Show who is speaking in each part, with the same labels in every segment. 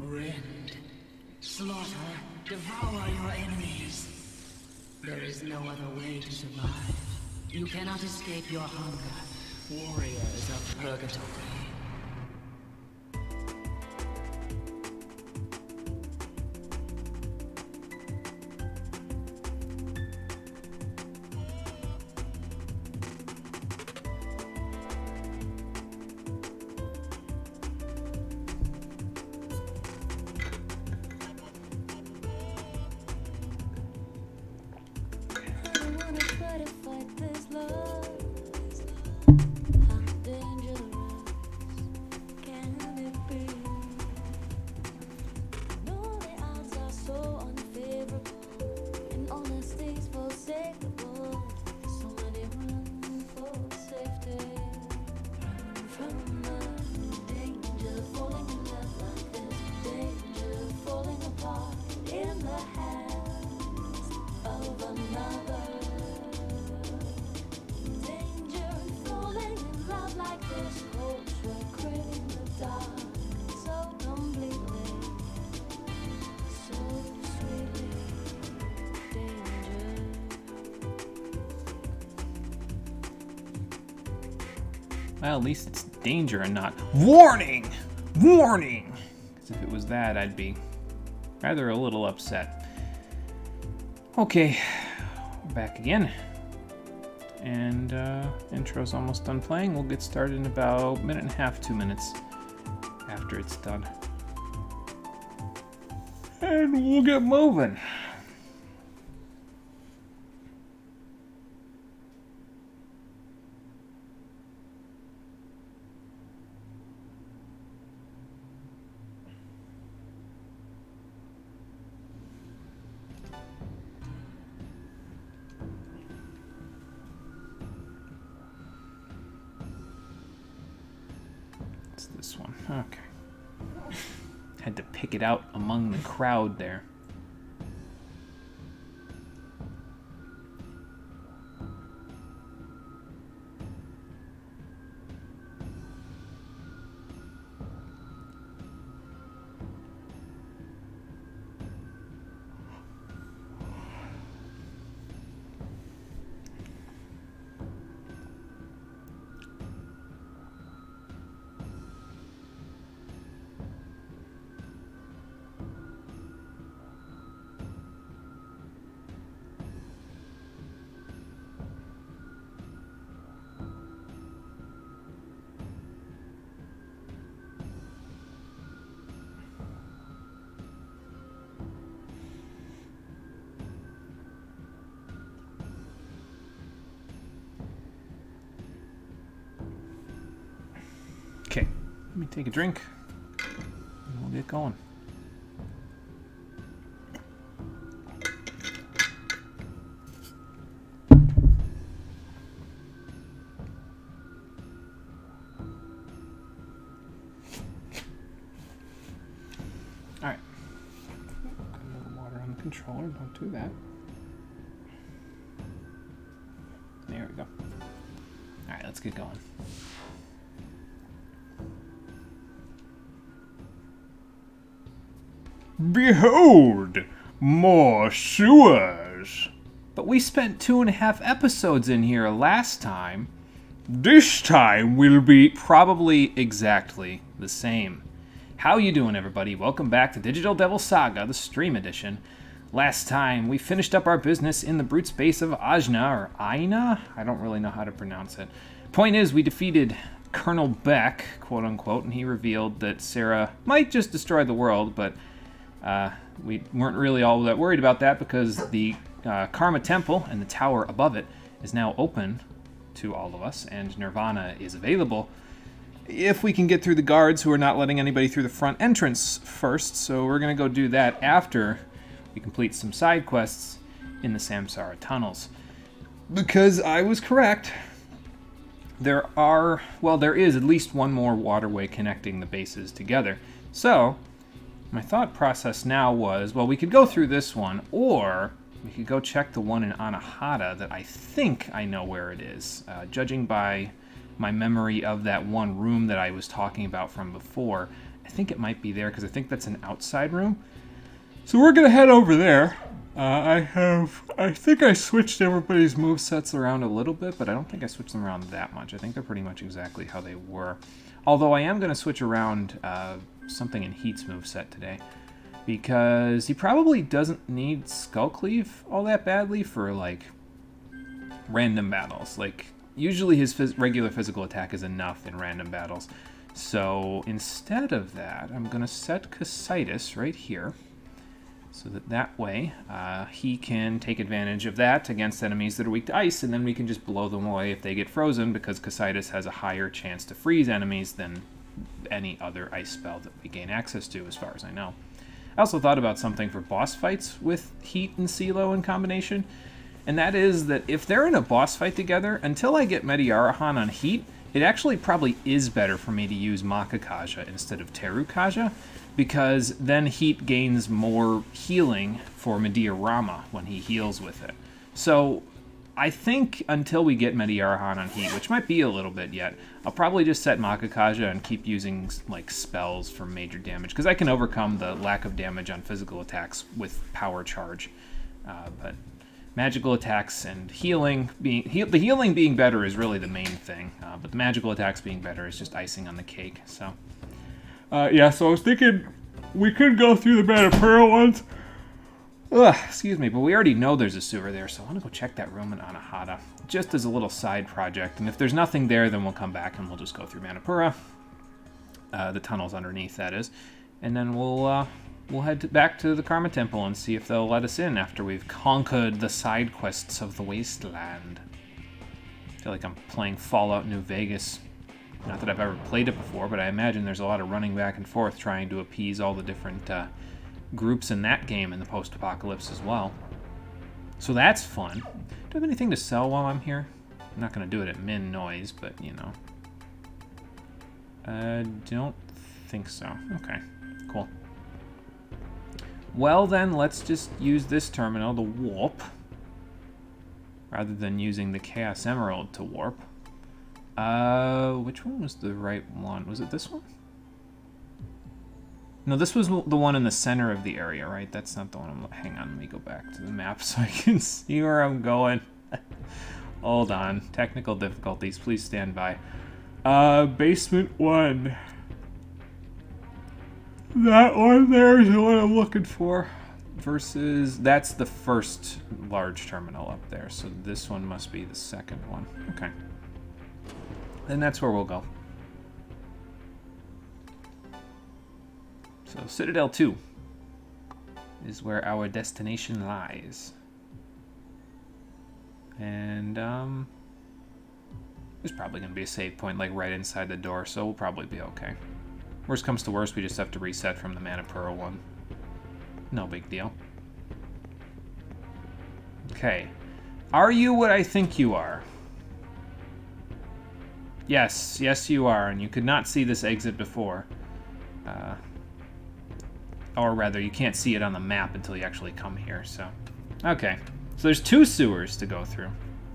Speaker 1: Rend, slaughter, devour your enemies. There is no other way to survive. You cannot escape your hunger, warriors of purgatory.
Speaker 2: Well, at least it's danger and not warning! Warning! Because if it was that, I'd be rather a little upset. Okay, we're back again. And intro's almost done playing. We'll get started in about a minute and a half, 2 minutes after it's done. And we'll get moving. This one. Okay. Had to pick it out among the crowd there. Okay, let me take a drink and we'll get going. Alright. Got a little water on the controller, don't do that. There we go. Alright, let's get going. Behold, more sewers. But we spent 2.5 episodes in here last time. This time will be probably exactly the same. How you doing, everybody? Welcome back to Digital Devil Saga, the stream edition. Last time, we finished up our business in the brute space of Ajna, or Aina? I don't really know how to pronounce it. Point is, we defeated Colonel Beck, quote-unquote, and he revealed that Sarah might just destroy the world, but we weren't really all that worried about that because the Karma Temple and the tower above it is now open to all of us, and Nirvana is available if we can get through the guards who are not letting anybody through the front entrance first. So we're going to go do that after we complete some side quests in the Samsara tunnels. Because I was correct. There is at least one more waterway connecting the bases together. So my thought process now was, well, we could go through this one, or we could go check the one in Anahata that I think I know where it is. Judging by my memory of that one room that I was talking about from before, I think it might be there because I think that's an outside room. So we're going to head over there. I think I switched everybody's movesets around a little bit, but I don't think I switched them around that much. I think they're pretty much exactly how they were. Although I am going to switch around something in Heat's moveset today, because he probably doesn't need Skull Cleave all that badly for, like, random battles. Like, usually his regular physical attack is enough in random battles. So instead of that, I'm going to set Casitas right here, so that way he can take advantage of that against enemies that are weak to ice, and then we can just blow them away if they get frozen, because Casitas has a higher chance to freeze enemies than any other ice spell that we gain access to, as far as I know. I also thought about something for boss fights with Heat and CeeLo in combination, and that is that if they're in a boss fight together, until I get Mediarahan on Heat, it actually probably is better for me to use Makakaja instead of Terukaja, because then Heat gains more healing for Mediarama when he heals with it. So I think until we get Mediarahan on Heat, which might be a little bit yet, I'll probably just set Makakaja and keep using like spells for major damage, because I can overcome the lack of damage on physical attacks with Power Charge. But magical attacks and healing the healing being better is really the main thing, but the magical attacks being better is just icing on the cake. So yeah, so I was thinking we could go through the Manapura ones. Excuse me, but we already know there's a sewer there, so I want to go check that room in Anahata, just as a little side project. And if there's nothing there, then we'll come back and we'll just go through Manapura, the tunnels underneath, that is, and then we'll head back to the Karma Temple and see if they'll let us in after we've conquered the side quests of the Wasteland. I feel like I'm playing Fallout New Vegas. Not that I've ever played it before, but I imagine there's a lot of running back and forth trying to appease all the different groups in that game in the post-apocalypse as well. So that's fun. Do I have anything to sell while I'm here? I'm not going to do it at min noise, but, you know. I don't think so. Okay, cool. Well then, let's just use this terminal to warp, rather than using the Chaos Emerald to warp. Which one was the right one? Was it this one? No, this was the one in the center of the area, right? That's not the one hang on, let me go back to the map so I can see where I'm going. Hold on. Technical difficulties, please stand by. Basement 1. That one there is the one I'm looking for. Versus, that's the first large terminal up there, so this one must be the second one. Okay. Then that's where we'll go. So Citadel 2 is where our destination lies. And there's probably going to be a save point like right inside the door, so we'll probably be okay. Worst comes to worst, we just have to reset from the Manapura one. No big deal. Okay. Are you what I think you are? Yes, yes you are, and you could not see this exit before. Or rather, you can't see it on the map until you actually come here, so... Okay. So there's 2 sewers to go through.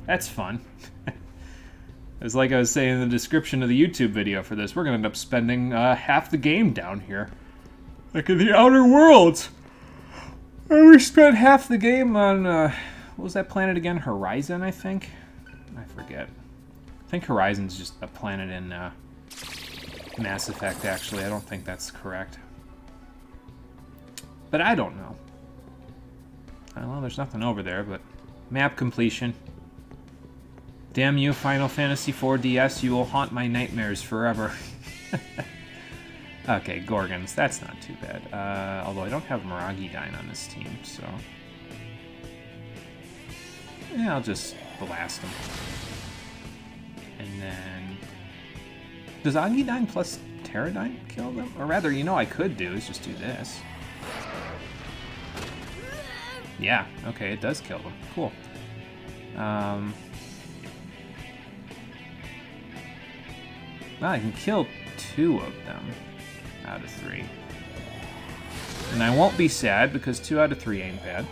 Speaker 2: That's fun. It's like I was saying in the description of the YouTube video for this, we're going to end up spending half the game down here. Like in the Outer Worlds! And we spent half the game on, what was that planet again? Horizon, I think? I forget. I think Horizon's just a planet in Mass Effect, actually. I don't think that's correct. But I don't know. Well, there's nothing over there, but... Map completion. Damn you, Final Fantasy IV DS, you will haunt my nightmares forever. Okay, Gorgons, that's not too bad. Although I don't have Miragi-Dine on this team, so... Yeah, I'll just blast them. And then... Does Agidine plus Pterodine kill them? Or rather, you know I could do is just do this. Yeah, okay, it does kill them. Cool. Well, I can kill 2 of them out of 3. And I won't be sad because 2 out of 3 ain't bad.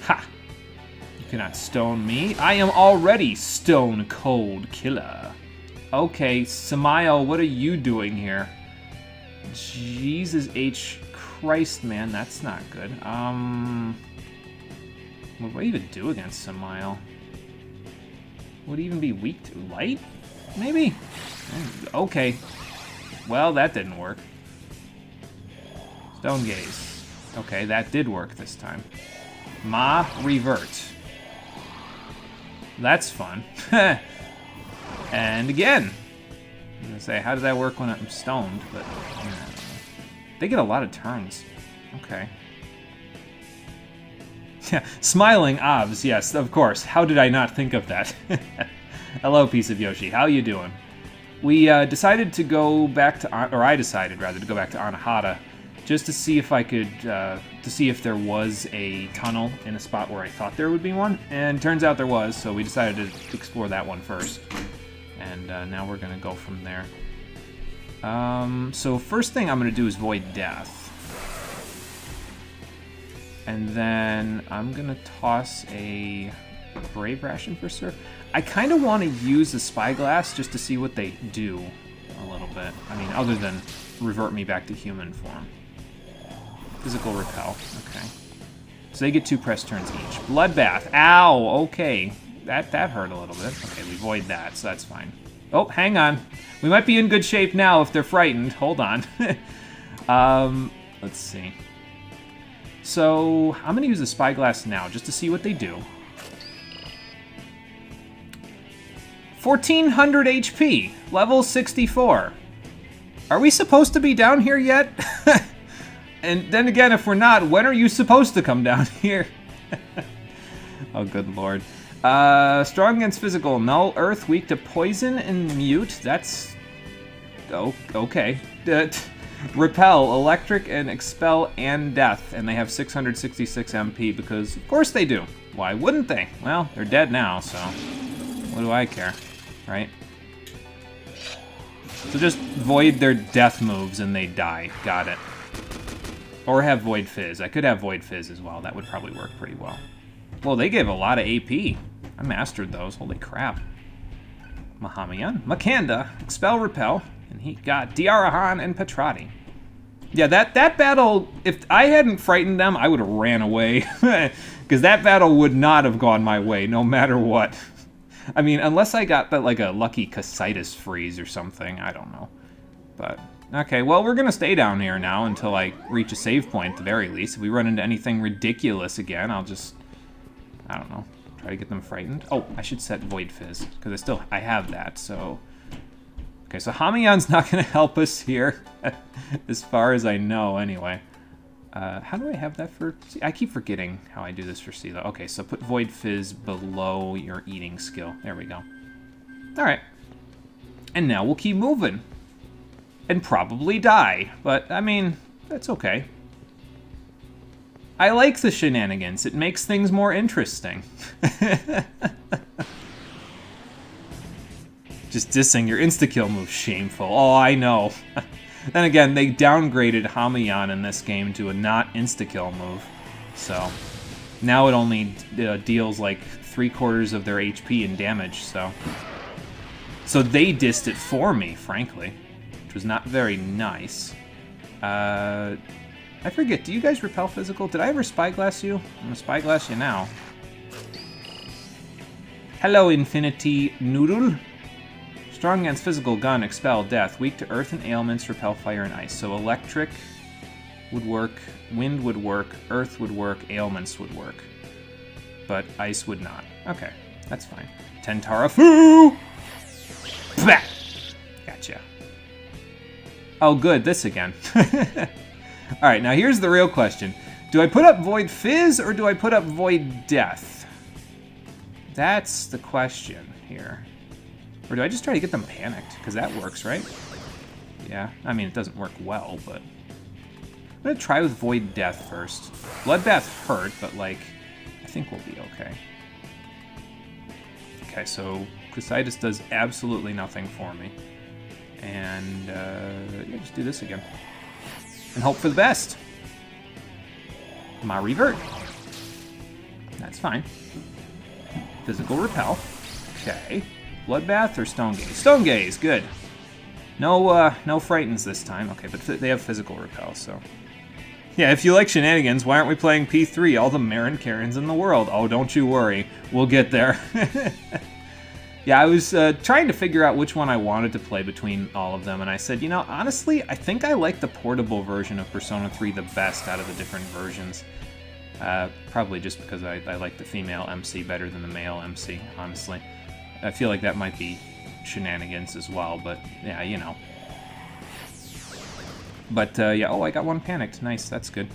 Speaker 2: Ha! You cannot stone me. I am already Stone Cold Killer. Okay, Samael, what are you doing here? Jesus H. Christ, man, that's not good. What do I even do against Samael? Would he even be weak to light? Maybe? Okay. Well, that didn't work. Stone Gaze. Okay, that did work this time. Ma, revert. That's fun. And again. I'm gonna say, how does that work when I'm stoned? But they get a lot of turns. Okay. Yeah, smiling Obs, yes, of course. How did I not think of that? Hello, Piece of Yoshi. How you doing? We decided to go back to, or I decided rather to go back to Anahata, just to see if I could, to see if there was a tunnel in a spot where I thought there would be one, and turns out there was. So we decided to explore that one first, and now we're gonna go from there. So first thing I'm gonna do is Void Death. And then I'm gonna toss a Brave Ration for Sir. I kind of want to use the Spyglass just to see what they do a little bit. I mean, other than revert me back to human form. Physical Repel, okay. So they get 2 press turns each. Bloodbath, ow, okay. That hurt a little bit. Okay, we void that, so that's fine. Oh, hang on. We might be in good shape now if they're frightened. Hold on. Let's see. So, I'm going to use the Spyglass now, just to see what they do. 1400 HP, level 64. Are we supposed to be down here yet? And then again, if we're not, when are you supposed to come down here? Oh, good lord. Strong against physical, null, earth, weak to poison, and mute. That's... oh, okay. Repel, electric, and expel, and death. And they have 666 MP because, of course they do. Why wouldn't they? Well, they're dead now, so what do I care, right? So just void their death moves and they die. Got it. Or have Void Fizz. I could have Void Fizz as well. That would probably work pretty well. Well, they gave a lot of AP. I mastered those. Holy crap. Mahamian. Makanda. Expel, Repel. And he got Diarahan and Petrati. Yeah, that battle, if I hadn't frightened them, I would have ran away. Because that battle would not have gone my way, no matter what. I mean, unless I got that, like a lucky Casitas freeze or something. I don't know. But, okay, well, we're going to stay down here now until I reach a save point at the very least. If we run into anything ridiculous again, I'll just, I don't know, try to get them frightened. Oh, I should set Void Fizz, because I have that, so... Okay, so Hamiyan's not going to help us here, as far as I know, anyway. How do I have that for... See, I keep forgetting how I do this for Sila. Okay, so put Void Fizz below your eating skill. There we go. Alright. And now we'll keep moving. And probably die. But, I mean, that's okay. I like the shenanigans. It makes things more interesting. Just dissing your insta-kill move, shameful. Oh, I know. Then again, they downgraded Hamayan in this game to a not insta-kill move. So, now it only deals like 3/4 of their HP in damage, so... So they dissed it for me, frankly. Which was not very nice. I forget, do you guys repel physical? Did I ever Spyglass you? I'm gonna Spyglass you now. Hello, Infinity Noodle. Strong against physical, gun, expel, death. Weak to earth and ailments, repel, fire, and ice. So electric would work, wind would work, earth would work, ailments would work. But ice would not. Okay, that's fine. Tentara Fu! Bah! Gotcha. Oh, good, this again. Alright, now here's the real question. Do I put up Void Fizz or do I put up Void Death? That's the question here. Or do I just try to get them panicked? Because that works, right? Yeah, I mean, it doesn't work well, but... I'm going to try with Void Death first. Bloodbath hurt, but, like, I think we'll be okay. Okay, so Crucitus does absolutely nothing for me. And, yeah, just do this again. And hope for the best. Ma revert. That's fine. Physical repel. Okay. Bloodbath or Stone Gaze? Stone Gaze, good. No frightens this time. Okay, but they have physical repel, so... Yeah, if you like shenanigans, why aren't we playing P3? All the Marin Karens in the world. Oh, don't you worry. We'll get there. Yeah, I was trying to figure out which one I wanted to play between all of them, and I said, you know, honestly, I think I like the portable version of Persona 3 the best out of the different versions. Probably just because I like the female MC better than the male MC, honestly. I feel like that might be shenanigans as well, but yeah, you know. But yeah, oh, I got one panicked. Nice, that's good.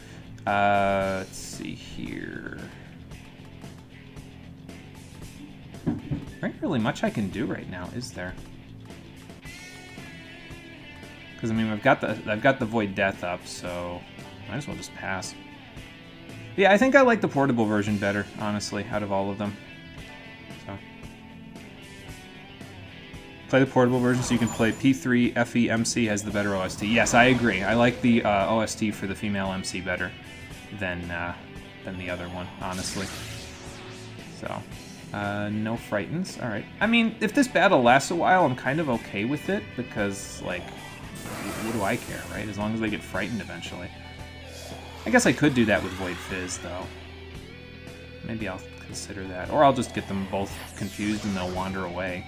Speaker 2: Let's see here. There ain't really much I can do right now, is there? Because I mean, I've got the Void Death up, so might as well just pass. Yeah, I think I like the portable version better, honestly, out of all of them. So play the portable version so you can play P3, FE, MC has the better OST. Yes, I agree. I like the OST for the female MC better than the other one, honestly. So. No frightens. Alright. I mean, if this battle lasts a while, I'm kind of okay with it, because, like, what do I care, right? As long as they get frightened eventually. I guess I could do that with Void Fizz, though. Maybe I'll consider that. Or I'll just get them both confused and they'll wander away.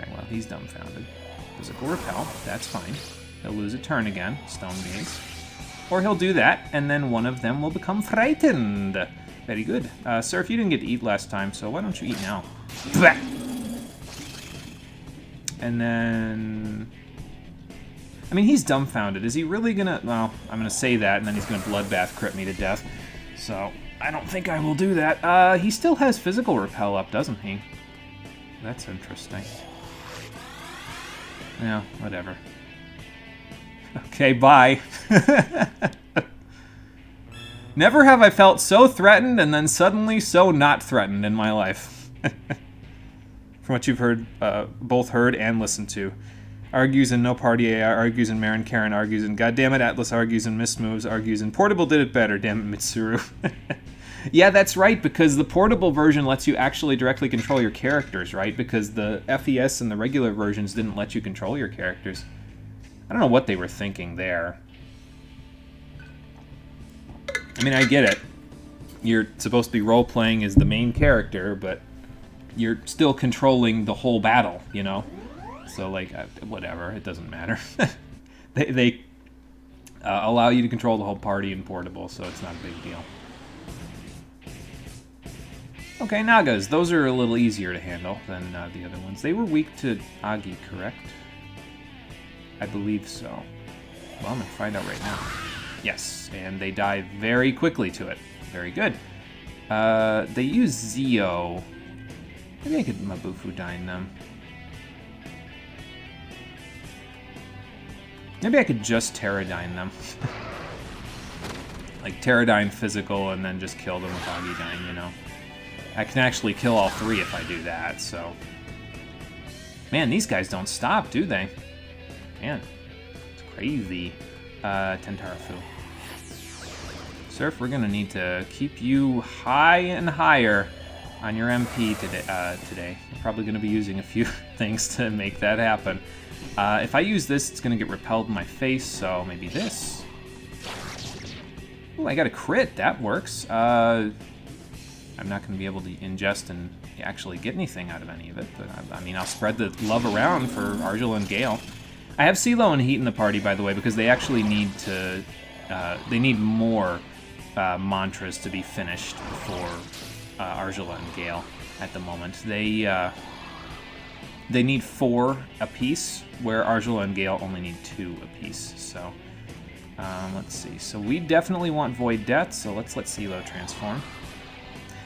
Speaker 2: Okay, well, he's dumbfounded. Physical Repel. That's fine. He'll lose a turn again. Stone Gaze. Or he'll do that, and then one of them will become frightened. Very good. Sir, if you didn't get to eat last time, so why don't you eat now? And then... I mean, he's dumbfounded. Is he really gonna... Well, I'm gonna say that, and then he's gonna Bloodbath crit me to death. So, I don't think I will do that. He still has physical repel up, doesn't he? That's interesting. Yeah, whatever. Okay, bye. Never have I felt so threatened and then suddenly so not threatened in my life. From what you've heard, both heard and listened to. Argues in No Party AI, argues in Marin Karen, argues in Goddammit Atlas, argues in Missed Moves, argues in Portable did it better, damn it Mitsuru. Yeah, that's right, because the portable version lets you actually directly control your characters, right? Because the FES and the regular versions didn't let you control your characters. I don't know what they were thinking there. I mean, I get it. You're supposed to be role-playing as the main character, but you're still controlling the whole battle, you know? So, like, whatever. It doesn't matter. They allow you to control the whole party in portable, so it's not a big deal. Okay, Nagas. Those are a little easier to handle than the other ones. They were weak to Agi, correct? I believe so. Well, I'm going to find out right now. Yes, and they die very quickly to it. Very good. They use Zio. Maybe I could Mabufu Dine them. Maybe I could just Pterodine them. Like Pterodine physical and then just kill them with Agidine, you know. I can actually kill all three if I do that, so... Man, these guys don't stop, do they? Man, it's crazy. Tentarafu. Surf, we're gonna need to keep you high and higher on your MP today. We're probably gonna be using a few things to make that happen. If I use this, it's gonna get repelled in my face, so maybe this. Ooh, I got a crit. That works. I'm not gonna be able to ingest and actually get anything out of any of it, but I mean, I'll spread the love around for Argel and Gale. I have CeeLo and Heat in the party, by the way, because they actually need to... they need more mantras to be finished for Argela and Gale at the moment. They need 4 apiece, where Argela and Gale only need 2 apiece. So, let's see. So we definitely want Void Death, so let's let CeeLo transform.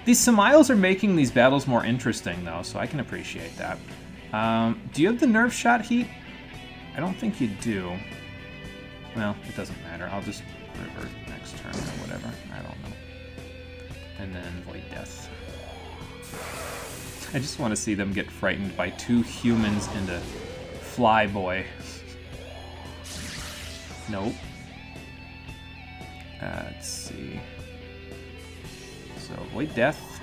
Speaker 2: These Semiles are making these battles more interesting, though, so I can appreciate that. Do you have the Nerve Shot, Heat? I don't think you do. Well, it doesn't matter. I'll just revert next turn or whatever. I don't know. And then Void Death. I just want to see them get frightened by 2 humans and a Flyboy. Nope. Let's see. So, Void Death.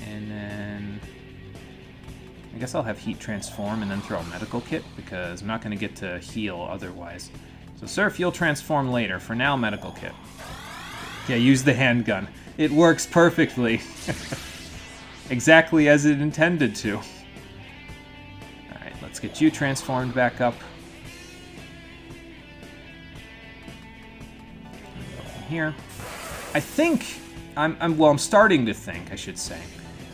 Speaker 2: And then... I guess I'll have Heat transform and then throw a medical kit, because I'm not going to get to heal otherwise. So Surf, you'll transform later. For now, medical kit. Yeah, use the handgun. It works perfectly. Exactly as it intended to. Alright, let's get you transformed back up. Go from here. I think... I'm starting to think, I should say.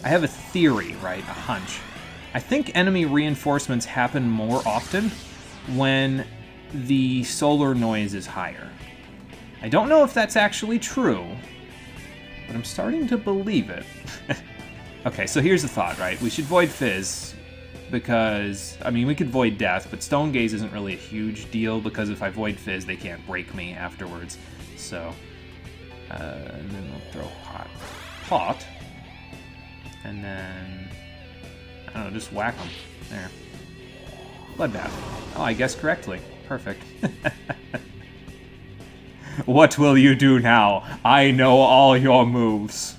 Speaker 2: I have a theory, right? A hunch. I think enemy reinforcements happen more often when the solar noise is higher. I don't know if that's actually true, but I'm starting to believe it. Okay, so here's the thought, right? We should Void Fizz, because, I mean, we could Void Death, but Stone Gaze isn't really a huge deal, because if I Void Fizz, they can't break me afterwards. So, and then we'll throw Pot. And then, I don't know, just whack them. There. Bloodbath. Oh, I guessed correctly. Perfect. What will you do now? I know all your moves.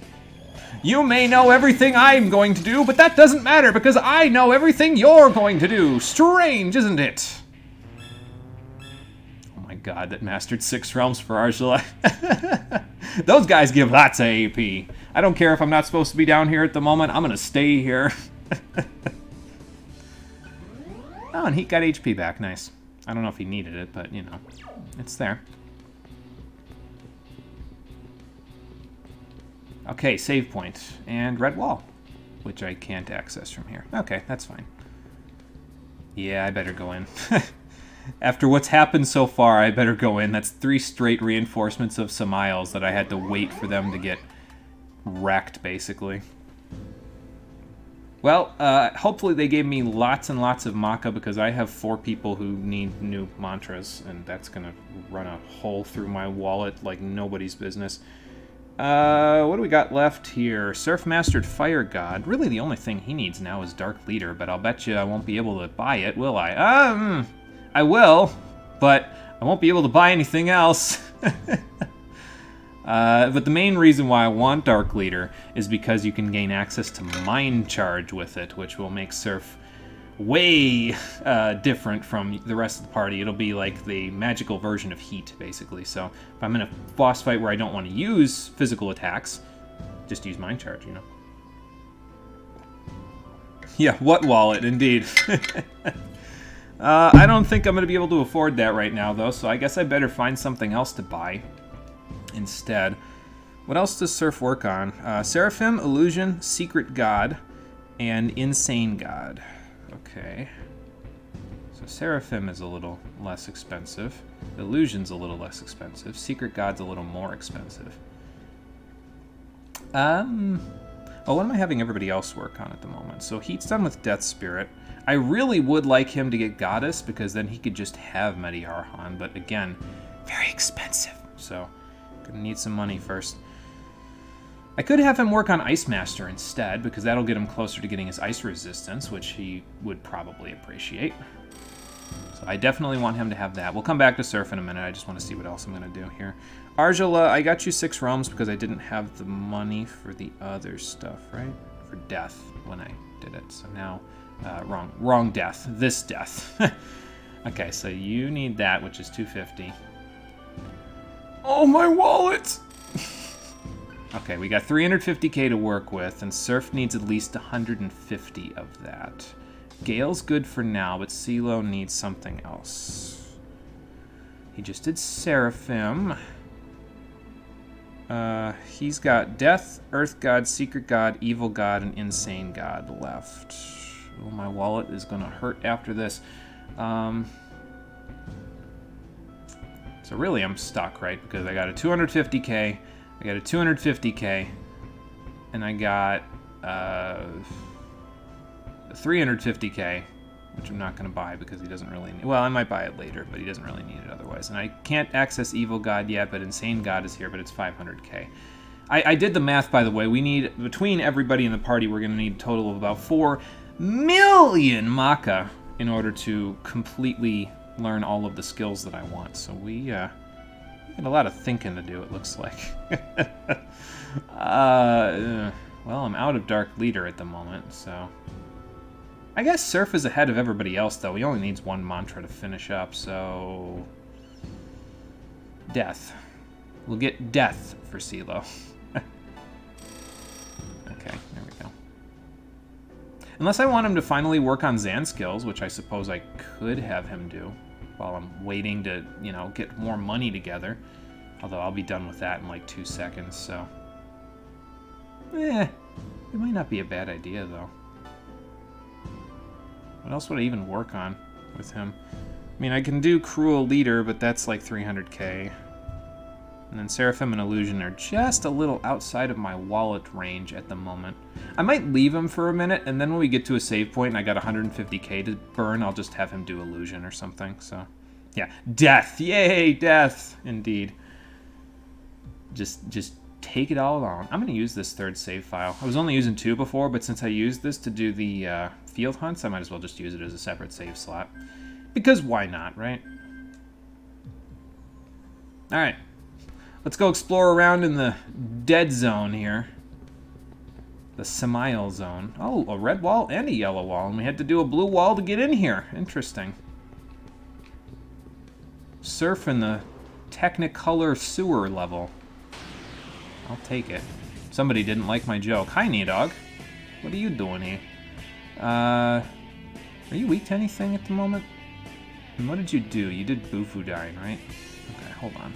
Speaker 2: You may know everything I'm going to do, but that doesn't matter because I know everything you're going to do. Strange, isn't it? Oh my god, that mastered 6 realms for Argela. Those guys give lots of AP. I don't care if I'm not supposed to be down here at the moment. I'm going to stay here. Oh, and he got HP back. Nice. I don't know if he needed it, but, you know, it's there. Okay, save point. And red wall, which I can't access from here. Okay, that's fine. Yeah, I better go in. After what's happened so far, I better go in. That's 3 straight reinforcements of Samiles that I had to wait for them to get wrecked, basically. Well, hopefully they gave me lots and lots of Maca, because I have 4 people who need new mantras, and that's going to run a hole through my wallet like nobody's business. What do we got left here? Surf Mastered Fire God. Really, the only thing he needs now is Dark Leader, but I'll bet you I won't be able to buy it, will I? I will, but I won't be able to buy anything else. But the main reason why I want Dark Leader is because you can gain access to Mind Charge with it, which will make Surf way different from the rest of the party. It'll be like the magical version of Heat, basically. So if I'm in a boss fight where I don't want to use physical attacks, just use Mind Charge, you know? Yeah, what wallet, indeed. I don't think I'm going to be able to afford that right now, though, so I guess I better find something else to buy instead. What else does Surf work on? Seraphim, Illusion, Secret God, and Insane God. Okay. So Seraphim is a little less expensive. Illusion's a little less expensive. Secret God's a little more expensive. Well, what am I having everybody else work on at the moment? So Heat's done with Death Spirit. I really would like him to get Goddess, because then he could just have Mediarhan, but again, very expensive. So, gonna need some money first. I could have him work on Ice Master instead, because that'll get him closer to getting his ice resistance, which he would probably appreciate. So I definitely want him to have that. We'll come back to Surf in a minute. I just want to see what else I'm going to do here. Argela, I got you 6 realms because I didn't have the money for the other stuff, right? For death when I did it. So now, wrong death. This death. Okay, so you need that, which is 250. Oh, my wallet! Okay, we got 350k to work with, and Surf needs at least 150 of that. Gale's good for now, but CeeLo needs something else. He just did Seraphim. He's got Death, Earth God, Secret God, Evil God, and Insane God left. Oh, my wallet is going to hurt after this. So really I'm stuck, right? Because I got a 250k, I got a 250k, and I got 350k, which I'm not going to buy because he doesn't really need. Well, I might buy it later, but he doesn't really need it otherwise. And I can't access Evil God yet, but Insane God is here, but it's 500k. I did the math, by the way. We need, between everybody in the party, we're going to need a total of about 4 million Maca in order to completely learn all of the skills that I want. So we got a lot of thinking to do, it looks like. Well, I'm out of Dark Leader at the moment, so I guess Surf is ahead of everybody else, though. He only needs one mantra to finish up, so... Death. We'll get Death for CeeLo. Okay, there we go. Unless I want him to finally work on Zan skills, which I suppose I could have him do while I'm waiting to, you know, get more money together. Although I'll be done with that in like 2 seconds, so... it might not be a bad idea, though. What else would I even work on with him? I mean, I can do Cruel Leader, but that's like 300k. And then Seraphim and Illusion are just a little outside of my wallet range at the moment. I might leave him for a minute, and then when we get to a save point and I got 150k to burn, I'll just have him do Illusion or something, so... Yeah, Death! Yay, Death! Indeed. Just take it all on. I'm going to use this third save file. I was only using 2 before, but since I used this to do the field hunts, I might as well just use it as a separate save slot. Because why not, right? Alright. Let's go explore around in the dead zone here. The Samael zone. Oh, a red wall and a yellow wall. And we had to do a blue wall to get in here. Interesting. Surf in the Technicolor sewer level. I'll take it. Somebody didn't like my joke. Hi, Needog. What are you doing here? Are you weak to anything at the moment? And what did you do? You did Bufudine, right? Okay, hold on.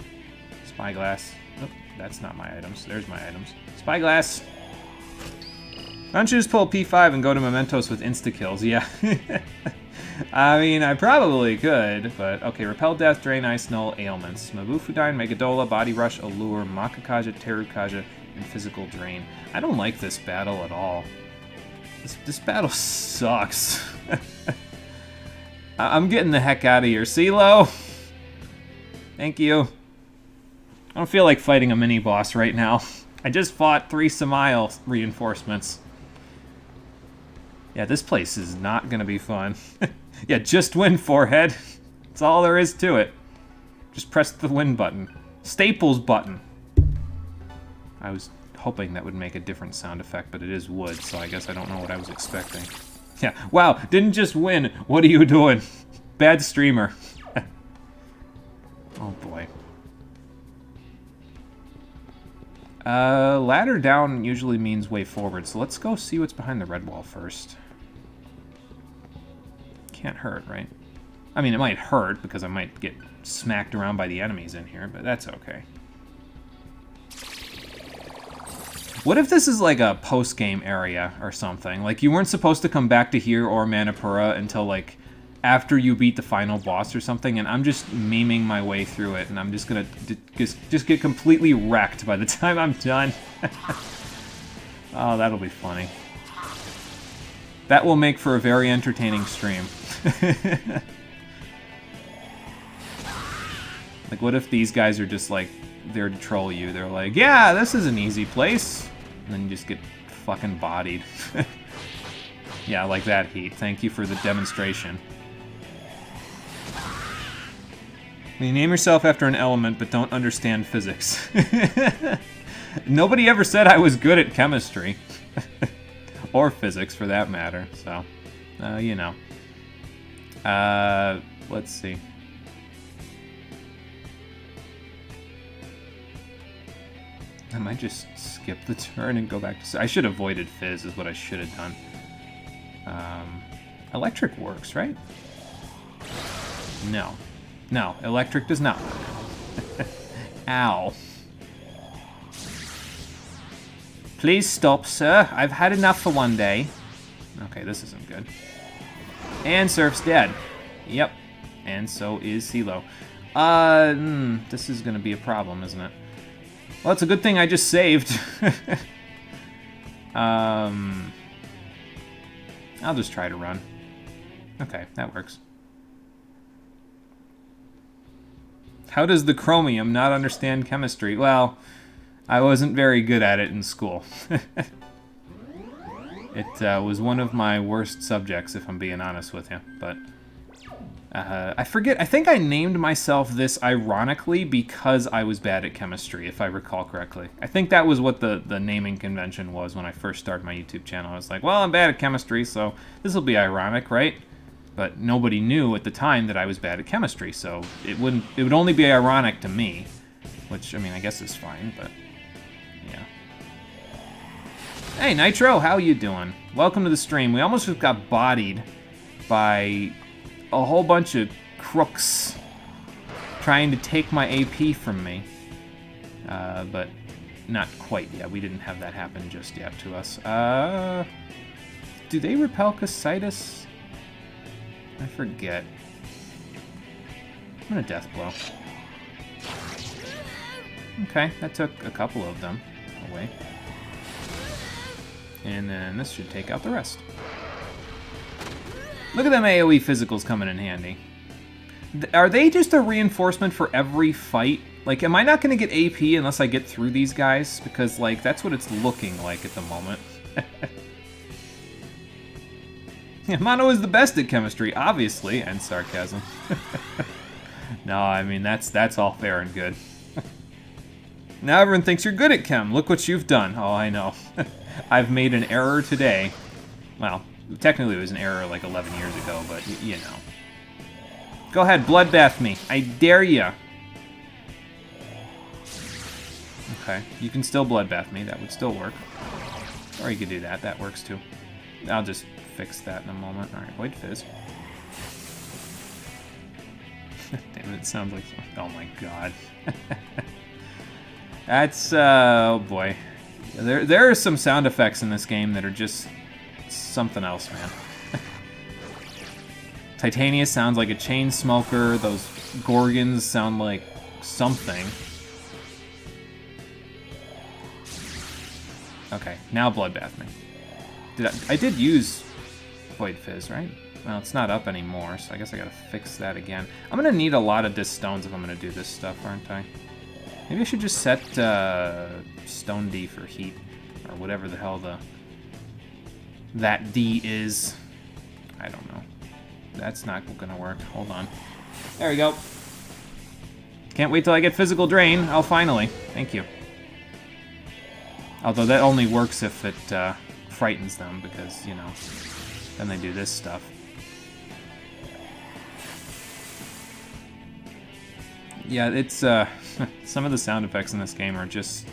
Speaker 2: Spyglass. Oh, that's not my items. There's my items. Spyglass! Why don't you just pull P5 and go to Mementos with insta-kills? Yeah. I mean, I probably could, but... Okay, Repel Death, Drain Ice, Null, Ailments. Mabufudine, Megadola, Body Rush, Allure, Makakaja, Terukaja, and Physical Drain. I don't like this battle at all. This battle sucks. I'm getting the heck out of here. CeeLo! Thank you. I don't feel like fighting a mini-boss right now. I just fought 3 Samael reinforcements. Yeah, this place is not gonna be fun. Yeah, just win, forehead. That's all there is to it. Just press the win button. Staples button. I was hoping that would make a different sound effect, but it is wood, so I guess I don't know what I was expecting. Yeah, wow, didn't just win. What are you doing? Bad streamer. Oh boy. Ladder down usually means way forward, so let's go see what's behind the red wall first. Can't hurt, right? I mean, it might hurt because I might get smacked around by the enemies in here, but that's okay. What if this is like a post-game area or something? Like, you weren't supposed to come back to here or Manipura until, like, after you beat the final boss or something, and I'm just memeing my way through it, and I'm just gonna just get completely wrecked by the time I'm done. Oh, that'll be funny. That will make for a very entertaining stream. Like, what if these guys are just, like, there to troll you? They're like, yeah, this is an easy place. And then you just get fucking bodied. Yeah, like that, Heat. Thank you for the demonstration. You name yourself after an element, but don't understand physics. Nobody ever said I was good at chemistry. Or physics, for that matter, so... you know. Let's see. I might just skip the turn and go back to... I should have avoided Fizz, is what I should have done. Electric works, right? No. No, electric does not. Ow. Please stop, sir. I've had enough for one day. Okay, this isn't good. And Surf's dead. Yep. And so is CeeLo. This is gonna be a problem, isn't it? Well, it's a good thing I just saved. I'll just try to run. Okay, that works. How does the chromium not understand chemistry? Well, I wasn't very good at it in school. It was one of my worst subjects, if I'm being honest with you. But I forget. I think I named myself this ironically because I was bad at chemistry, if I recall correctly. I think that was what the naming convention was when I first started my YouTube channel. I was like, well, I'm bad at chemistry, so this will be ironic, right? But nobody knew at the time that I was bad at chemistry, so it would only be ironic to me, which, I mean, I guess is fine, but yeah. Hey, Nitro, how you doing? Welcome to the stream. We almost just got bodied by a whole bunch of crooks trying to take my AP from me. But not quite yet. We didn't have that happen just yet to us. Do they repel Casitas? I forget. I'm gonna Death Blow. Okay, that took a couple of them away. And then this should take out the rest. Look at them AoE physicals coming in handy. Are they just a reinforcement for every fight? Like, am I not going to get AP unless I get through these guys? Because, like, that's what it's looking like at the moment. Yeah, Mono is the best at chemistry, obviously, and sarcasm. No, I mean, that's all fair and good. Now everyone thinks you're good at chem. Look what you've done. Oh, I know. I've made an error today. Well, technically it was an error like 11 years ago, but you know. Go ahead, bloodbath me. I dare ya. Okay, you can still bloodbath me. That would still work. Or you could do that. That works too. I'll just fix that in a moment. All right, Void Fizz. Damn it, it sounds like... Oh my god. That's... oh boy. There are some sound effects in this game that are just something else, man. Titania sounds like a chain smoker. Those Gorgons sound like something. Okay, now bloodbath me. I did use Void Fizz, right? Well, it's not up anymore, so I guess I gotta fix that again. I'm gonna need a lot of disc stones if I'm gonna do this stuff, aren't I? Maybe I should just set Stone D for heat, or whatever the hell that D is. I don't know. That's not gonna work. Hold on. There we go. Can't wait till I get physical drain. Oh, finally. Thank you. Although that only works if it frightens them, because, you know, then they do this stuff. Yeah, it's, some of the sound effects in this game are just,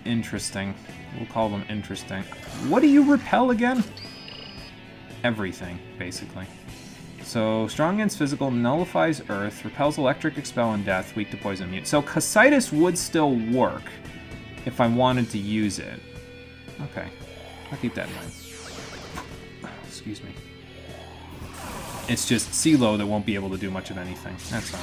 Speaker 2: interesting. We'll call them interesting. What do you repel again? Everything, basically. So, strong against physical, nullifies earth, repels electric, expel, and death, weak to poison, mute. So, Casitas would still work if I wanted to use it. Okay, I'll keep that in mind. Excuse me. It's just CeeLo that won't be able to do much of anything, that's all.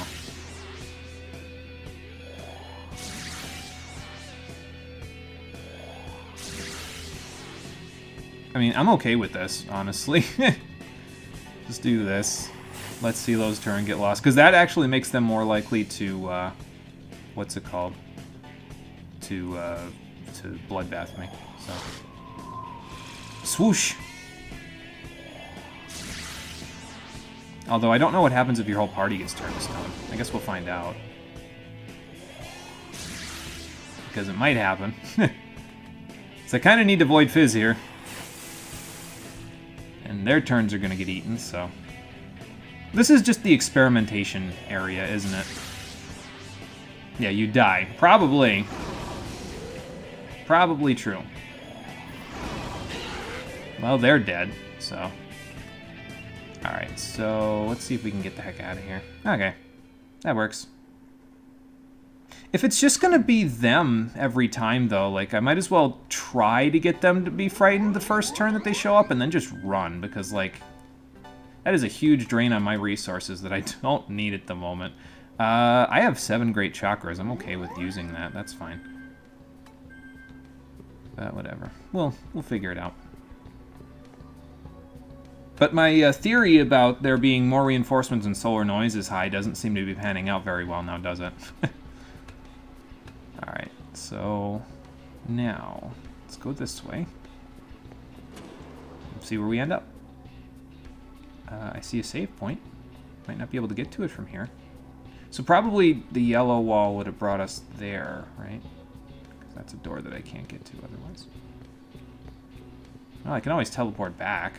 Speaker 2: I mean, I'm okay with this, honestly. Just do this. Let CeeLo's turn get lost. Because that actually makes them more likely to, what's it called? To bloodbath me. So. Swoosh! Although I don't know what happens if your whole party gets turned to stone. I guess we'll find out. Because it might happen. So I kind of need to Void Fizz here. And their turns are going to get eaten, so... This is just the experimentation area, isn't it? Yeah, you die. Probably. Probably true. Well, they're dead, so... Alright, so let's see if we can get the heck out of here. Okay, that works. If it's just gonna be them every time, though, like, I might as well try to get them to be frightened the first turn that they show up and then just run, because, like, that is a huge drain on my resources that I don't need at the moment. I have 7 great chakras. I'm okay with using that. That's fine. But whatever. We'll figure it out. But my theory about there being more reinforcements and solar noise is high doesn't seem to be panning out very well now, does it? Alright, so now let's go this way. See where we end up. I see a save point. Might not be able to get to it from here. So probably the yellow wall would have brought us there, right? Because that's a door that I can't get to otherwise. Well, I can always teleport back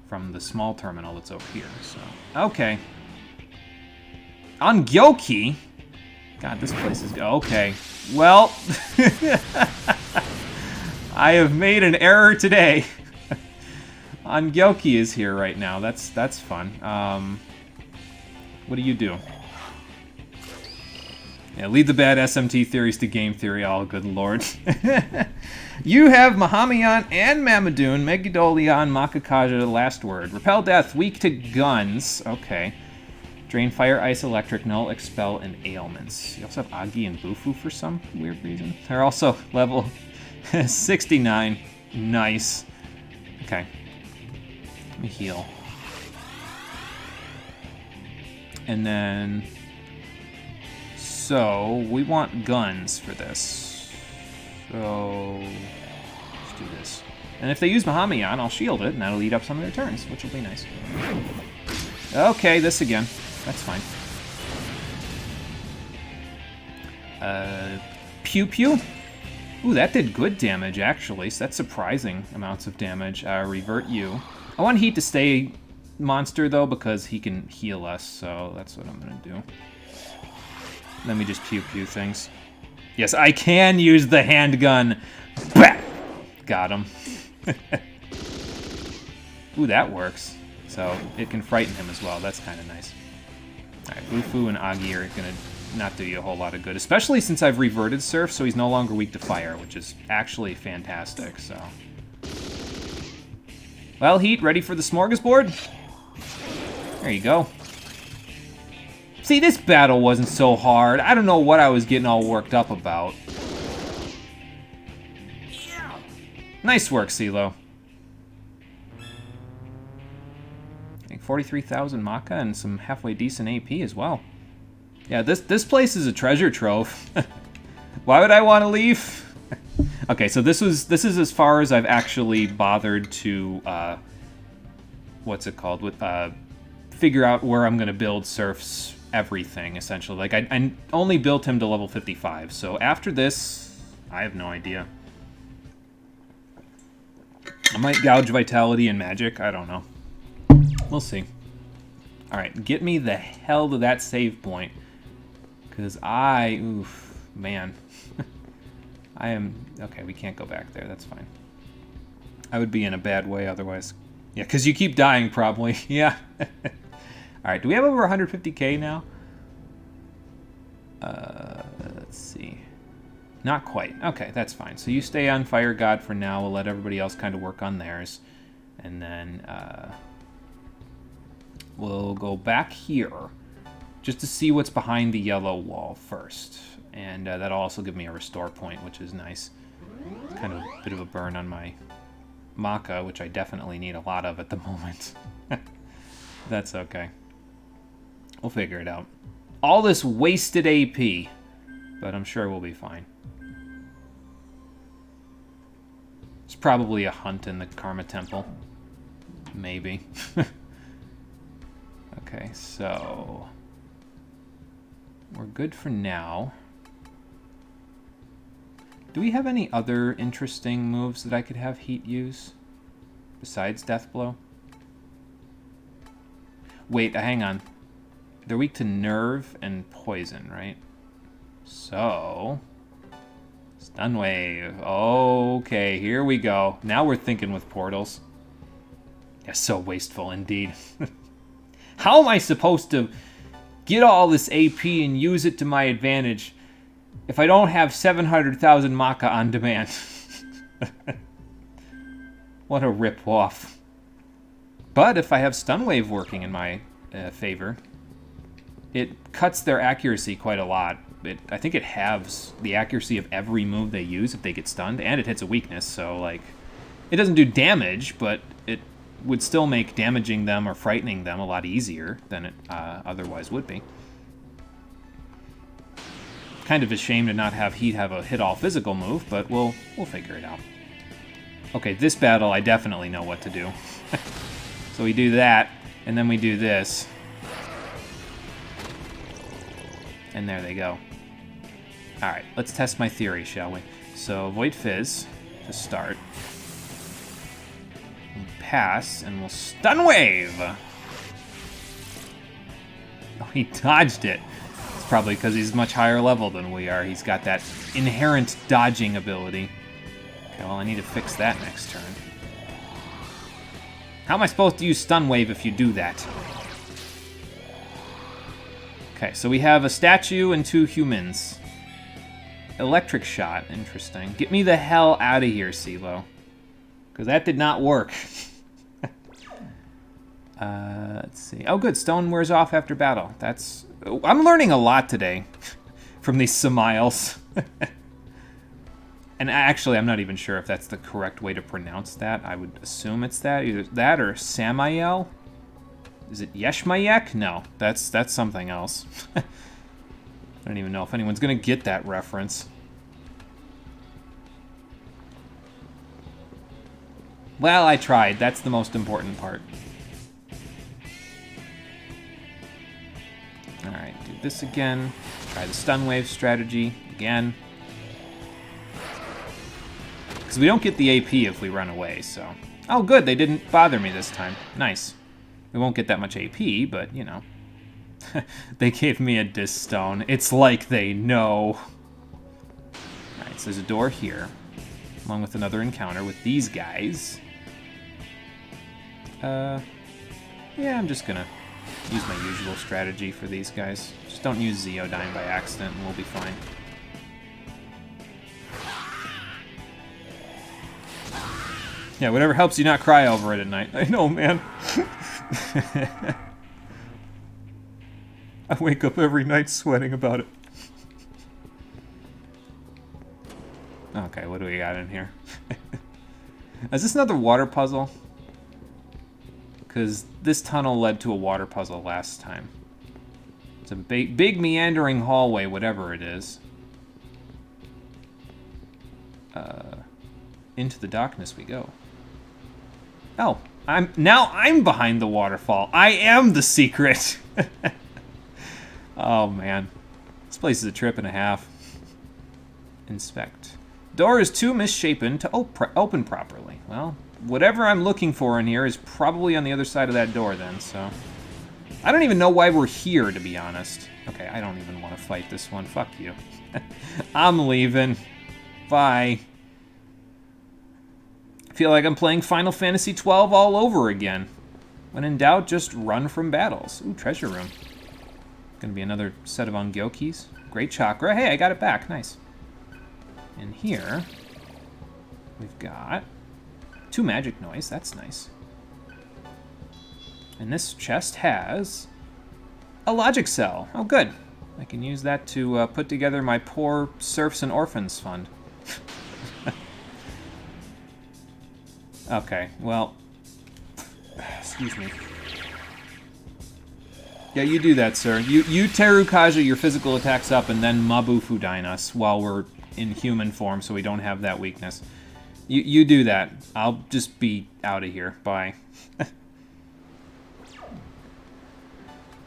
Speaker 2: from the small terminal that's over here, so... Okay. On Gyoki? God, this place is... Okay. Well... I have made an error today. On Gyoki is here right now. That's fun. What do you do? Yeah, lead the bad SMT theories to game theory. Oh, good lord. You have Mahamiyan and Mamadoon, Megidolion, Makakaja, last word. Repel death, weak to guns. Okay. Drain fire, ice, electric, null, expel, and ailments. You also have Agi and Bufu for some weird reason. They're also level 69. Nice. Okay. Let me heal. And then... So, we want guns for this. So, let's do this. And if they use Mahamiyan, I'll shield it, and that'll eat up some of their turns, which will be nice. Okay, this again. That's fine. Pew Pew? Ooh, that did good damage, actually. So that's surprising amounts of damage. Revert you. I want Heat to stay monster, though, because he can heal us, so that's what I'm going to do. Let me just pew-pew things. Yes, I can use the handgun. Bah! Got him. Ooh, that works. So it can frighten him as well. That's kind of nice. All right, Bufu and Agi are going to not do you a whole lot of good, especially since I've reverted Surf, so he's no longer weak to fire, which is actually fantastic, so... Well, Heat, ready for the smorgasbord? There you go. See, this battle wasn't so hard. I don't know what I was getting all worked up about. Nice work, CeeLo. I think 43,000 Maka and some halfway decent AP as well. Yeah, this place is a treasure trove. Why would I want to leave? Okay, so this is as far as I've actually bothered to what's it called? Figure out where I'm gonna build Surf's everything, essentially. Like, I only built him to level 55, so after this, I have no idea. I might gouge Vitality and Magic, I don't know. We'll see. Alright, get me the hell to that save point. Because oof, man. I am... Okay, we can't go back there, that's fine. I would be in a bad way otherwise. Yeah, because you keep dying, probably. Yeah. Alright, do we have over 150k now? Let's see. Not quite. Okay, that's fine. So you stay on Fire God for now. We'll let everybody else kind of work on theirs. And then we'll go back here just to see what's behind the yellow wall first. And that'll also give me a restore point, which is nice. It's kind of a bit of a burn on my Maka, which I definitely need a lot of at the moment. That's okay. We'll figure it out. All this wasted AP, but I'm sure we'll be fine. It's probably a hunt in the Karma Temple. Maybe. Okay, so... we're good for now. Do we have any other interesting moves that I could have Heat use? Besides Death Blow? Wait, hang on. They're weak to Nerve and Poison, right? So... Stun Wave. Okay, here we go. Now we're thinking with portals. Yeah, so wasteful indeed. How am I supposed to get all this AP and use it to my advantage if I don't have 700,000 Maka on demand? What a rip-off. But if I have Stun Wave working in my favor, it cuts their accuracy quite a lot. I think it halves the accuracy of every move they use if they get stunned, and it hits a weakness, so, like, it doesn't do damage, but it would still make damaging them or frightening them a lot easier than it otherwise would be. Kind of a shame to not have Heat have a hit-all physical move, but we'll figure it out. Okay, this battle, I definitely know what to do. So we do that, and then we do this. And there they go. Alright, let's test my theory, shall we? So, Void Fizz to start. We'll pass, and we'll Stun Wave! Oh, he dodged it. It's probably because he's much higher level than we are. He's got that inherent dodging ability. Okay, well, I need to fix that next turn. How am I supposed to use Stun Wave if you do that? Okay, so we have a statue and 2 humans. Electric Shot, interesting. Get me the hell out of here, CeeLo. Because that did not work. Let's see. Oh, good. Stone wears off after battle. That's... I'm learning a lot today from these Samiles. And actually, I'm not even sure if that's the correct way to pronounce that. I would assume it's that. Either that or Samael. Is it Yeshmayek? No, that's something else. I don't even know if anyone's going to get that reference. Well, I tried. That's the most important part. Alright, do this again. Try the Stun Wave strategy again. Because we don't get the AP if we run away, so... Oh, good, they didn't bother me this time. Nice. We won't get that much AP, but, you know. They gave me a Dis Stone. It's like they know. Alright, so there's a door here. Along with another encounter with these guys. Yeah, I'm just gonna use my usual strategy for these guys. Just don't use Zeodyne by accident and we'll be fine. Yeah, whatever helps you not cry over it at night. I know, man. I wake up every night sweating about it. Okay, what do we got in here? Is this another water puzzle? Because this tunnel led to a water puzzle last time. It's a big meandering hallway, whatever it is. Into the darkness we go. Oh, I'm behind the waterfall. I am the secret. Oh man, this place is a trip and a half. Inspect. Door is too misshapen to open properly. Well, whatever I'm looking for in here is probably on the other side of that door then, so... I don't even know why we're here, to be honest. Okay, I don't even want to fight this one. Fuck you. I'm leaving. Bye. Feel like I'm playing Final Fantasy XII all over again. When in doubt, just run from battles. Ooh, treasure room. Gonna be another set of Ongyokis. Great chakra. Hey, I got it back. Nice. In here, we've got 2 magic noise. That's nice. And this chest has a logic cell. Oh, good. I can use that to put together my poor serfs and orphans fund. Okay, well... Excuse me. Yeah, you do that, sir. You Terukaja your physical attacks up and then Mabufu Dine us while we're in human form so we don't have that weakness. You do that. I'll just be out of here. Bye.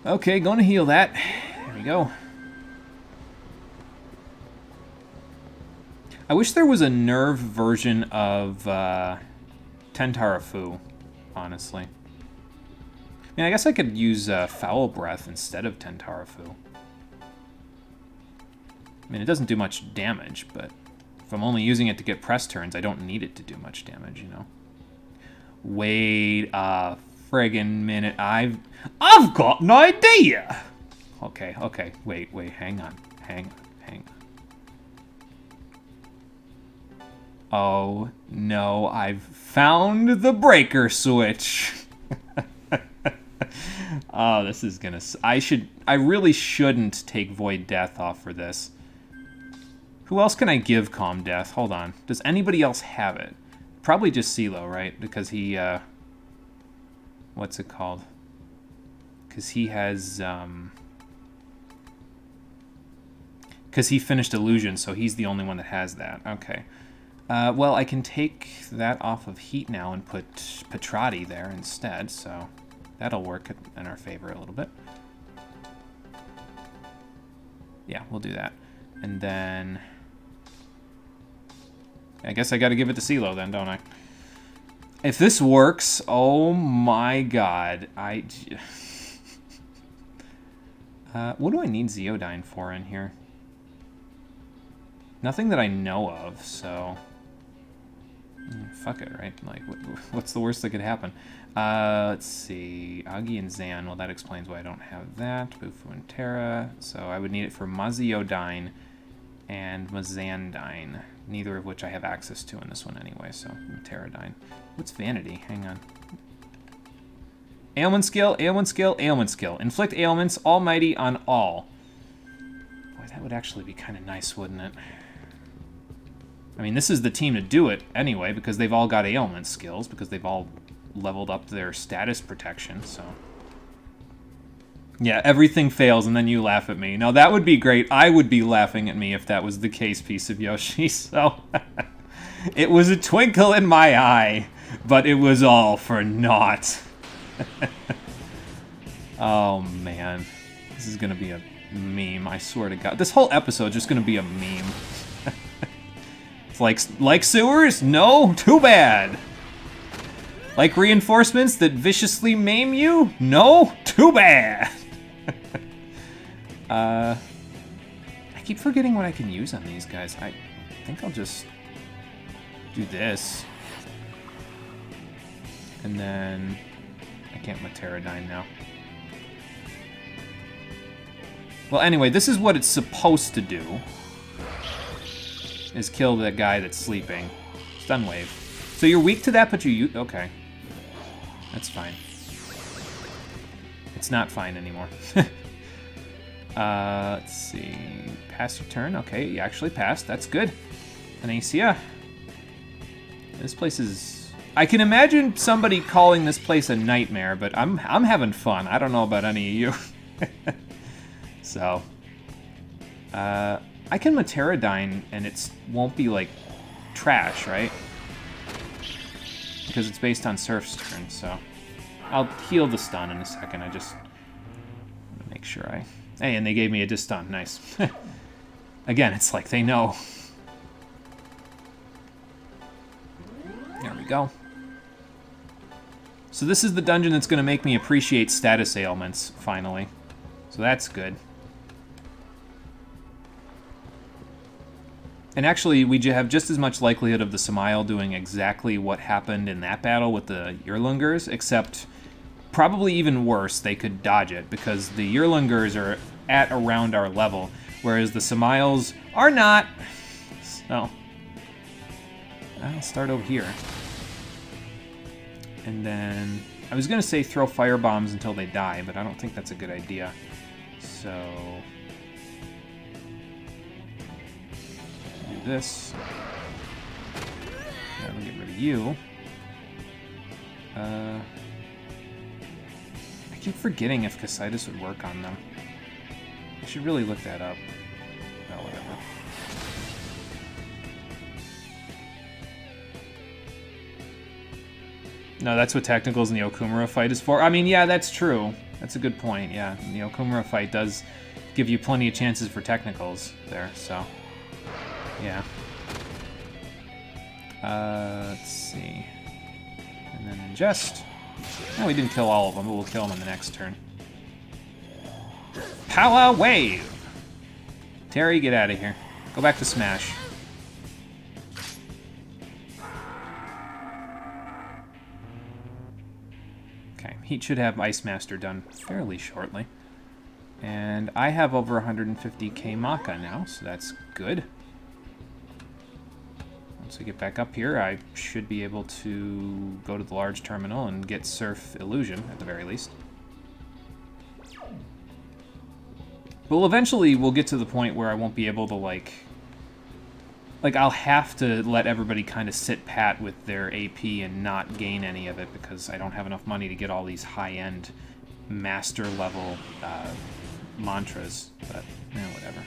Speaker 2: Okay, gonna heal that. There we go. I wish there was a nerve version of Tentarafu, honestly. I mean, I guess I could use Foul Breath instead of Tentarafu. I mean, it doesn't do much damage, but if I'm only using it to get press turns, I don't need it to do much damage, you know? Wait a friggin' minute. I've got an idea! Okay, wait, hang on. Oh, no, I've found the breaker switch. Oh, this is gonna... I really shouldn't take Void Death off for this. Who else can I give Calm Death? Hold on. Does anybody else have it? Probably just CeeLo, right? Because he, what's it called? Because he has, because he finished Illusion, so he's the only one that has that. Okay. Well, I can take that off of heat now and put Petrati there instead, so that'll work in our favor a little bit. Yeah, we'll do that. And then... I guess I gotta give it to CeeLo then, don't I? If this works, oh my god, what do I need Zeodyne for in here? Nothing that I know of, so... fuck it, right? Like, what's the worst that could happen? Let's see. Agi and Zan. Well, that explains why I don't have that. Bufu and Terra. So I would need it for Maziodyne and Mazandine. Neither of which I have access to in this one anyway, so Terradyne. What's Vanity? Hang on. Ailment skill, ailment skill, ailment skill. Inflict ailments, almighty on all. Boy, that would actually be kind of nice, wouldn't it? I mean, this is the team to do it anyway, because they've all got ailment skills, because they've all leveled up their status protection, so... Yeah, everything fails, and then you laugh at me. No, that would be great. I would be laughing at me if that was the case, piece of Yoshi, so... It was a twinkle in my eye, but it was all for naught. Oh, man. This is gonna be a meme, I swear to God. This whole episode's just gonna be a meme. It's like sewers? No? Too bad. Like reinforcements that viciously maim you? No? Too bad. I keep forgetting what I can use on these guys. I think I'll just do this. And then I can't Materadyne now. Well, anyway, this is what it's supposed to do. Is kill that guy that's sleeping. Stun wave. So you're weak to that, but you... Okay. That's fine. It's not fine anymore. Let's see. Pass your turn. Okay, you actually passed. That's good. Anacia. This place is... I can imagine somebody calling this place a nightmare, but I'm having fun. I don't know about any of you. So... I can Materadyne and it won't be, like, trash, right? Because it's based on Surf's turn, so... I'll heal the stun in a second. I just want to make sure I... Hey, and they gave me a dis-stun. Nice. Again, it's like they know. There we go. So this is the dungeon that's going to make me appreciate status ailments, finally. So that's good. And actually, we have just as much likelihood of the Samael doing exactly what happened in that battle with the Yearlungers, except probably even worse, they could dodge it, because the Yearlungers are at around our level, whereas the Samaels are not. So, I'll start over here. And then, I was going to say throw fire bombs until they die, but I don't think that's a good idea. So... do this. That'll get rid of you. I keep forgetting if Casitas would work on them. I should really look that up. Oh, whatever. No, that's what Technicals in the Okumura fight is for. I mean, yeah, that's true. That's a good point, yeah. The Okumura fight does give you plenty of chances for Technicals there, so... yeah. Let's see. And then ingest. No, we didn't kill all of them, but we'll kill them in the next turn. Power Wave! Terry, get out of here. Go back to Smash. Okay, Heat should have Ice Master done fairly shortly. And I have over 150k Maka now, so that's good. Once we get back up here, I should be able to go to the large terminal and get Surf Illusion, at the very least. Well, eventually we'll get to the point where I won't be able to, like, I'll have to let everybody kind of sit pat with their AP and not gain any of it because I don't have enough money to get all these high-end master-level mantras, but, whatever.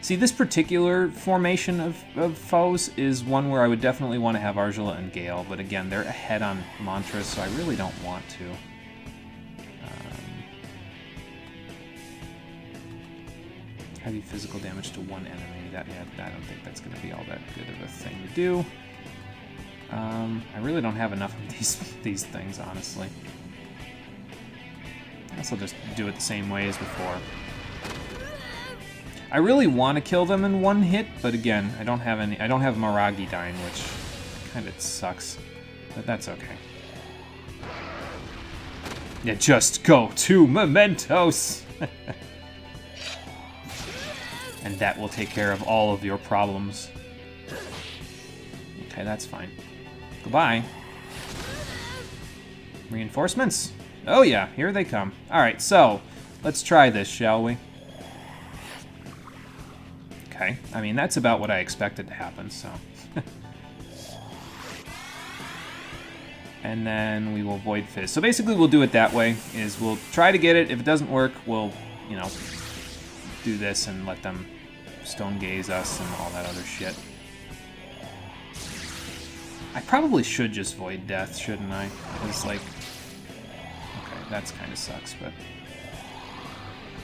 Speaker 2: See, this particular formation of foes is one where I would definitely want to have Argila and Gale, but again, they're ahead on Mantras, so I really don't want to. Heavy physical damage to one enemy. I don't think that's going to be all that good of a thing to do. I really don't have enough of these things, honestly. I guess I'll just do it the same way as before. I really want to kill them in one hit, but again, I don't have Maragi dying, which kind of sucks. But that's okay. Yeah, just go to Mementos! And that will take care of all of your problems. Okay, that's fine. Goodbye. Reinforcements? Oh yeah, here they come. Alright, so, let's try this, shall we? Okay, I mean, that's about what I expected to happen, so... And then we will Void Fizz. So basically we'll do it that way, is we'll try to get it. If it doesn't work, we'll, you know, do this and let them Stone Gaze us and all that other shit. I probably should just Void Death, shouldn't I? It's like... Okay, that's kind of sucks, but...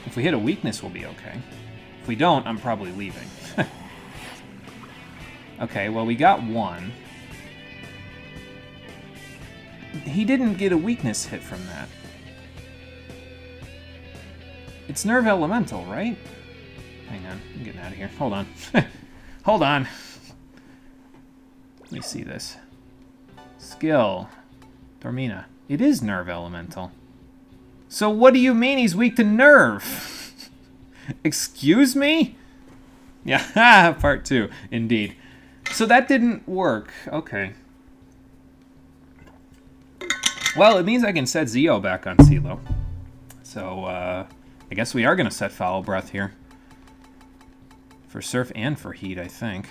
Speaker 2: If we hit a weakness, we'll be okay. If we don't, I'm probably leaving. Okay, well, we got one. He didn't get a weakness hit from that. It's Nerve Elemental, right? Hang on, I'm getting out of here. Hold on. Hold on. Let me see this. Skill. Dormina. It is Nerve Elemental. So what do you mean he's weak to Nerve? Excuse me? Yeah, part 2, indeed. So that didn't work. Okay. Well, it means I can set Zeo back on CeeLo. So, I guess we are going to set Foul Breath here. For Surf and for Heat, I think.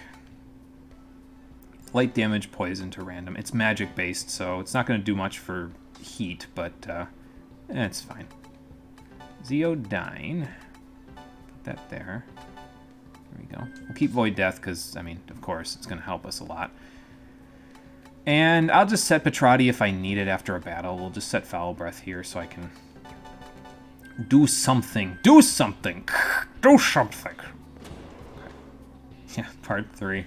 Speaker 2: Light damage, poison to random. It's magic-based, so it's not going to do much for Heat, but it's fine. Zeodyne. Put that there. There we go. We'll keep Void Death, because, I mean, of course, it's going to help us a lot. And I'll just set Petrati if I need it after a battle. We'll just set Foul Breath here so I can do something. Do something! Do something! Okay. Yeah, part 3.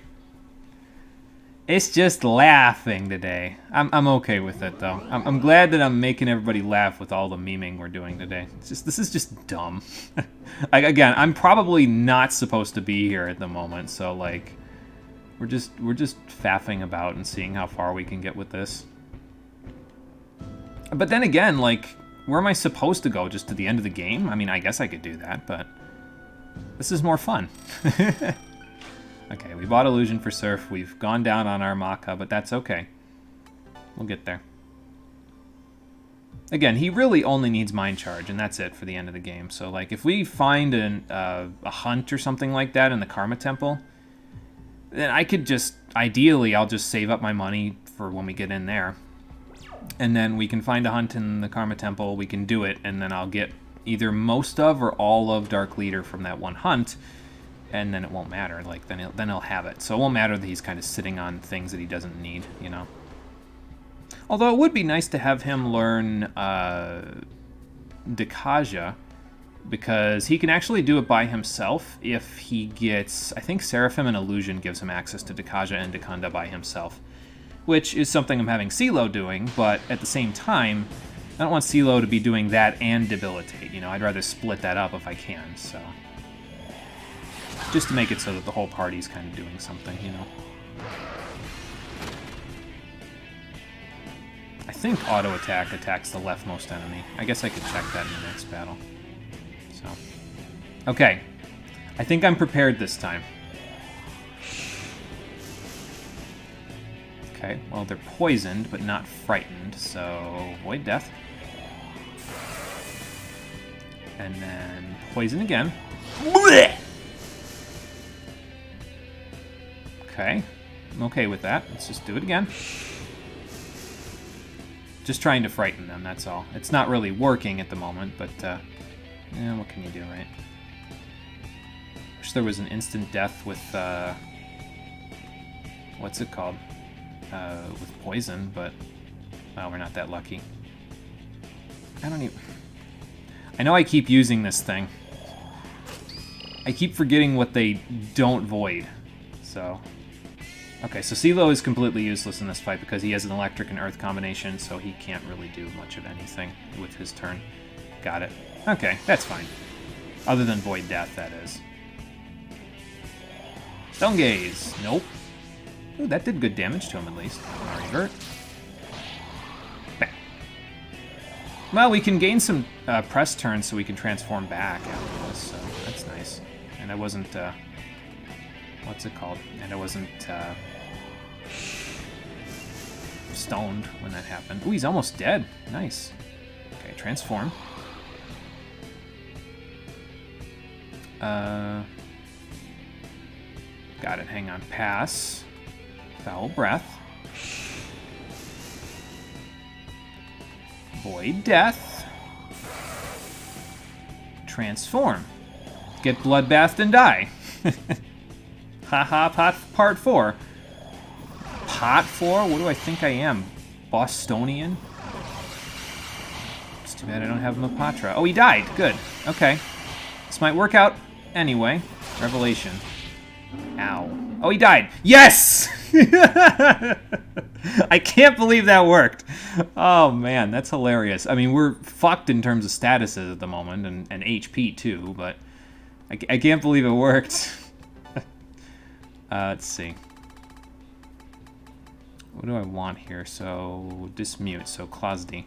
Speaker 2: It's just laughing today. I'm okay with it, though. I'm glad that I'm making everybody laugh with all the memeing we're doing today. This is just dumb. Again, I'm probably not supposed to be here at the moment, so, like... We're just faffing about and seeing how far we can get with this. But then again, like, where am I supposed to go? Just to the end of the game? I mean, I guess I could do that, but this is more fun. Okay, we bought Illusion for Surf. We've gone down on our Maka, but that's okay. We'll get there. Again, he really only needs Mind Charge, and that's it for the end of the game. So, like, if we find a hunt or something like that in the Karma Temple... Then I could just, ideally, I'll just save up my money for when we get in there. And then we can find a hunt in the Karma Temple, we can do it, and then I'll get either most of or all of Dark Leader from that one hunt, and then it won't matter. Like, then he'll have it. So it won't matter that he's kind of sitting on things that he doesn't need, you know? Although it would be nice to have him learn Dekaja, because he can actually do it by himself if he gets... I think Seraphim and Illusion gives him access to Dekaja and Dekunda by himself, which is something I'm having CeeLo doing, but at the same time, I don't want CeeLo to be doing that and Debilitate, you know? I'd rather split that up if I can, so... Just to make it so that the whole party's kind of doing something, you know? I think Auto Attack attacks the leftmost enemy. I guess I could check that in the next battle. So, okay. I think I'm prepared this time. Okay, well, they're poisoned, but not frightened, so Void Death. And then poison again. Blech! Okay, I'm okay with that. Let's just do it again. Just trying to frighten them, that's all. It's not really working at the moment, but, yeah, what can you do, right? Wish there was an instant death with, what's it called? With poison, but, well, we're not that lucky. I don't even... I know I keep using this thing. I keep forgetting what they don't void, so... Okay, so CeeLo is completely useless in this fight because he has an electric and earth combination, so he can't really do much of anything with his turn. Got it. Okay, that's fine. Other than Void Death, that is. Stone Gaze. Nope. Ooh, that did good damage to him, at least. Revert. Bam. Well, we can gain some press turns so we can transform back after this, so that's nice. And I wasn't, what's it called? And I wasn't, stoned when that happened. Ooh, he's almost dead. Nice. Okay, transform. Got it. Hang on. Pass. Foul Breath. Void Death. Transform. Get bloodbathed and die. Haha, part 4. Pot 4? What do I think I am? Bostonian? It's too bad I don't have Mapatra. Oh, he died. Good. Okay. This might work out anyway. Revelation. Ow. Oh, he died. Yes! I can't believe that worked. Oh, man, that's hilarious. I mean, we're fucked in terms of statuses at the moment, and HP too, but I can't believe it worked. Let's see. What do I want here? So, dismute. So, Closdy.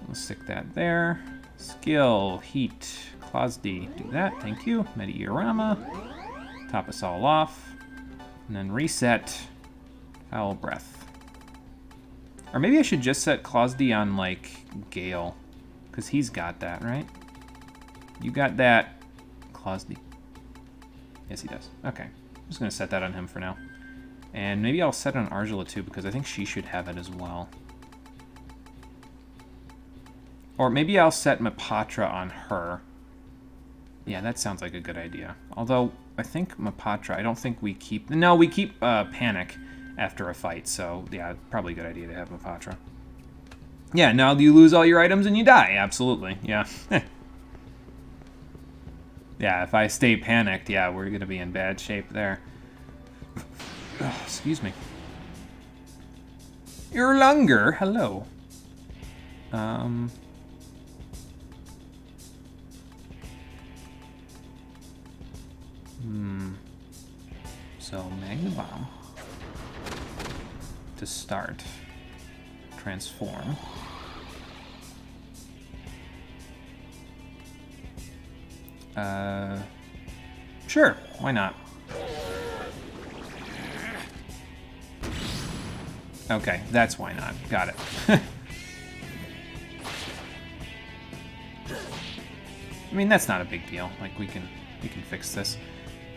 Speaker 2: We'll stick that there. Skill, heat, Closdy. Do that, thank you. Meteorama. Top us all off. And then reset. Foul Breath. Or maybe I should just set Closdy on, like, Gale. Because he's got that, right? You got that, Closdy. Yes, he does. Okay. I'm just going to set that on him for now. And maybe I'll set it on Argila too, because I think she should have it as well. Or maybe I'll set Mapatra on her. Yeah, that sounds like a good idea. Although, I think Mapatra, I don't think we keep... No, we keep Panic after a fight, so yeah, probably a good idea to have Mapatra. Yeah, now you lose all your items and you die. Absolutely, yeah. Yeah, if I stay panicked, yeah, we're going to be in bad shape there. Oh, excuse me. Erlanger, hello. So, Magna Bomb. To start. Transform. Sure, why not? Okay, that's why not. Got it. I mean, that's not a big deal. Like, we can fix this.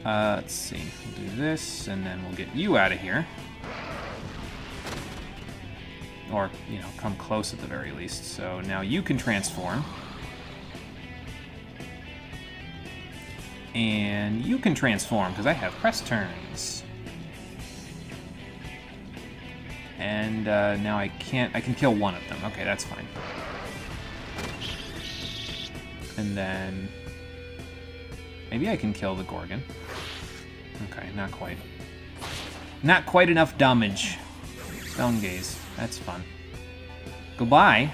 Speaker 2: Let's see. We'll do this, and then we'll get you out of here. Or, you know, come close at the very least. So now you can transform. And you can transform, because I have press turns. And now I can kill one of them. Okay, that's fine. And then maybe I can kill the Gorgon. Okay, not quite. Not quite enough damage. Stone Gaze. That's fun. Goodbye.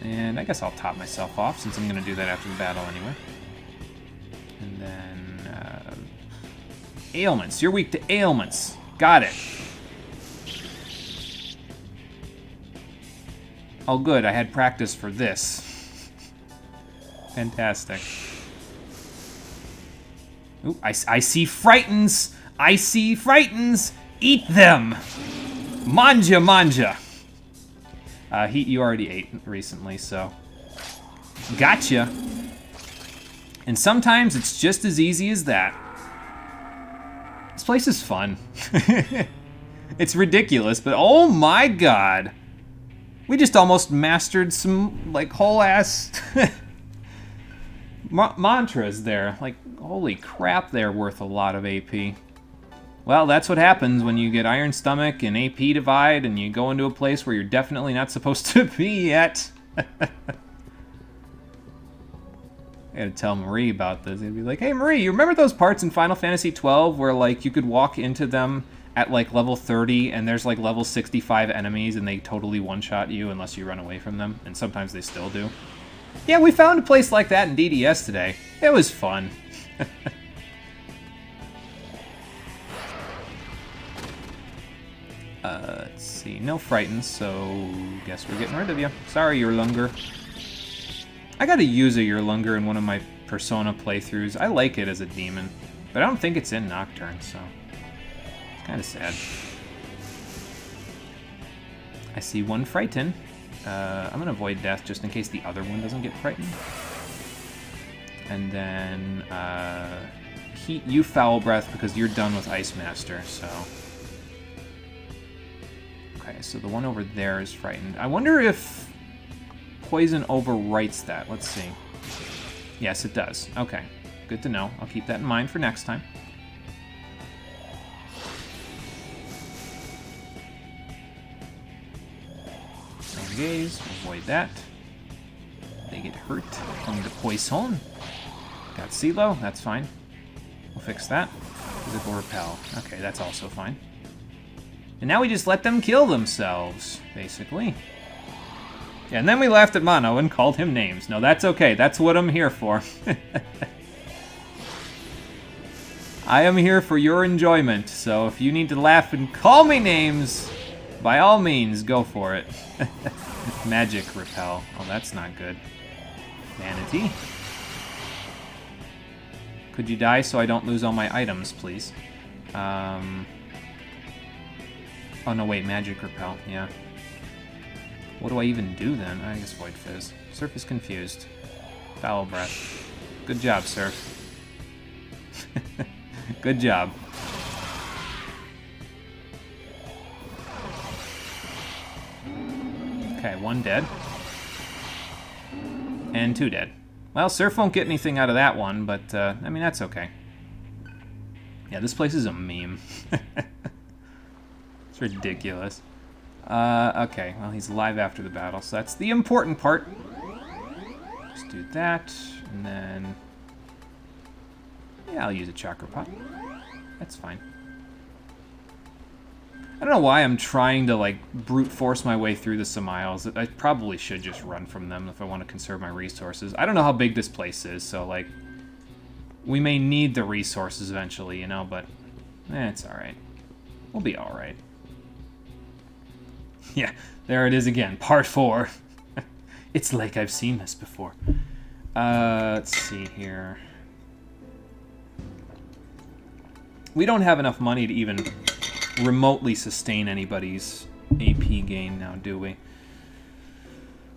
Speaker 2: And I guess I'll top myself off, since I'm going to do that after the battle anyway. And then, ailments. You're weak to ailments. Got it. Oh, good. I had practice for this. Fantastic. Ooh, I see frightens. I see frightens. Eat them. Manja, manja. Heat you already ate recently, so. Gotcha. And sometimes it's just as easy as that. This place is fun. It's ridiculous, but oh my god. We just almost mastered some, like, whole-ass mantras there. Like, holy crap, they're worth a lot of AP. Well, that's what happens when you get Iron Stomach and AP Divide and you go into a place where you're definitely not supposed to be yet. I gotta tell Marie about this. I'd be like, hey Marie, you remember those parts in Final Fantasy XII where, like, you could walk into them at, like, level 30 and there's, like, level 65 enemies and they totally one-shot you unless you run away from them? And sometimes they still do. Yeah, we found a place like that in DDS today. It was fun. Let's see. No frightens, so guess we're getting rid of you. Sorry, Yurlunger. I gotta use a Yurlunger in one of my Persona playthroughs. I like it as a demon, but I don't think it's in Nocturne, so it's kind of sad. I see one Frighten. I'm gonna avoid death just in case the other one doesn't get frightened. And then heat you Foul Breath because you're done with Ice Master, so... Okay, so the one over there is frightened. I wonder if poison overwrites that. Let's see. Yes, it does. Okay, good to know. I'll keep that in mind for next time. Gaze, avoid that. They get hurt from the poison. Got CeeLo, that's fine. We'll fix that. Physical repel. Okay, that's also fine. And now we just let them kill themselves, basically. Yeah, and then we laughed at Mono and called him names. No, that's okay. That's what I'm here for. I am here for your enjoyment, so if you need to laugh and call me names, by all means, go for it. Magic repel. Oh, that's not good. Vanity. Could you die so I don't lose all my items, please? Oh, no, wait. Magic repel. Yeah. What do I even do, then? I guess Void Fizz. Surf is confused. Foul Breath. Good job, Surf. Good job. Okay, one dead. And two dead. Well, Surf won't get anything out of that one, but, I mean, that's okay. Yeah, this place is a meme. It's ridiculous. Okay, well, he's alive after the battle, so that's the important part. Let's do that, and then... Yeah, I'll use a Chakra Pot. That's fine. I don't know why I'm trying to, like, brute force my way through the Samiles. I probably should just run from them if I want to conserve my resources. I don't know how big this place is, so, like, we may need the resources eventually, you know, but it's alright. We'll be alright. Yeah, there it is again, part 4. It's like I've seen this before. Let's see here. We don't have enough money to even remotely sustain anybody's AP gain now, do we?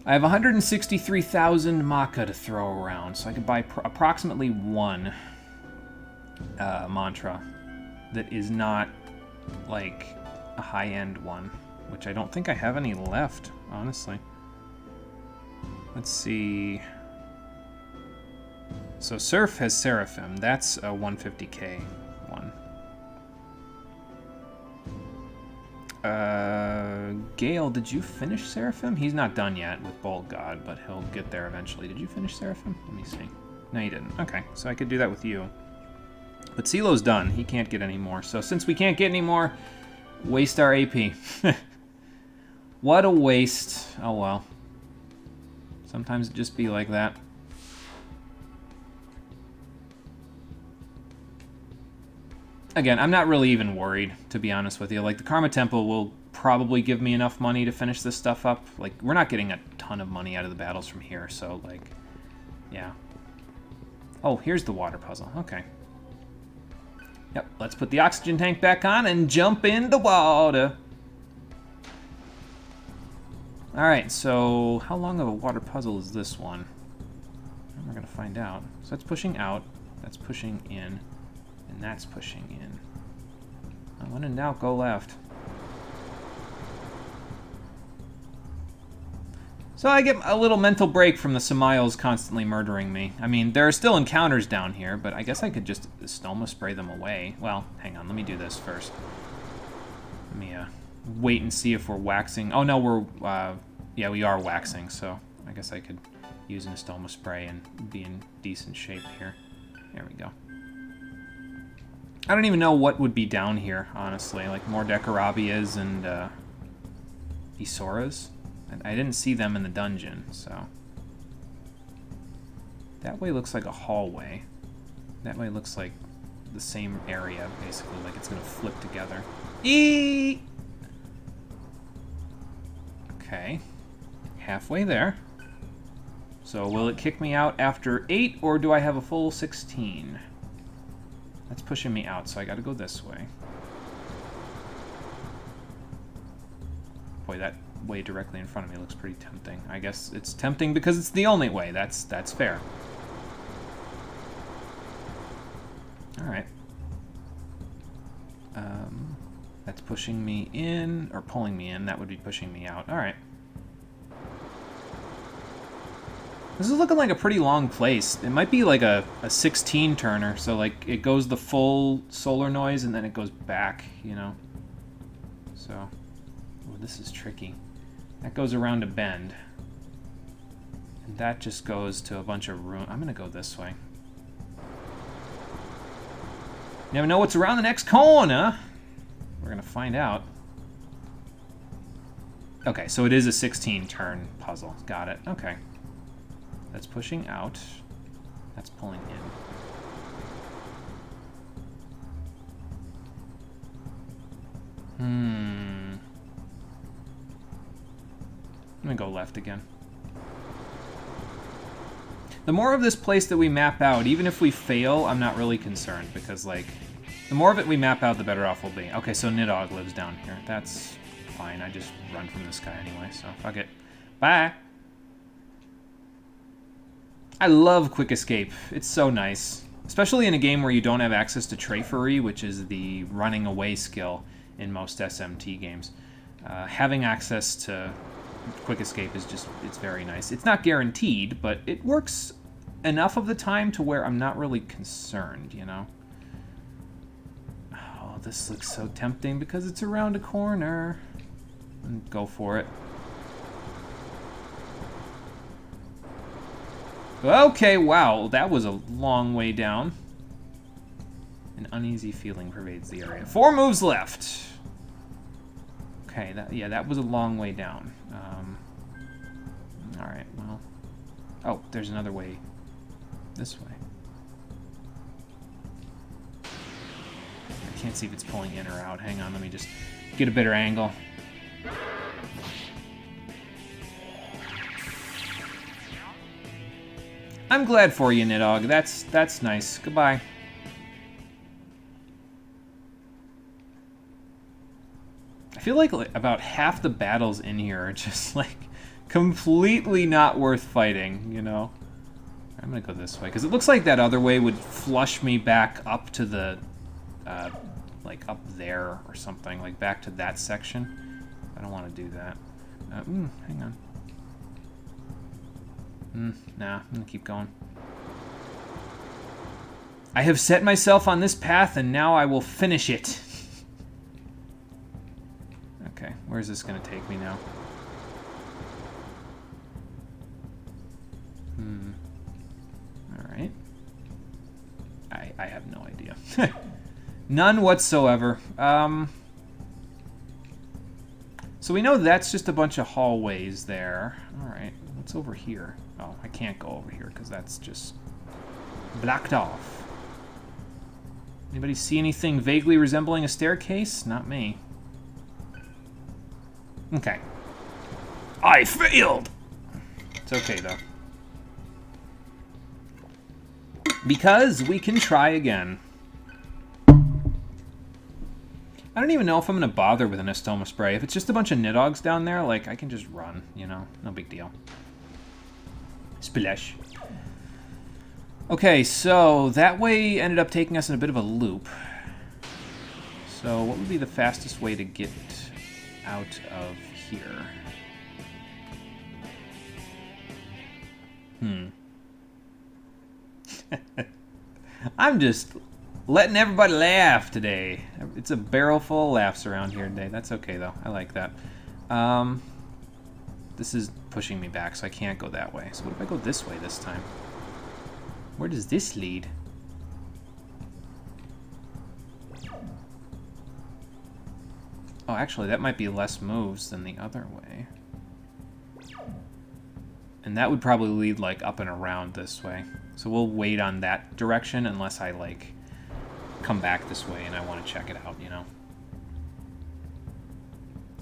Speaker 2: I have 163,000 Maka to throw around, so I could buy approximately one mantra that is not, like, a high-end one, which I don't think I have any left, honestly. Let's see. So Surf has Seraphim. That's a 150k one. Gale, did you finish Seraphim? He's not done yet with Bolt God, but he'll get there eventually. Did you finish Seraphim? Let me see. No, you didn't. Okay, so I could do that with you. But CeeLo's done. He can't get any more. So since we can't get any more, waste our AP. What a waste. Oh well. Sometimes it just be like that. Again, I'm not really even worried, to be honest with you. Like, the Karma Temple will probably give me enough money to finish this stuff up. Like, we're not getting a ton of money out of the battles from here, so, like, yeah. Oh, here's the water puzzle. Okay. Yep, let's put the oxygen tank back on and jump in the water. Alright, so how long of a water puzzle is this one? We're going to find out. So that's pushing out, that's pushing in, and that's pushing in. When in doubt, go left. So I get a little mental break from the Samiles constantly murdering me. I mean, there are still encounters down here, but I guess I could just Stoma spray them away. Well, hang on, let me do this first. Let me wait and see if we're waxing. Oh no, we're, yeah, we are waxing, so I guess I could use an Stoma spray and be in decent shape here. There we go. I don't even know what would be down here, honestly. Like more Decarabias and Isoras. I didn't see them in the dungeon, so... That way looks like a hallway. That way looks like the same area, basically, like it's gonna flip together. Eee! Okay. Halfway there. So will it kick me out after 8, or do I have a full 16? That's pushing me out, so I gotta go this way. Boy, that way directly in front of me looks pretty tempting. I guess it's tempting because it's the only way. That's fair. Alright. That's pushing me in, or pulling me in. That would be pushing me out. Alright. This is looking like a pretty long place. It might be like a 16 turner, so like it goes the full solar noise and then it goes back, you know? So, oh, this is tricky. That goes around a bend. And that just goes to a bunch of ruin. I'm gonna go this way. Never know what's around the next corner. We're gonna find out. Okay, so it is a 16 turn puzzle. Got it. Okay. That's pushing out. That's pulling in. I'm gonna go left again. The more of this place that we map out, even if we fail, I'm not really concerned, because, like, the more of it we map out, the better off we'll be. Okay, so Nidhogg lives down here. That's fine. I just run from this guy anyway, so fuck it. Bye! I love Quick Escape. It's so nice. Especially in a game where you don't have access to Trafery, which is the running away skill in most SMT games. Having access to Quick Escape is just, it's very nice. It's not guaranteed, but it works enough of the time to where I'm not really concerned, you know? Oh, this looks so tempting because it's around a corner. And go for it. Okay, wow, that was a long way down. An uneasy feeling pervades the area. 4 moves left. Okay, that was a long way down. All right, well. Oh, there's another way. This way. I can't see if it's pulling in or out. Hang on, let me just get a better angle. I'm glad for you, Nidhogg. That's nice. Goodbye. I feel like about half the battles in here are just like completely not worth fighting, you know? I'm gonna go this way, because it looks like that other way would flush me back up to the, like up there or something, like back to that section. I don't want to do that. Hang on. Nah, I'm gonna keep going. I have set myself on this path, and now I will finish it. Okay, where's this gonna take me now? Alright. I have no idea. None whatsoever. So we know that's just a bunch of hallways there. Alright, what's over here? Oh, I can't go over here because that's just blocked off. Anybody see anything vaguely resembling a staircase? Not me. Okay. I failed! It's okay, though. Because we can try again. I don't even know if I'm going to bother with an Estoma spray. If it's just a bunch of Nidhoggs down there, like, I can just run, you know? No big deal. Splash. Okay, so that way ended up taking us in a bit of a loop. So what would be the fastest way to get out of here? I'm just letting everybody laugh today. It's a barrel full of laughs around here today. That's okay, though. I like that. This is pushing me back, so I can't go that way. So what if I go this way this time? Where does this lead? Oh, actually, that might be less moves than the other way. And that would probably lead, like, up and around this way. So we'll wait on that direction unless I, like, come back this way and I want to check it out, you know?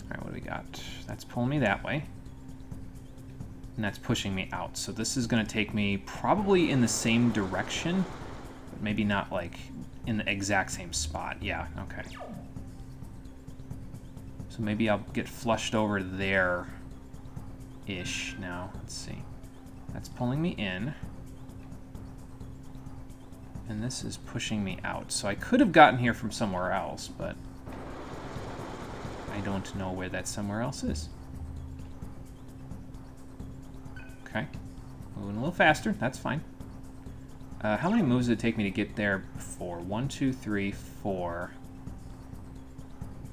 Speaker 2: Alright, what do we got? That's pulling me that way. And that's pushing me out. So this is going to take me probably in the same direction, but maybe not, like, in the exact same spot. Yeah, okay. So maybe I'll get flushed over there-ish now. Let's see. That's pulling me in. And this is pushing me out. So I could have gotten here from somewhere else, but I don't know where that somewhere else is. Okay. Moving a little faster. That's fine. How many moves did it take me to get there before? 1, 2, 3, 4...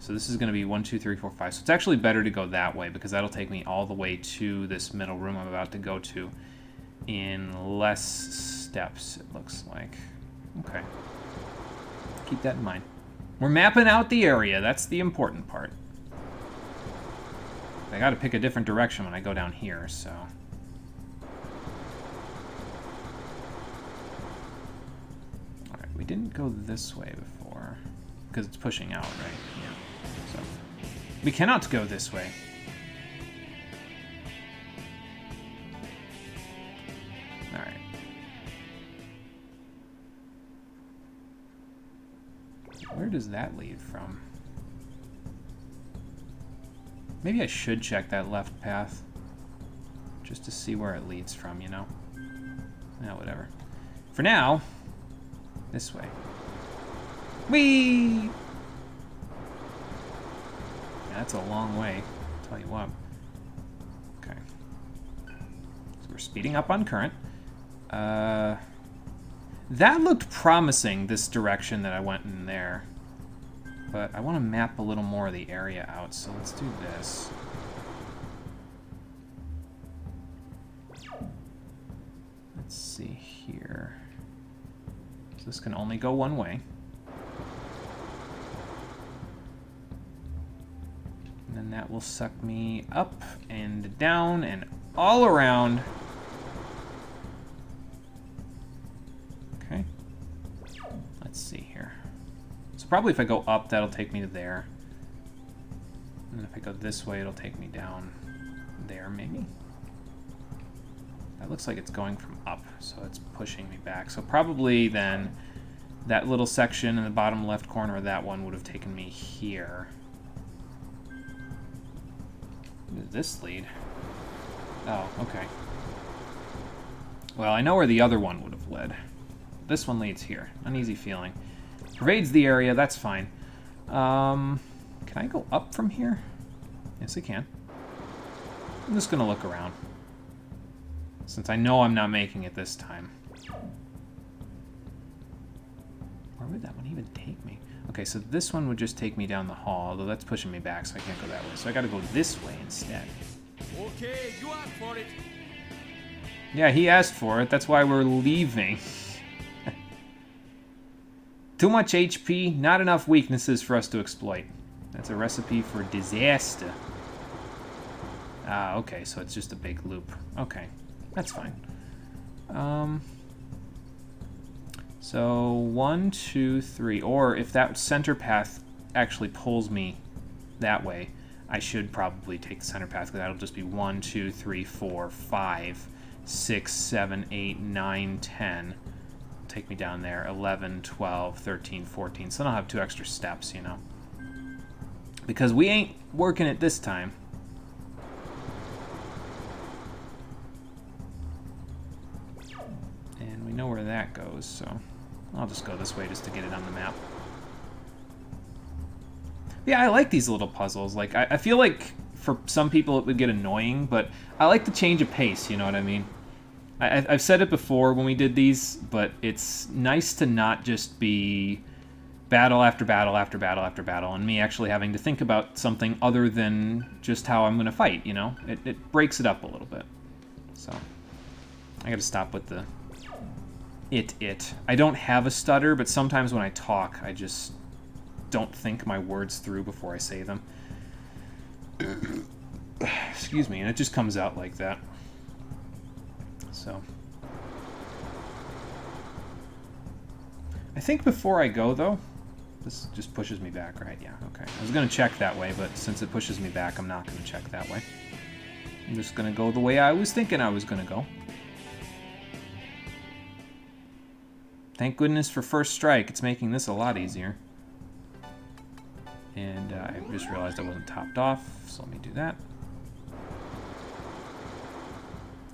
Speaker 2: So this is going to be 1, 2, 3, 4, 5. So it's actually better to go that way because that'll take me all the way to this middle room I'm about to go to in less steps, it looks like. Okay. Keep that in mind. We're mapping out the area. That's the important part. I got to pick a different direction when I go down here, so... Alright, we didn't go this way before because it's pushing out, right? Yeah. So, we cannot go this way. Alright. Where does that lead from? Maybe I should check that left path. Just to see where it leads from, you know? Yeah, whatever. For now, this way. Whee! That's a long way, I'll tell you what. Okay. So we're speeding up on current. That looked promising, this direction that I went in there. But I want to map a little more of the area out, so let's do this. Let's see here. So this can only go one way. And then that will suck me up and down and all around. Okay. Let's see here. So probably if I go up, that'll take me to there. And if I go this way, it'll take me down there, maybe. That looks like it's going from up, so it's pushing me back. So probably then that little section in the bottom left corner of that one would have taken me here. Where does this lead? Oh, okay. Well, I know where the other one would have led. This one leads here. Uneasy feeling. Pervades the area, that's fine. Can I go up from here? Yes, I can. I'm just gonna look around. Since I know I'm not making it this time. Where would that one even take me? Okay, so this one would just take me down the hall, although that's pushing me back, so I can't go that way. So I gotta go this way instead.
Speaker 3: Okay, you asked for it.
Speaker 2: Yeah, he asked for it. That's why we're leaving. Too much HP, not enough weaknesses for us to exploit. That's a recipe for disaster. Ah, okay, so it's just a big loop. Okay, that's fine. So 1, 2, 3, or if that center path actually pulls me that way, I should probably take the center path, because that'll just be 1, 2, 3, 4, 5, 6, 7, 8, 9, 10. Take me down there. 11, 12, 13, 14. So then I'll have 2 extra steps, you know. Because we ain't working it this time. And we know where that goes, so I'll just go this way just to get it on the map. Yeah, I like these little puzzles. Like, I feel like for some people it would get annoying, but I like the change of pace, you know what I mean? I've said it before when we did these, but it's nice to not just be battle after battle after battle after battle, and me actually having to think about something other than just how I'm going to fight, you know? It breaks it up a little bit. So, I got to stop with the it. I don't have a stutter, but sometimes when I talk, I just don't think my words through before I say them. Excuse me, and it just comes out like that. So, I think before I go, though, this just pushes me back, right? Yeah, okay. I was going to check that way, but since it pushes me back, I'm not going to check that way. I'm just going to go the way I was thinking I was going to go. Thank goodness for First Strike. It's making this a lot easier. And I just realized I wasn't topped off, so let me do that.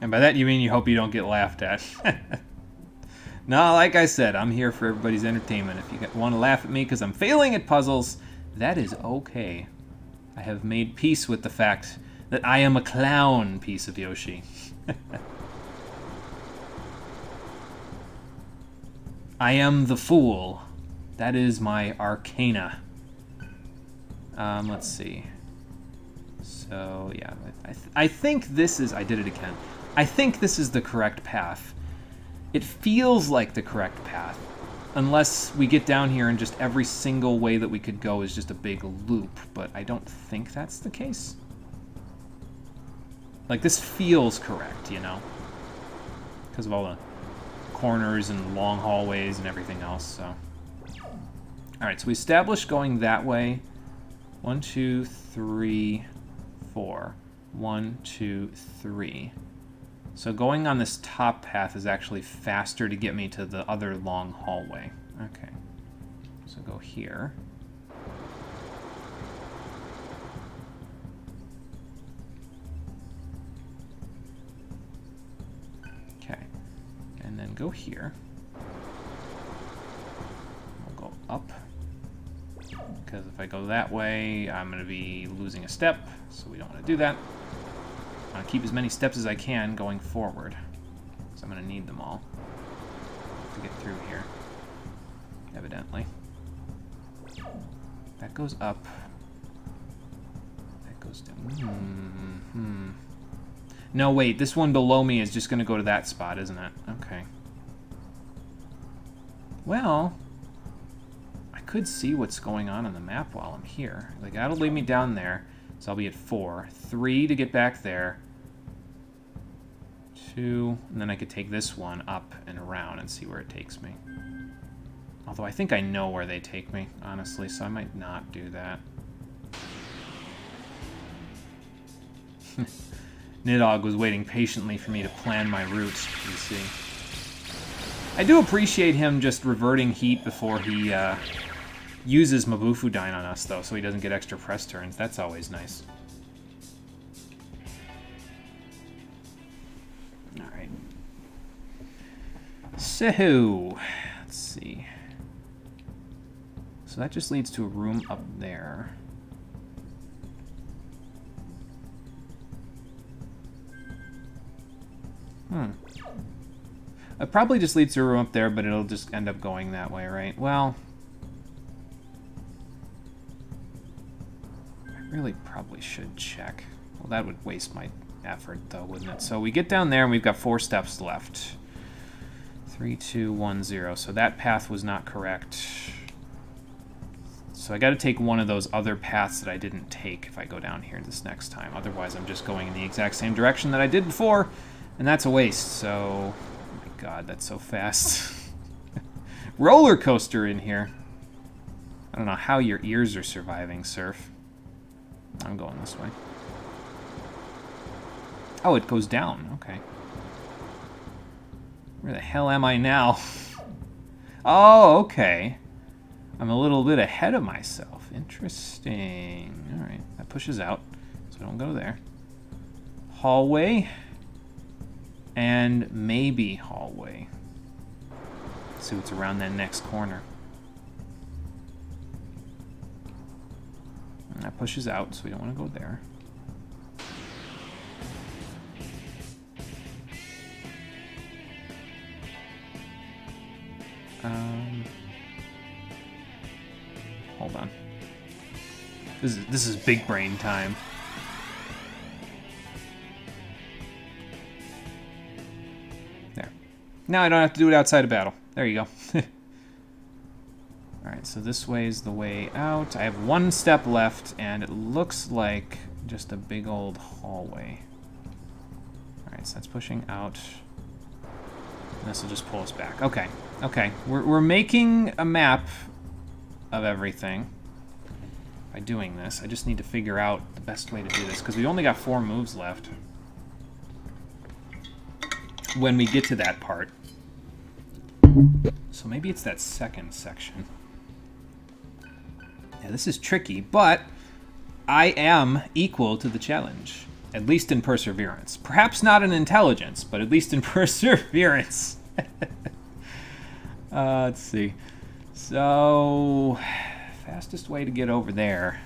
Speaker 2: And by that you mean you hope you don't get laughed at. No, like I said, I'm here for everybody's entertainment. If you want to laugh at me because I'm failing at puzzles, that is okay. I have made peace with the fact that I am a clown, piece of Yoshi. I am the fool. That is my arcana. Let's see. So, yeah. I think this is... I did it again. I think this is the correct path. It feels like the correct path. Unless we get down here and just every single way that we could go is just a big loop. But I don't think that's the case. Like, this feels correct, you know? Because of all the corners and long hallways and everything else, so... Alright, so we established going that way. 1, 2, 3, 4. 1, 2, 3. So going on this top path is actually faster to get me to the other long hallway. Okay. So go here. Okay. And then go here. We'll go up. Because if I go that way, I'm going to be losing a step, so we don't want to do that. I want to keep as many steps as I can going forward, so I'm going to need them all to get through here, evidently. That goes up. That goes down. No, wait, this one below me is just going to go to that spot, isn't it? Okay. Well... I could see what's going on the map while I'm here. Like, that'll lead me down there, so I'll be at 4. 3 to get back there. 2, and then I could take this one up and around and see where it takes me. Although I think I know where they take me, honestly, so I might not do that. Nidhogg was waiting patiently for me to plan my route, you see. I do appreciate him just reverting heat before he, uses Mabufudine on us, though, so he doesn't get extra press turns. That's always nice. Alright. So, let's see. So that just leads to a room up there. It probably just leads to a room up there, but it'll just end up going that way, right? Well... really probably should check. Well, that would waste my effort, though, wouldn't it? So we get down there, and we've got 4 steps left. 3, 2, 1, 0. So that path was not correct. So I got to take one of those other paths that I didn't take if I go down here this next time. Otherwise, I'm just going in the exact same direction that I did before, and that's a waste. So, oh my god, that's so fast. Roller coaster in here. I don't know how your ears are surviving, Surf. I'm going this way. Oh, it goes down. Okay. Where the hell am I now? Oh, okay. I'm a little bit ahead of myself. Interesting. Alright, that pushes out, so I don't go there. Hallway. And maybe hallway. Let's see what's around that next corner. And that pushes out, so we don't want to go there. Hold on. This is big brain time. There. Now I don't have to do it outside of battle. There you go. Alright, so this way is the way out. I have one step left, and it looks like just a big old hallway. Alright, so that's pushing out. And this will just pull us back. Okay, okay. We're making a map of everything by doing this. I just need to figure out the best way to do this, because we only got 4 moves left when we get to that part. So maybe it's that second section. Yeah, this is tricky, but I am equal to the challenge. At least in perseverance. Perhaps not in intelligence, but at least in perseverance. Let's see. So, fastest way to get over there.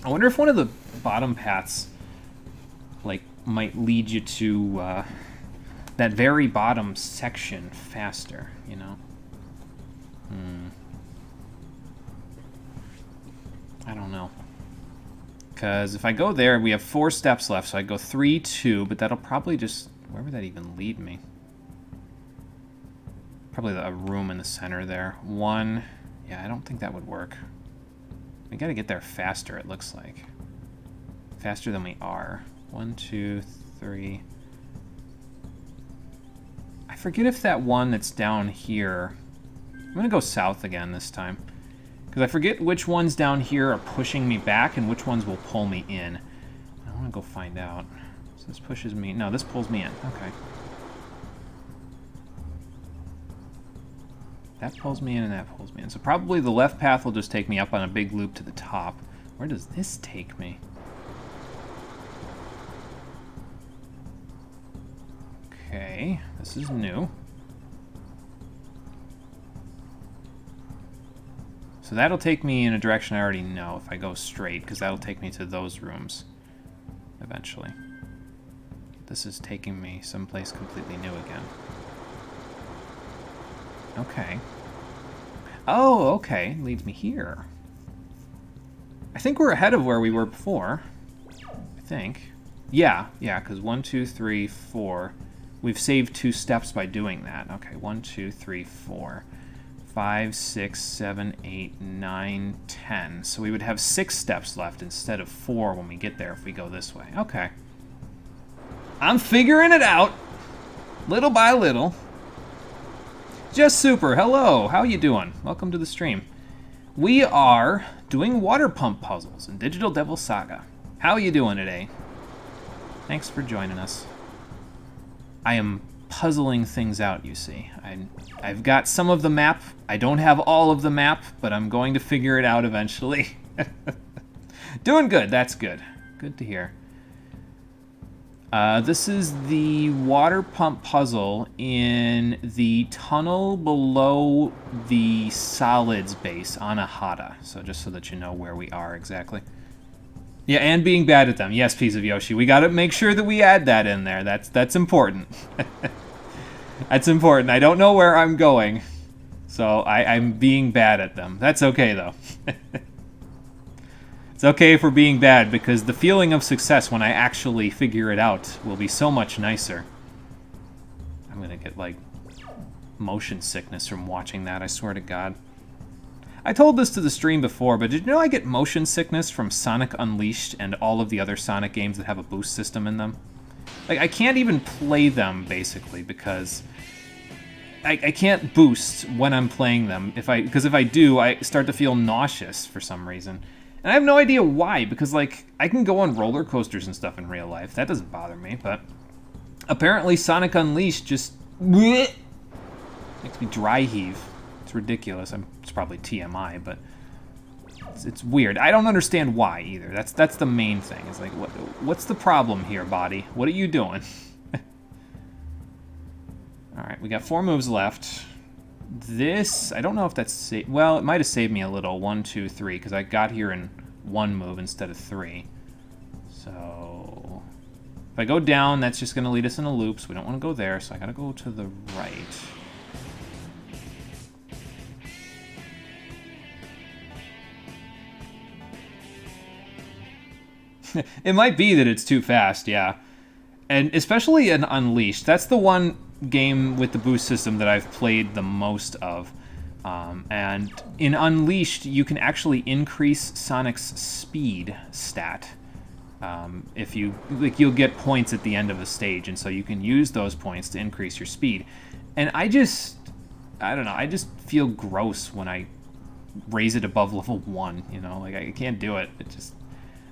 Speaker 2: I wonder if one of the bottom paths, like, might lead you to that very bottom section faster, you know? I don't know. Because if I go there, we have 4 steps left, so I go 3, 2, but that'll probably just... Where would that even lead me? Probably a room in the center there. 1... Yeah, I don't think that would work. We gotta get there faster, it looks like. Faster than we are. 1, 2, 3... I forget if that one that's down here... I'm gonna go south again this time. Because I forget which ones down here are pushing me back and which ones will pull me in. I want to go find out. So this pushes me... No, this pulls me in. Okay. That pulls me in and that pulls me in. So probably the left path will just take me up on a big loop to the top. Where does this take me? Okay. This is new. So that'll take me in a direction I already know if I go straight, because that'll take me to those rooms eventually. This is taking me someplace completely new again. Okay. Oh, okay. Leads me here. I think we're ahead of where we were before. I think. Yeah, because 1, 2, 3, 4. We've saved 2 steps by doing that. Okay, 1, 2, 3, 4. 5, 6, 7, 8, 9, 10. So we would have 6 steps left instead of 4 when we get there if we go this way. Okay. I'm figuring it out. Little by little. Just Super, hello. How you doing? Welcome to the stream. We are doing water pump puzzles in Digital Devil Saga. How you doing today? Thanks for joining us. I am puzzling things out, you see. I've got some of the map. I don't have all of the map, but I'm going to figure it out eventually. Doing good, that's good. Good to hear. This is the water pump puzzle in the tunnel below the solids base on Ahata. So just so that you know where we are exactly. Yeah, and being bad at them. Yes, Piece of Yoshi. We gotta make sure that we add that in there. That's important. That's important. I don't know where I'm going, so I'm being bad at them. That's okay, though. It's okay for being bad, because the feeling of success when I actually figure it out will be so much nicer. I'm gonna get, like, motion sickness from watching that, I swear to God. I told this to the stream before, but did you know I get motion sickness from Sonic Unleashed and all of the other Sonic games that have a boost system in them? Like, I can't even play them, basically, because I can't boost when I'm playing them. Because if I do, I start to feel nauseous for some reason. And I have no idea why, because, like, I can go on roller coasters and stuff in real life. That doesn't bother me, but apparently Sonic Unleashed just makes me dry heave. It's ridiculous. It's probably TMI, but it's weird. I don't understand why either. That's the main thing. It's like, what's the problem here, body? What are you doing? All right, we got 4 moves left. This, I don't know if that's well, it might have saved me a little. 1, 2, 3, because I got here in 1 move instead of 3. So if I go down, that's just going to lead us in a loop. So we don't want to go there. So I got to go to the right. It might be that it's too fast, yeah. And especially in Unleashed. That's the one game with the boost system that I've played the most of. And in Unleashed, you can actually increase Sonic's speed stat. If you you'll get points at the end of a stage, and so you can use those points to increase your speed. And I don't know, I just feel gross when I raise it above level 1, you know, like I can't do it. It just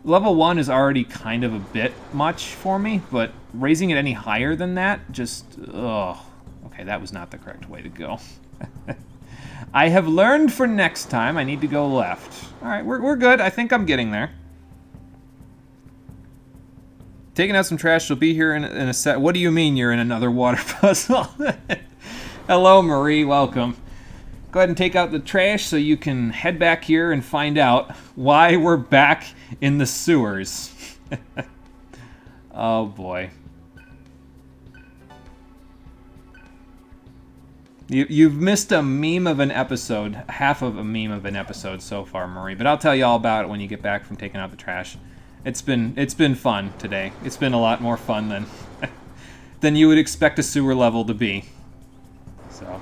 Speaker 2: level 1 is already kind of a bit much for me, but raising it any higher than that, just ugh. Okay, that was not the correct way to go. I have learned for next time I need to go left. All right, we're good. I think I'm getting there. Taking out some trash. She'll be here in a sec. What do you mean you're in another water puzzle? Hello, Marie. Welcome. Go ahead and take out the trash so you can head back here and find out why we're back in the sewers. Oh, boy. You've missed a meme of an episode, half of a meme of an episode so far, Marie. But I'll tell you all about it when you get back from taking out the trash. It's been fun today. It's been a lot more fun than than you would expect a sewer level to be. So, all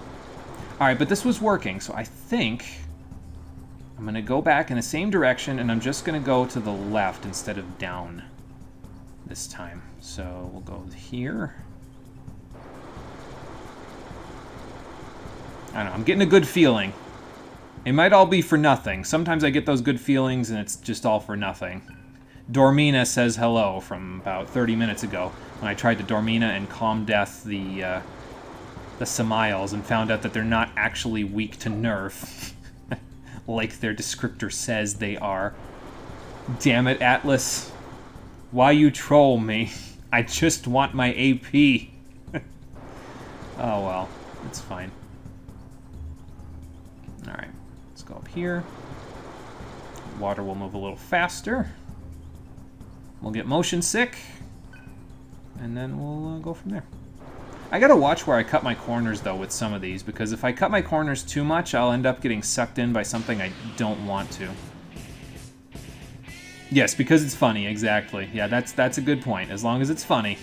Speaker 2: right, but this was working, so I think I'm gonna go back in the same direction, and I'm just gonna go to the left instead of down this time. So we'll go here. I don't know, I'm getting a good feeling. It might all be for nothing. Sometimes I get those good feelings and it's just all for nothing. Dormina says hello from about 30 minutes ago when I tried to Dormina and Calm Death the Samiles and found out that they're not actually weak to nerf. Like their descriptor says they are. Damn it, Atlas. Why you troll me? I just want my AP. Oh well, it's fine. Alright, let's go up here. Water will move a little faster. We'll get motion sick. And then we'll go from there. I gotta watch where I cut my corners, though, with some of these, because if I cut my corners too much, I'll end up getting sucked in by something I don't want to. Yes, because it's funny, exactly. Yeah, that's a good point. As long as it's funny.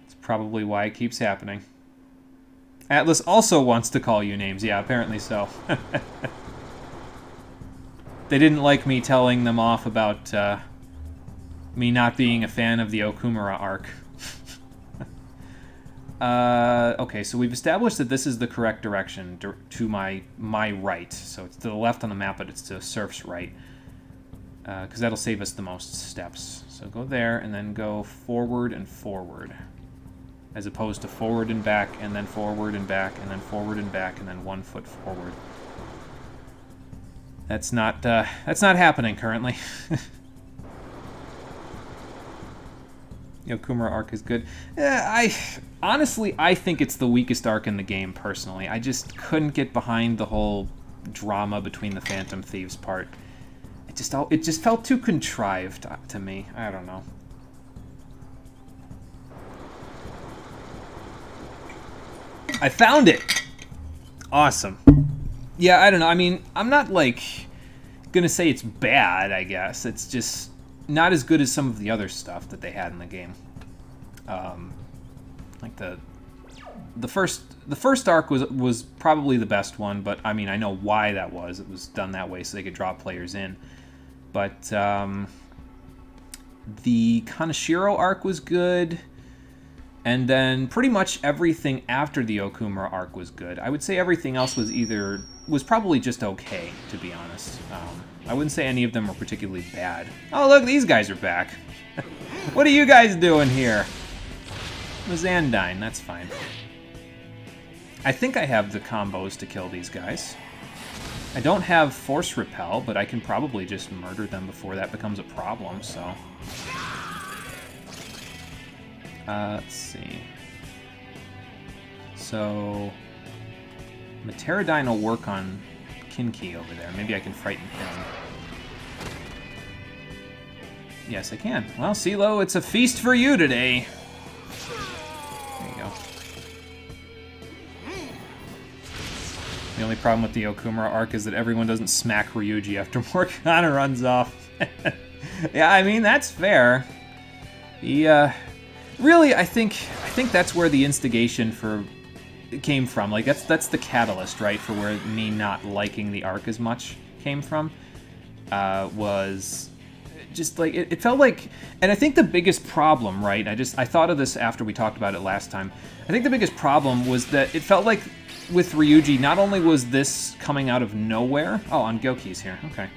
Speaker 2: It's probably why it keeps happening. Atlas also wants to call you names. Yeah, apparently so. They didn't like me telling them off about me not being a fan of the Okumura arc. Okay, so we've established that this is the correct direction to my right. So it's to the left on the map, but it's to Surf's right. Because that'll save us the most steps. So go there, and then go forward and forward. As opposed to forward and back, and then forward and back, and then forward and back, and then 1 foot forward. That's not happening currently. Yokumura arc is good. Honestly, I think it's the weakest arc in the game, personally. I just couldn't get behind the whole drama between the Phantom Thieves part. It just felt too contrived to me. I don't know. I found it! Awesome. Yeah, I don't know. I mean, I'm not, like, gonna say it's bad, I guess. It's just not as good as some of the other stuff that they had in the game. Like the first arc was probably the best one, but I mean, I know why that was. It was done that way so they could draw players in. But the Kaneshiro arc was good. And then pretty much everything after the Okumura arc was good. I would say everything else was probably just okay, to be honest. I wouldn't say any of them were particularly bad. Oh, look, these guys are back. What are you guys doing here? Mazandine, that's fine. I think I have the combos to kill these guys. I don't have Force Repel, but I can probably just murder them before that becomes a problem, so... let's see. So, Pterodine will work on Kinki over there. Maybe I can frighten him. Yes, I can. Well, CeeLo, it's a feast for you today. There you go. The only problem with the Okumura arc is that everyone doesn't smack Ryuji after Morgana runs off. Yeah, I mean, that's fair. He, really, I think that's where the instigation for came from. Like, that's the catalyst, right, for where me not liking the arc as much came from. Was just like it felt like, and I think the biggest problem, right? I thought of this after we talked about it last time. I think the biggest problem was that it felt like with Ryuji, not only was this coming out of nowhere. Oh, on Goki's here. Okay.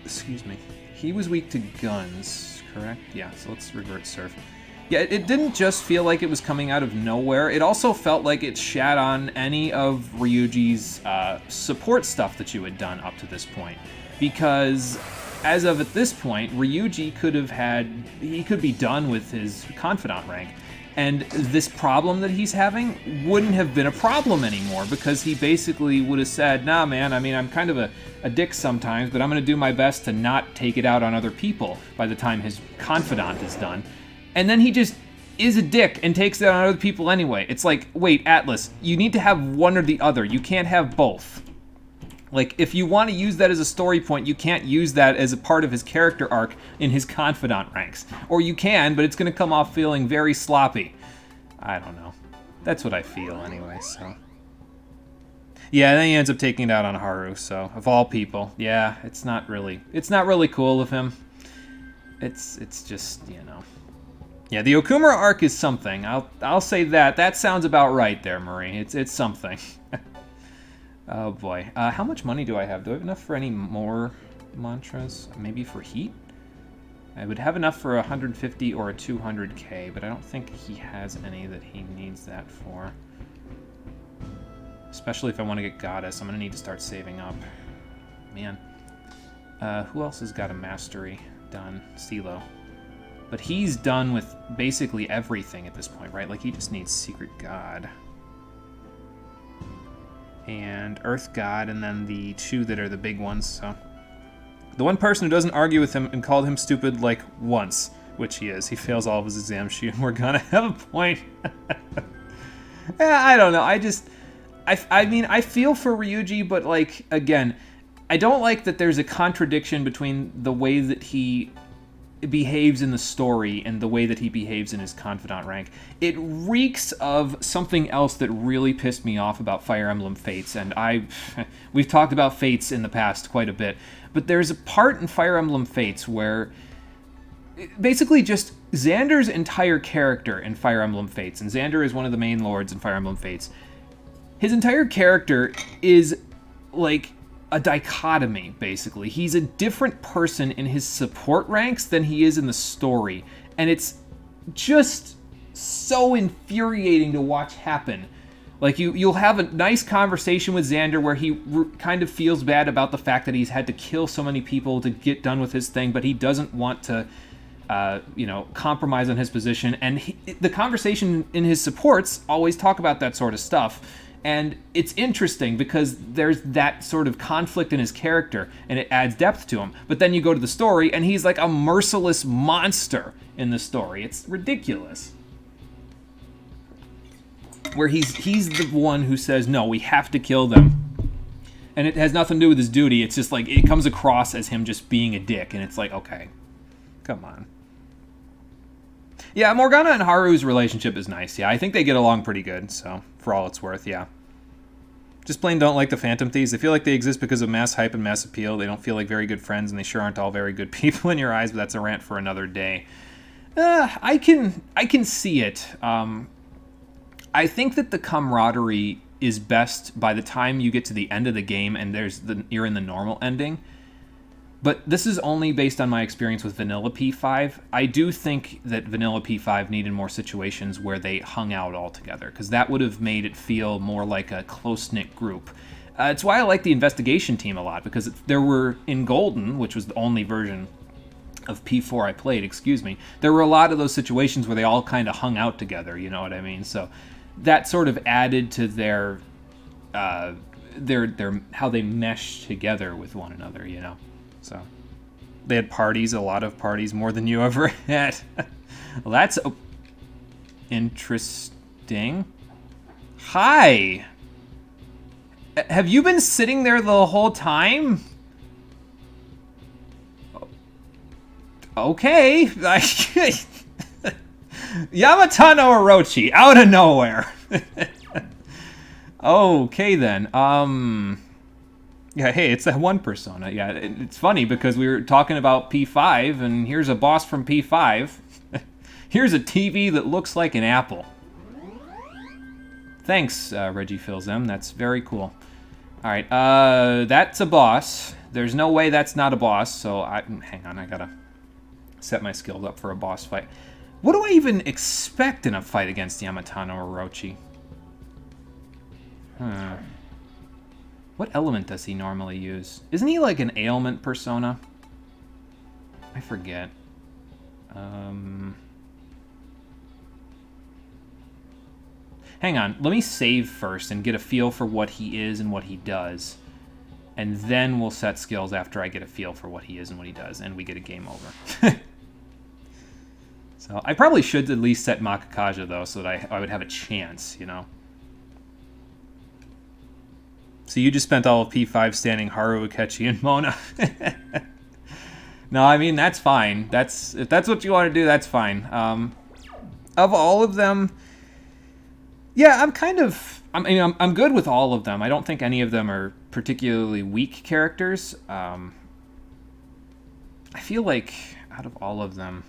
Speaker 2: Excuse me. He was weak to guns, correct? Yeah. So let's revert surf. Yeah, it didn't just feel like it was coming out of nowhere. It also felt like it shat on any of Ryuji's support stuff that you had done up to this point. Because as of at this point, Ryuji could be done with his confidant rank. And this problem that he's having wouldn't have been a problem anymore because he basically would have said, nah, man, I mean, I'm kind of a dick sometimes, but I'm going to do my best to not take it out on other people by the time his confidant is done. And then he just is a dick and takes it on other people anyway. It's like, wait, Atlas, you need to have one or the other. You can't have both. Like, if you want to use that as a story point, you can't use that as a part of his character arc in his confidant ranks. Or you can, but it's going to come off feeling very sloppy. I don't know. That's what I feel anyway, so. Yeah, then he ends up taking it out on Haru, so, of all people. Yeah, it's not really cool of him. It's just, you know. Yeah, the Okumura arc is something. I'll say that. That sounds about right there, Marie. It's something. Oh boy. How much money do I have? Do I have enough for any more mantras? Maybe for heat? I would have enough for 150 or a 200k, but I don't think he has any that he needs that for. Especially if I want to get Goddess, I'm going to need to start saving up. Man. Who else has got a mastery done? CeeLo. But he's done with basically everything at this point, right? Like, he just needs Secret God. And Earth God, and then the two that are the big ones, so. The one person who doesn't argue with him and called him stupid, like, once, which he is. He fails all of his exams, shoot, we're gonna have a point. I don't know, I mean, I feel for Ryuji, but, like, again, I don't like that there's a contradiction between the way that he behaves in the story and the way that he behaves in his confidant rank. It reeks of something else that really pissed me off about Fire Emblem Fates, and we've talked about Fates in the past quite a bit, but there's a part in Fire Emblem Fates where basically just Xander's entire character in Fire Emblem Fates, and Xander is one of the main lords in Fire Emblem Fates, his entire character is like a dichotomy, basically. He's a different person in his support ranks than he is in the story, and it's just so infuriating to watch happen. Like, you'll have a nice conversation with Xander where he kind of feels bad about the fact that he's had to kill so many people to get done with his thing, but he doesn't want to, compromise on his position, and the conversation in his supports always talk about that sort of stuff. And it's interesting because there's that sort of conflict in his character, and it adds depth to him. But then you go to the story, and he's like a merciless monster in the story. It's ridiculous. Where he's the one who says, no, we have to kill them. And it has nothing to do with his duty. It's just like, it comes across as him just being a dick. And it's like, okay, come on. Yeah, Morgana and Haru's relationship is nice. Yeah, I think they get along pretty good, so for all it's worth, yeah. Just plain don't like the Phantom Thieves. They feel like they exist because of mass hype and mass appeal. They don't feel like very good friends, and they sure aren't all very good people in your eyes, but that's a rant for another day. I can see it. I think that the camaraderie is best by the time you get to the end of the game and you're in the normal ending. But this is only based on my experience with Vanilla P5. I do think that Vanilla P5 needed more situations where they hung out all together, because that would have made it feel more like a close-knit group. It's why I like the investigation team a lot, because there were, in Golden, which was the only version of P4 I played, there were a lot of those situations where they all kind of hung out together, you know what I mean? So that sort of added to their how they mesh together with one another, you know? So, they had parties, a lot of parties, more than you ever had. Well, that's interesting. Hi! Have you been sitting there the whole time? Okay. Yamato no Orochi, out of nowhere. Okay, then. Yeah, hey, it's that one persona. Yeah, it's funny because we were talking about P5, and here's a boss from P5. Here's a TV that looks like an apple. Thanks, Reggie Fills M. That's very cool. All right, that's a boss. There's no way that's not a boss, so hang on, I gotta set my skills up for a boss fight. What do I even expect in a fight against Yamato no Orochi? What element does he normally use? Isn't he like an ailment persona? I forget. Hang on, let me save first and get a feel for what he is and what he does. And then we'll set skills after I get a feel for what he is and what he does, and we get a game over. So I probably should at least set Makakaja, though, so that I would have a chance, you know? So you just spent all of P5 standing Haru, Akechi, and Mona. No, I mean, that's fine. If that's what you want to do, that's fine. Of all of them, yeah, I'm good with all of them. I don't think any of them are particularly weak characters. I feel like out of all of them,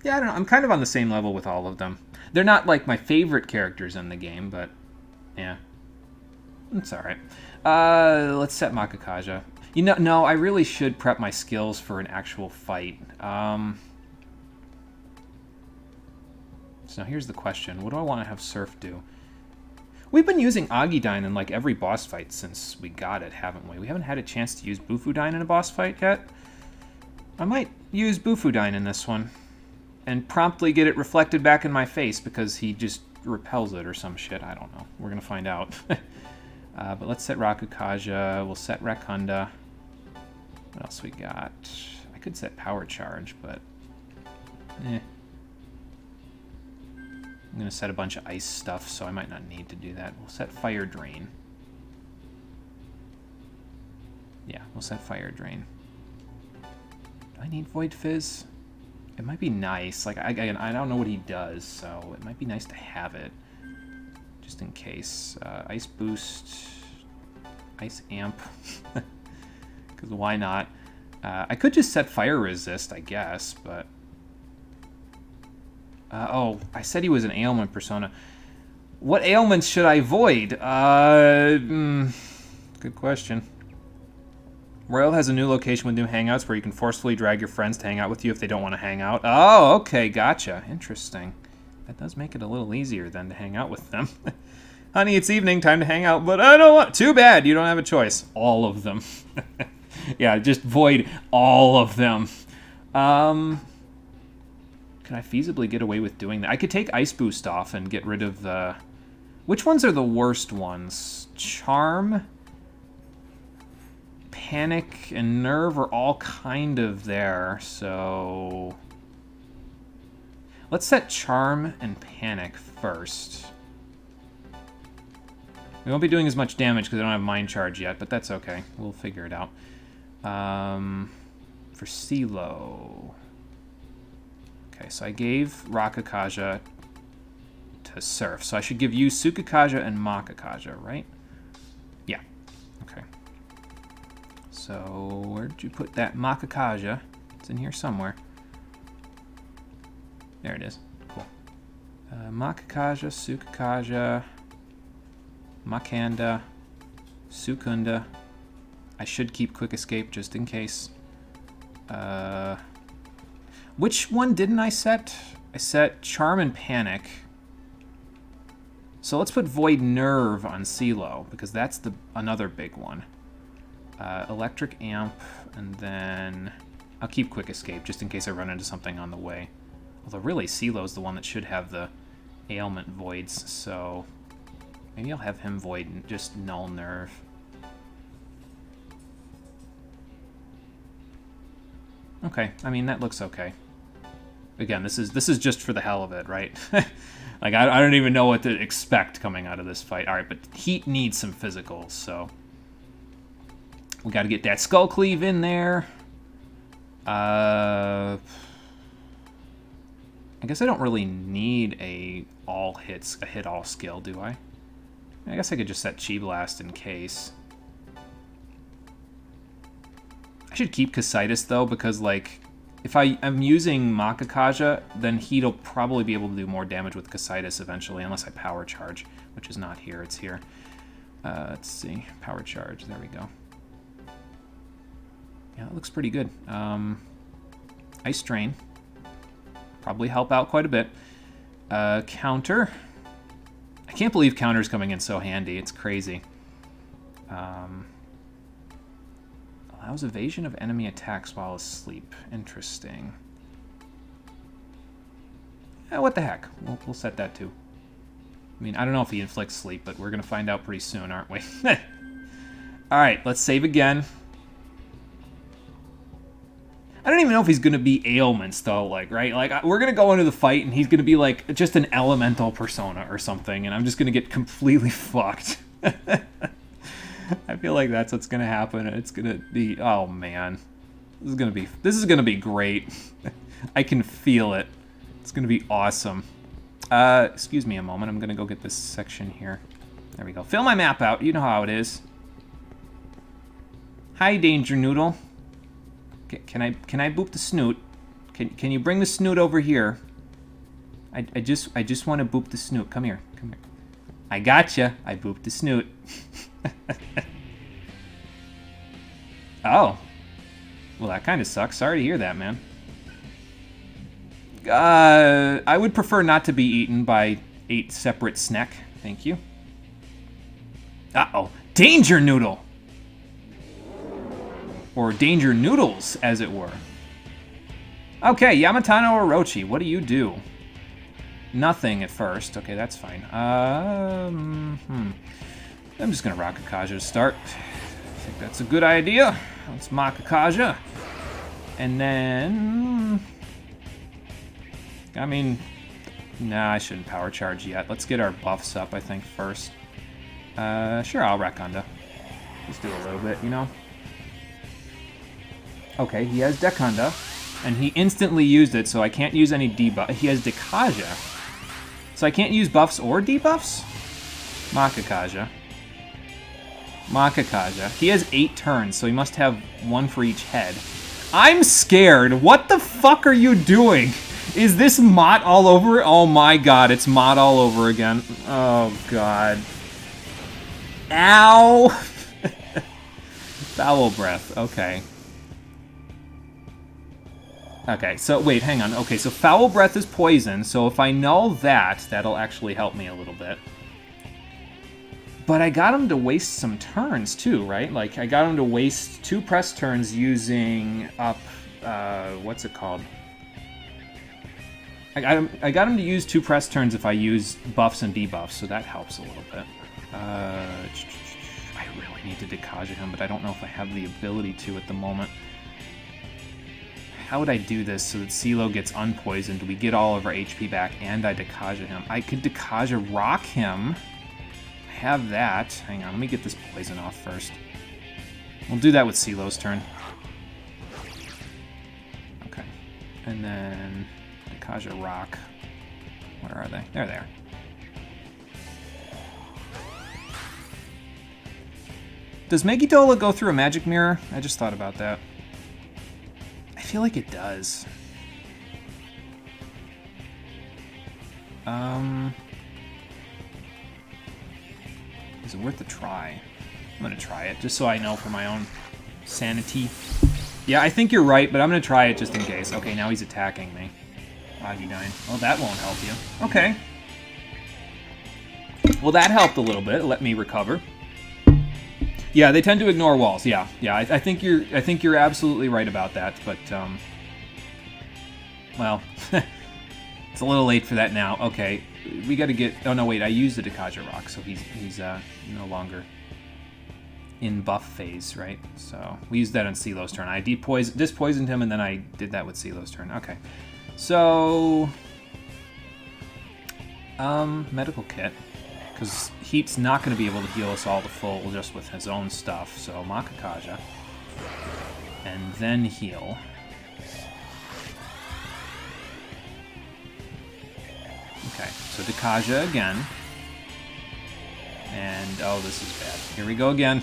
Speaker 2: yeah, I don't know. I'm kind of on the same level with all of them. They're not like my favorite characters in the game, but yeah. It's alright. Let's set Makakaja. You know, no, I really should prep my skills for an actual fight. So now here's the question. What do I want to have Surf do? We've been using Agidyne in like every boss fight since we got it, haven't we? We haven't had a chance to use Bufudyne in a boss fight yet. I might use Bufudyne in this one. And promptly get it reflected back in my face because he just repels it or some shit. I don't know. We're going to find out. But let's set Rakukaja. We'll set Rakunda. What else we got? I could set Power Charge, but... I'm going to set a bunch of ice stuff, so I might not need to do that. We'll set Fire Drain. Yeah, we'll set Fire Drain. Do I need Void Fizz? It might be nice. Like, I don't know what he does, so it might be nice to have it. Just in case. Ice Boost. Ice Amp. Because why not? I could just set Fire Resist, I guess, but... oh, I said he was an ailment persona. What ailments should I void? Good question. Royal has a new location with new hangouts where you can forcefully drag your friends to hang out with you if they don't want to hang out. Oh, okay, gotcha. Interesting. That does make it a little easier then to hang out with them. Honey, it's evening, time to hang out, but I don't want... Too bad, you don't have a choice. All of them. Yeah, just void all of them. Can I feasibly get away with doing that? I could take Ice Boost off and get rid of the... Which ones are the worst ones? Charm, Panic, and Nerve are all kind of there, so... Let's set Charm and Panic first. We won't be doing as much damage because I don't have Mind Charge yet, but that's okay. We'll figure it out. For CeeLo... Okay, so I gave Rakukaja to Surf. So I should give you Tsukakaja and Makakaja, right? Yeah. Okay. So where'd you put that Makakaja? It's in here somewhere. There it is. Cool. Makakaja, Tsukakaja, Makanda, Sukunda. I should keep Quick Escape just in case. Which one didn't I set? I set Charm and Panic. So let's put Void Nerve on CeeLo, because that's another big one. Electric Amp, and then I'll keep Quick Escape, just in case I run into something on the way. Although really, CeeLo's the one that should have the ailment voids, so maybe I'll have him void just Null Nerve. Okay, I mean, that looks okay. Again, this is just for the hell of it, right? Like, I don't even know what to expect coming out of this fight. Alright, but Heat needs some physicals, so... We gotta get that Skull Cleave in there. I guess I don't really need a hit all skill, do I? I guess I could just set Chi Blast in case. I should keep Casitas though, because like if I'm using Makakaja, then he'll probably be able to do more damage with Casitas eventually, unless I power charge, which is not here, it's here. Let's see, power charge, there we go. Yeah, it looks pretty good. Ice Drain. Probably help out quite a bit. Counter. I can't believe counter's coming in so handy. It's crazy. Allows evasion of enemy attacks while asleep. Interesting. What the heck? We'll set that too. I mean, I don't know if he inflicts sleep, but we're going to find out pretty soon, aren't we? Alright, let's save again. I don't even know if he's going to be ailments, though, like, right? Like, we're going to go into the fight, and he's going to be, like, just an elemental persona or something, and I'm just going to get completely fucked. I feel like that's what's going to happen. It's going to be... Oh, man. This is going to be great. I can feel it. It's going to be awesome. Excuse me a moment. I'm going to go get this section here. There we go. Fill my map out. You know how it is. Hi, Danger Noodle. Can I boop the snoot? Can you bring the snoot over here? I just want to boop the snoot. Come here. Come here. I gotcha. I booped the snoot. Oh. Well, that kind of sucks. Sorry to hear that, man. I would prefer not to be eaten by 8 separate snack. Thank you. Uh-oh. Danger Noodle! Or Danger Noodles, as it were. Okay, Yamatano Orochi, what do you do? Nothing at first. Okay, that's fine. I'm just gonna rock Akaja to start. I think that's a good idea. Let's mock Akaja. And then... I mean... Nah, I shouldn't power charge yet. Let's get our buffs up, I think, first. Sure, I'll Rakonda. Just do a little bit, you know? Okay, he has Dekanda, and he instantly used it, so I can't use any debuff. He has Dekaja, so I can't use buffs or debuffs? Makakaja. Makakaja. He has 8 turns, so he must have 1 for each head. I'm scared. What the fuck are you doing? Is this Mott all over? Oh my god, it's Mott all over again. Oh god. Ow! Foul breath. Okay. Okay, so wait, hang on. Okay, so Foul Breath is poison, so if I know that, that'll actually help me a little bit. But I got him to waste some turns too, right? Like, I got him to waste 2 press turns using up, what's it called? I got him to use 2 press turns if I use buffs and debuffs, so that helps a little bit. I really need to Dekaja him, but I don't know if I have the ability to at the moment. How would I do this so that CeeLo gets unpoisoned, we get all of our HP back, and I Dekaja him? I could Dekaja rock him. I have that. Hang on, let me get this poison off first. We'll do that with CeeLo's turn. Okay. And then Dekaja rock. Where are they? There they are. Does Megiddola go through a magic mirror? I just thought about that. I feel like it does. Is it worth a try? I'm gonna try it, just so I know for my own sanity. Yeah, I think you're right, but I'm gonna try it just in case. Okay, now he's attacking me. Agudine. Well, that won't help you. Okay. Well, that helped a little bit. Let me recover. Yeah, they tend to ignore walls. Yeah, yeah. I think you're absolutely right about that. But well, it's a little late for that now. Okay, we got to get. Oh no, wait. I used the Dekaja rock, so he's no longer in buff phase, right? So we used that on CeeLo's turn. I dispoisoned him, and then I did that with CeeLo's turn. Okay, so medical kit. Because Heat's not going to be able to heal us all to full just with his own stuff. So Makakaja. And then heal. Okay, so Dakaja again. And, oh, this is bad. Here we go again.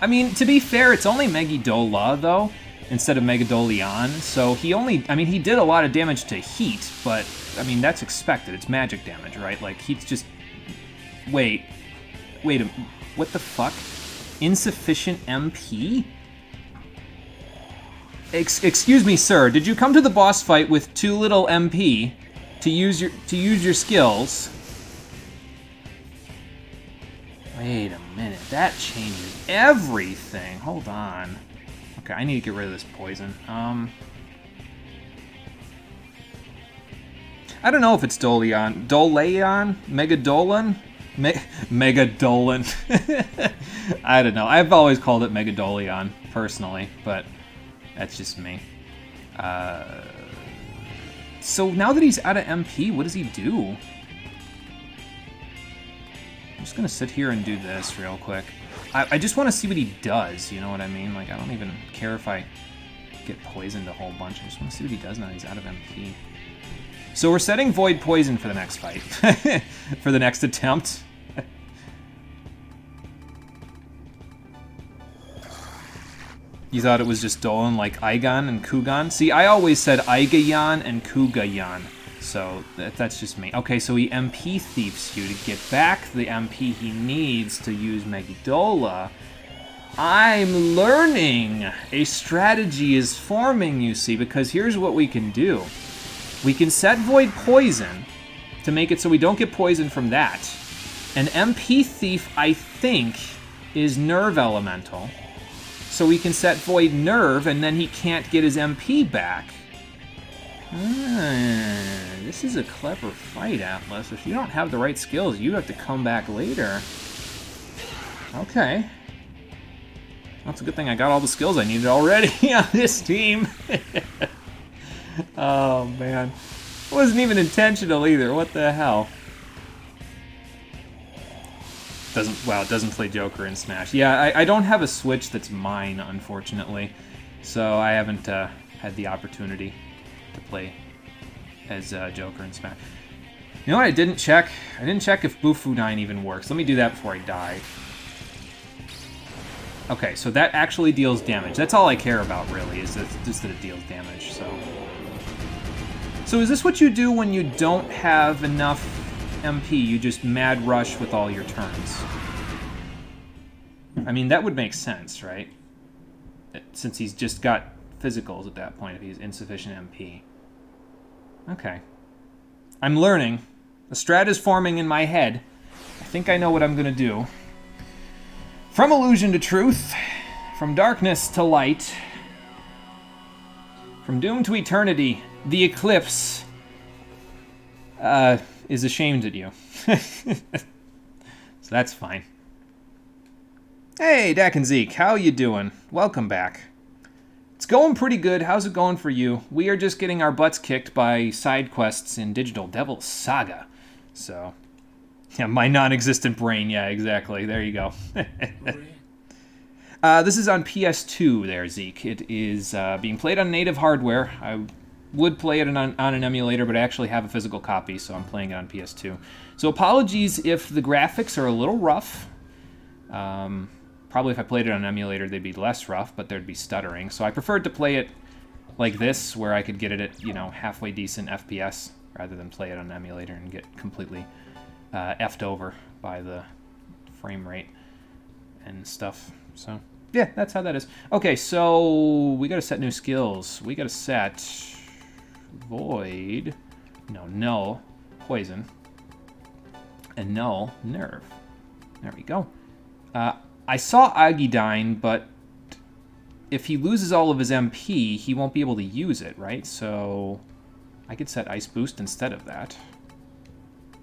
Speaker 2: I mean, to be fair, it's only Megidola, though, instead of Megadoleon. So he only, I mean, he did a lot of damage to heat, but, I mean, that's expected. It's magic damage, right? Like, he's just... Wait, what the fuck? Insufficient MP? Excuse me, sir. Did you come to the boss fight with too little MP to use your skills? Wait a minute. That changes everything. Hold on. Okay, I need to get rid of this poison. I don't know if it's Doleon. Doleon? Megadolan? Megadolan. I don't know. I've always called it Megadoleon, personally, but that's just me. So now that he's out of MP, what does he do? I'm just gonna sit here and do this real quick. I just want to see what he does, you know what I mean? Like, I don't even care if I get poisoned a whole bunch. I just want to see what he does now that he's out of MP. So we're setting Void Poison for the next fight. For the next attempt. You thought it was just Dolan like Aigan and Kugan? See, I always said Aigayan and Kugayan. So that's just me. Okay, so he MP thieves you to get back the MP he needs to use Megidola. I'm learning. A strategy is forming, you see, because here's what we can do. We can set Void Poison to make it so we don't get poisoned from that. An MP Thief, I think, is Nerve Elemental. So we can set Void Nerve, and then he can't get his MP back. This is a clever fight, Atlas. If you don't have the right skills, you have to come back later. Okay. Well, it's a good thing I got all the skills I needed already on this team. Oh, man. It wasn't even intentional either. What the hell? It doesn't play Joker in Smash. Yeah, I don't have a Switch that's mine, unfortunately. So I haven't had the opportunity to play as Joker in Smash. You know what I didn't check? I didn't check if Bufu 9 even works. Let me do that before I die. Okay, so that actually deals damage. That's all I care about, really, is just that it deals damage, So is this what you do when you don't have enough MP? You just mad rush with all your turns? I mean, that would make sense, right? Since he's just got physicals at that point if he's insufficient MP. Okay. I'm learning. The strat is forming in my head. I think I know what I'm gonna do. From illusion to truth, from darkness to light, from doom to eternity, the eclipse is ashamed at you. So that's fine. Hey, Dak and Zeke, how you doing? Welcome back. It's going pretty good. How's it going for you? We are just getting our butts kicked by side quests in Digital Devil Saga. So, yeah, my non-existent brain. Yeah, exactly. There you go. This is on PS2 there, Zeke. It is being played on native hardware. I would play it on an emulator, but I actually have a physical copy, so I'm playing it on PS2. So apologies if the graphics are a little rough. Probably if I played it on an emulator, they'd be less rough, but there'd be stuttering. So I preferred to play it like this, where I could get it at, halfway decent FPS, rather than play it on an emulator and get completely effed over by the frame rate and stuff. So, yeah, that's how that is. Okay, so we gotta set new skills. We gotta set Void, Null, Poison, and Null, Nerve. There we go. I saw Agidine, but if he loses all of his MP, he won't be able to use it, right? So I could set Ice Boost instead of that.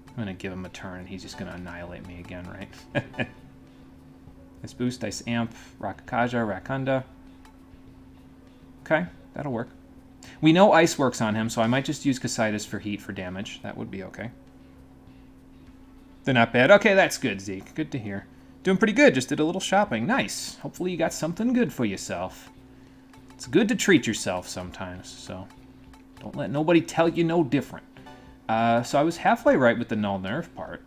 Speaker 2: I'm going to give him a turn, and he's just going to annihilate me again, right? Ice Boost, Ice Amp, Rakakaja, Rakunda. Okay, that'll work. We know Ice works on him, so I might just use Casitas for heat for damage. That would be okay. They're not bad. Okay, that's good, Zeke. Good to hear. Doing pretty good. Just did a little shopping. Nice. Hopefully you got something good for yourself. It's good to treat yourself sometimes, so don't let nobody tell you no different. So I was halfway right with the null nerve part.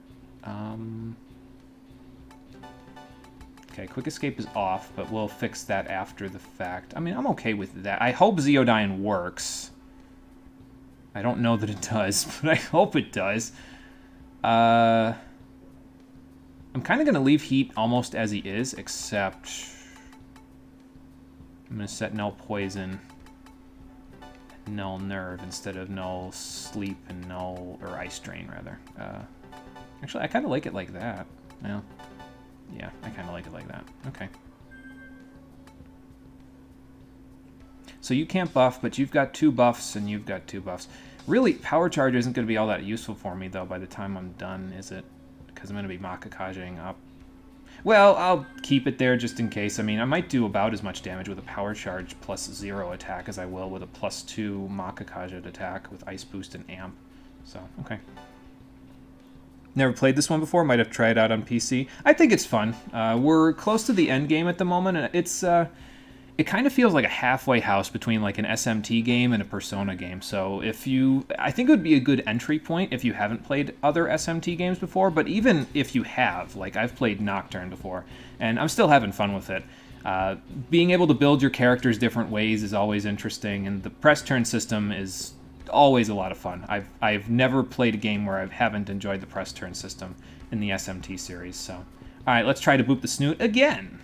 Speaker 2: Okay, quick escape is off, but we'll fix that after the fact. I mean, I'm okay with that. I hope Zeodyne works. I don't know that it does, but I hope it does. I'm kind of going to leave Heat almost as he is, except I'm going to set Null Poison, Null Nerve instead of Null Sleep and Null, or Ice Drain, rather. Actually, I kind of like it like that. Yeah, I kind of like it like that. Okay. So you can't buff, but you've got 2 buffs, and you've got 2 buffs. Really, Power Charge isn't going to be all that useful for me, though, by the time I'm done, is it? Because I'm going to be Makakageing up. Well, I'll keep it there just in case. I mean, I might do about as much damage with a Power Charge plus 0 attack as I will with a plus 2 Makakage attack with Ice Boost and Amp. So, okay. Never played this one before. Might have tried it out on PC. I think it's fun. We're close to the end game at the moment, and it's it kind of feels like a halfway house between like an SMT game and a Persona game. So I think it would be a good entry point if you haven't played other SMT games before. But even if you have, like I've played Nocturne before, and I'm still having fun with it. Being able to build your characters different ways is always interesting, and the press turn system is always a lot of fun. I've never played a game where I haven't enjoyed the press turn system in the SMT series. So, all right, let's try to boop the snoot again.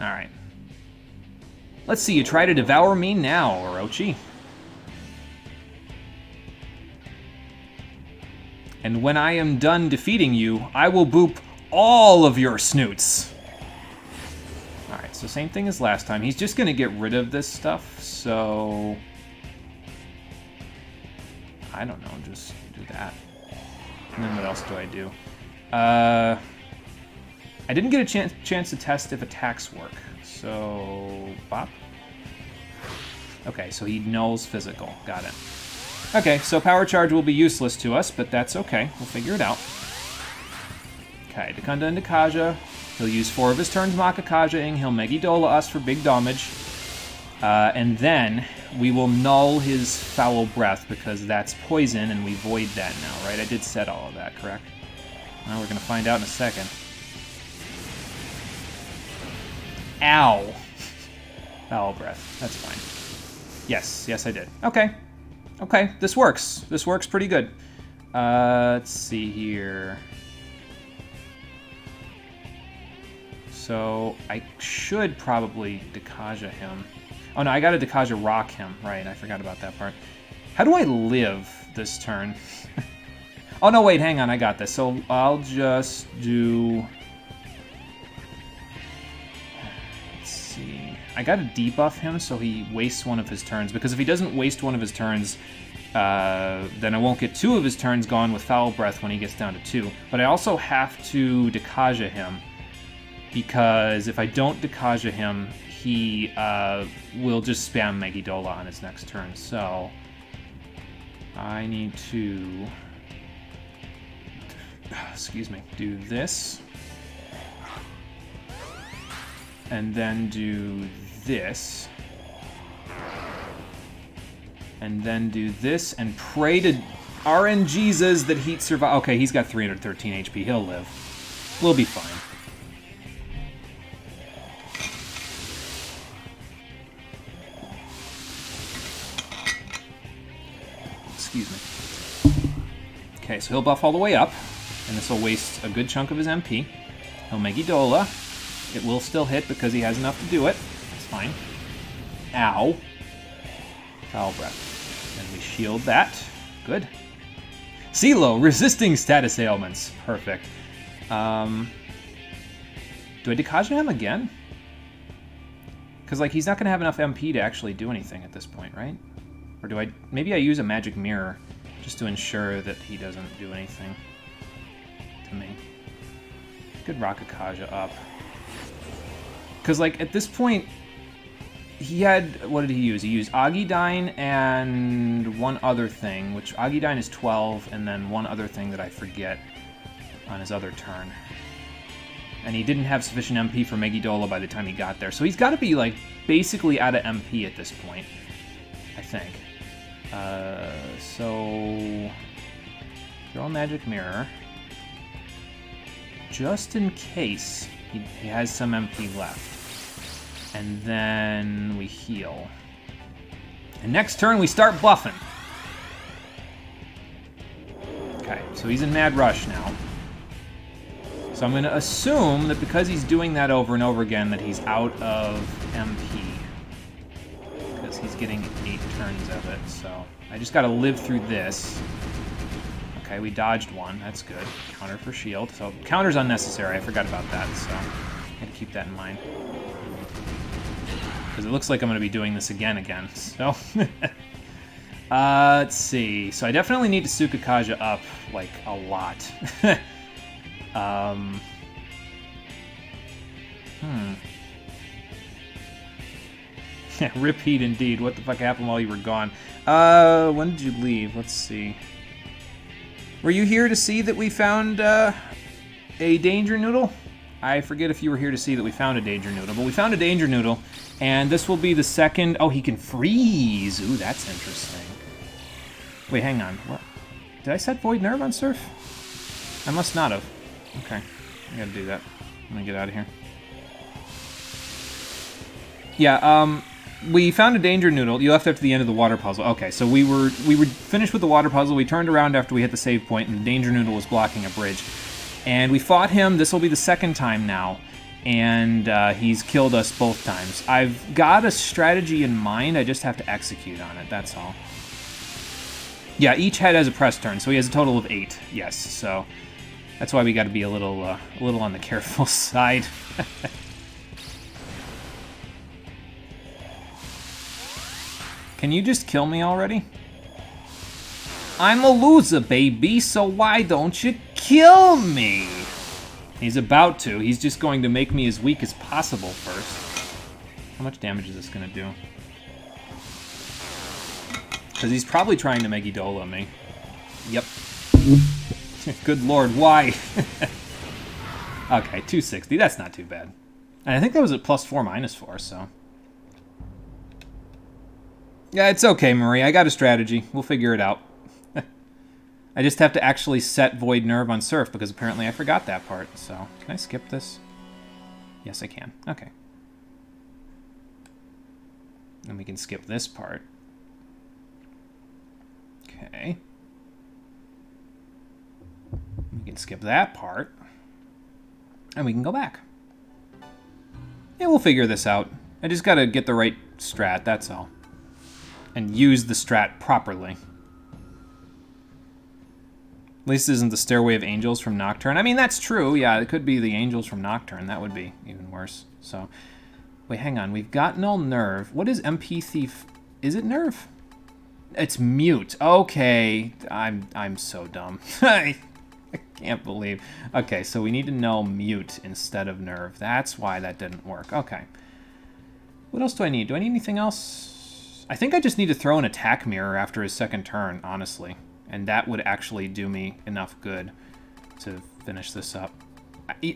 Speaker 2: All right. Let's see you try to devour me now, Orochi. And when I am done defeating you, I will boop all of your snoots. Alright, so same thing as last time. He's just going to get rid of this stuff, so... I don't know, just do that. And then what else do I do? I didn't get a chance to test if attacks work, so... Bop? Okay, so he nulls physical. Got it. Okay, so Power Charge will be useless to us, but that's okay. We'll figure it out. Okay, Dekunda and Dekaja. He'll use 4 of his turns Makakageing. He'll Megidola us for big damage. And then we will null his Foul Breath because that's poison and we void that now, right? I did set all of that, correct? Well, we're going to find out in a second. Ow. Foul Breath. That's fine. Yes, I did. Okay. Okay, this works. This works pretty good. Let's see here. So I should probably Dekaja him. Oh no, I gotta Dekaja rock him. Right, I forgot about that part. How do I live this turn? Oh no, wait, hang on, I got this. So I'll just do... Let's see. I gotta debuff him so he wastes one of his turns, because if he doesn't waste one of his turns, then I won't get 2 of his turns gone with Foul Breath when he gets down to 2. But I also have to Dekaja him, because if I don't Dekaja him, he will just spam Megidola on his next turn. So I need to, excuse me, do this, and then do this, and then do this, and pray to RNGesus that Heat survive. Okay, he's got 313 HP. He'll live. We'll be fine. Excuse me. Okay, so he'll buff all the way up, and this will waste a good chunk of his MP. He'll Megidola. It will still hit because he has enough to do it. That's fine. Ow. Foul Breath. And we shield that. Good. CeeLo, resisting status ailments. Perfect. Do I Dekaja him again? Because, like, he's not going to have enough MP to actually do anything at this point, right? Or do I... Maybe I use a magic mirror just to ensure that he doesn't do anything to me. Good Rakakaja up. Because, like, at this point, he had... What did he use? He used Agidyne and one other thing, which Agidyne is 12, and then one other thing that I forget on his other turn. And he didn't have sufficient MP for Megiddo by the time he got there. So he's got to be, like, basically out of MP at this point, I think. So... throw a magic mirror. Just in case he has some MP left. And then we heal. And next turn we start buffing. Okay, so he's in Mad Rush now. So I'm going to assume that because he's doing that over and over again that he's out of MP. Because he's getting 8 turns of it, so... I just got to live through this. Okay, we dodged one. That's good. Counter for shield. So counter's unnecessary. I forgot about that, so I had to keep that in mind. Because it looks like I'm going to be doing this again. So, let's see. So I definitely need to Tsukakaja up, like, a lot. Rip Heat indeed. What the fuck happened while you were gone? When did you leave? Let's see. Were you here to see that we found a Danger Noodle? I forget if you were here to see that we found a Danger Noodle, but we found a Danger Noodle, and this will be the second... Oh, he can freeze! Ooh, that's interesting. Wait, hang on. What? Did I set Void Nerve on Surf? I must not have. Okay, I gotta do that. I'm gonna get out of here. Yeah, we found a Danger Noodle. You left after the end of the water puzzle. Okay, so we were finished with the water puzzle. We turned around after we hit the save point, and the Danger Noodle was blocking a bridge. And we fought him. This will be the second time now, and he's killed us both times. I've got a strategy in mind. I just have to execute on it. That's all. Yeah, each head has a press turn, so he has a total of 8. Yes, so that's why we got to be a little on the careful side. Can you just kill me already? I'm a loser, baby, so why don't you kill me? He's about to. He's just going to make me as weak as possible first. How much damage is this going to do? Because he's probably trying to Megiddo me. Yep. Good lord, why? Okay, 260. That's not too bad. And I think that was at +4, -4, so... Yeah, it's okay, Marie. I got a strategy. We'll figure it out. I just have to actually set Void Nerve on Surf, because apparently I forgot that part. So, can I skip this? Yes, I can. Okay. And we can skip this part. Okay. We can skip that part. And we can go back. Yeah, we'll figure this out. I just gotta get the right strat, that's all. And use the strat properly. At least this isn't the Stairway of Angels from Nocturne. I mean, that's true. Yeah, it could be the Angels from Nocturne. That would be even worse. So, wait, hang on. We've got no Nerve. What is MP Thief? Is it Nerve? It's Mute. Okay. I'm so dumb. I can't believe. Okay, so we need to know Mute instead of Nerve. That's why that didn't work. Okay. What else do I need? Do I need anything else? I think I just need to throw an attack mirror after his second turn, honestly. And that would actually do me enough good to finish this up.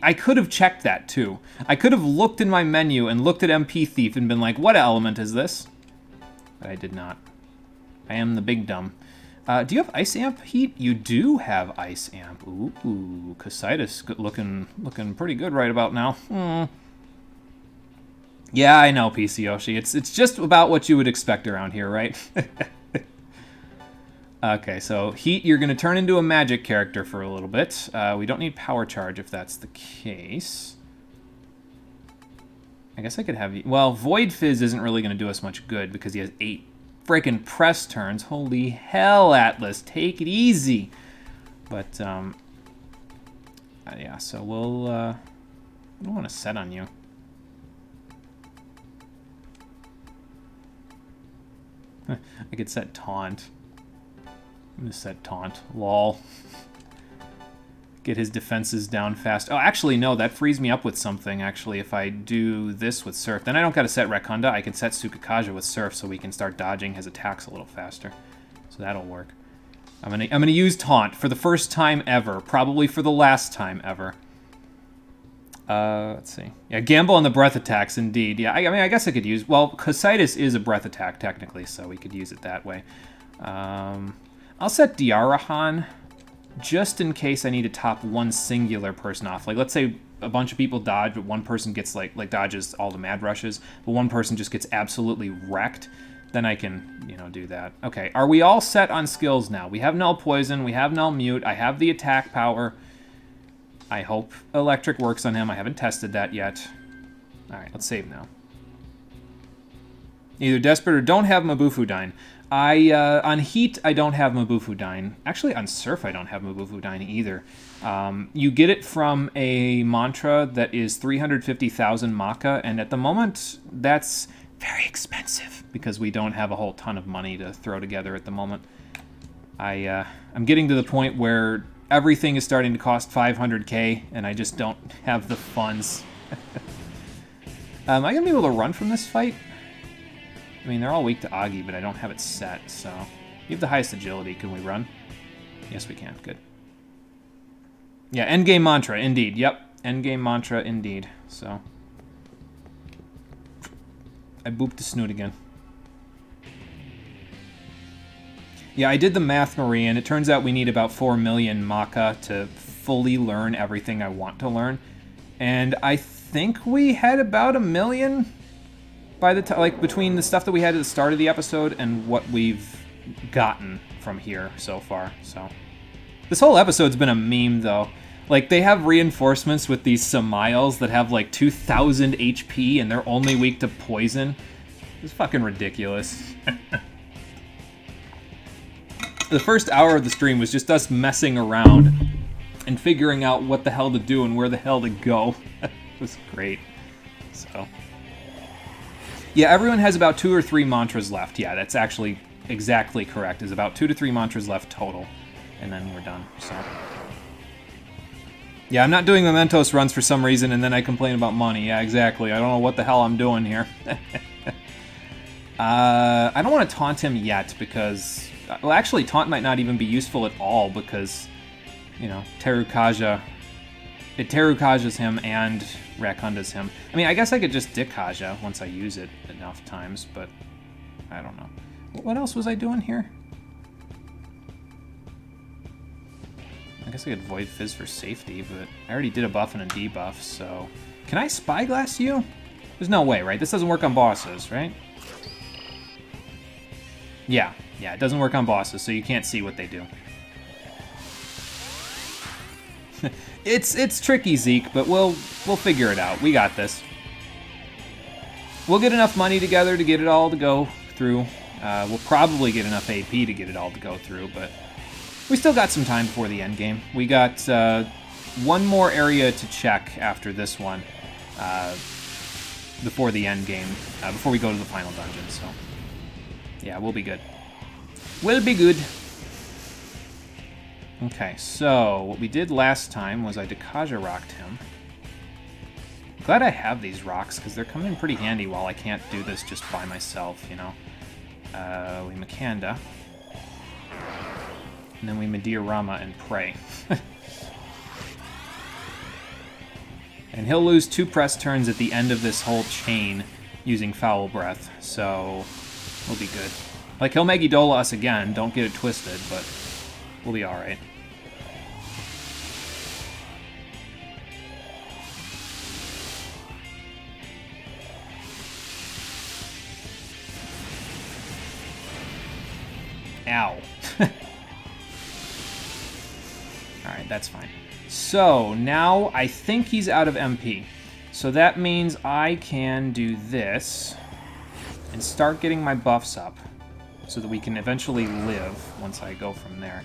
Speaker 2: I could have checked that, too. I could have looked in my menu and looked at MP Thief and been like, what element is this? But I did not. I am the big dumb. Do you have Ice Amp Heat? You do have Ice Amp. Ooh, Casitas looking pretty good right about now. Yeah, I know, PC Yoshi. It's just about what you would expect around here, right? Okay, so Heat, you're going to turn into a magic character for a little bit. We don't need Power Charge if that's the case. I guess I could have... Well, Void Fizz isn't really going to do us much good because he has 8 freaking press turns. Holy hell, Atlas. Take it easy. But, yeah, so we'll... I don't want to set on you. I could set Taunt. I'm going to set Taunt. Lol. Get his defenses down fast. Oh, actually, no. That frees me up with something, actually, if I do this with Surf. Then I don't got to set Rekunda. I can set Tsukakaja with Surf so we can start dodging his attacks a little faster. So that'll work. I'm gonna use Taunt for the first time ever. Probably for the last time ever. Let's see. Yeah, gamble on the breath attacks, indeed. Yeah, I mean, I guess I could use... Well, Cositis is a breath attack, technically, so we could use it that way. I'll set Diarahan just in case I need to top one singular person off. Like, let's say a bunch of people dodge, but one person gets, like dodges all the mad rushes, but one person just gets absolutely wrecked. Then I can, you know, do that. Okay, are we all set on skills now? We have Null Poison, we have Null Mute, I have the attack power. I hope Electric works on him. I haven't tested that yet. Alright, let's save now. Either Desperate or don't have Mabufudine. On Heat, I don't have Mabufudine. Actually, on Surf, I don't have Mabufudine either. You get it from a mantra that is 350,000 Maka, and at the moment, that's very expensive because we don't have a whole ton of money to throw together at the moment. I'm getting to the point where everything is starting to cost 500k, and I just don't have the funds. Am I going to be able to run from this fight? I mean, they're all weak to Agi, but I don't have it set, so... You have the highest agility. Can we run? Yes, we can. Good. Yeah, endgame mantra, indeed. Yep, endgame mantra, indeed. So... I booped the snoot again. Yeah, I did the math, Marie, and it turns out we need about 4 million Maka to fully learn everything I want to learn. And I think we had about 1 million by the time, like, between the stuff that we had at the start of the episode and what we've gotten from here so far, so. This whole episode's been a meme, though. Like, they have reinforcements with these Samiles that have, like, 2,000 HP and they're only weak to poison. It's fucking ridiculous. The first hour of the stream was just us messing around and figuring out what the hell to do and where the hell to go. It was great. So, yeah, everyone has about 2 or 3 mantras left. Yeah, that's actually exactly correct. There's about 2 to 3 mantras left total, and then we're done. So, yeah, I'm not doing Mementos runs for some reason, and then I complain about money. Yeah, exactly. I don't know what the hell I'm doing here. I don't want to taunt him yet because... Well, actually, taunt might not even be useful at all because, you know, Terukaja... It Terukajas him and Rakundas him. I mean, I guess I could just Dikaja once I use it enough times, but I don't know. What else was I doing here? I guess I could Void Fizz for safety, but I already did a buff and a debuff, so... Can I Spyglass you? There's no way, right? This doesn't work on bosses, right? Yeah, it doesn't work on bosses, so you can't see what they do. It's tricky, Zeke, but we'll figure it out. We got this. We'll get enough money together to get it all to go through. We'll probably get enough AP to get it all to go through, but we still got some time before the end game. We got one more area to check after this one before the end game, before we go to the final dungeon, so yeah, we'll be good. We'll be good. Okay, so what we did last time was I Dikaja rocked him. Glad I have these rocks, because they're coming in pretty handy while I can't do this just by myself, you know. We Makanda. And then we Mediarama and pray. And he'll lose 2 press turns at the end of this whole chain using Foul Breath, so we'll be good. Like, he'll Megidola us again, don't get it twisted, but we'll be alright. Ow. Alright, that's fine. So, now I think he's out of MP. So that means I can do this and start getting my buffs up so that we can eventually live once I go from there.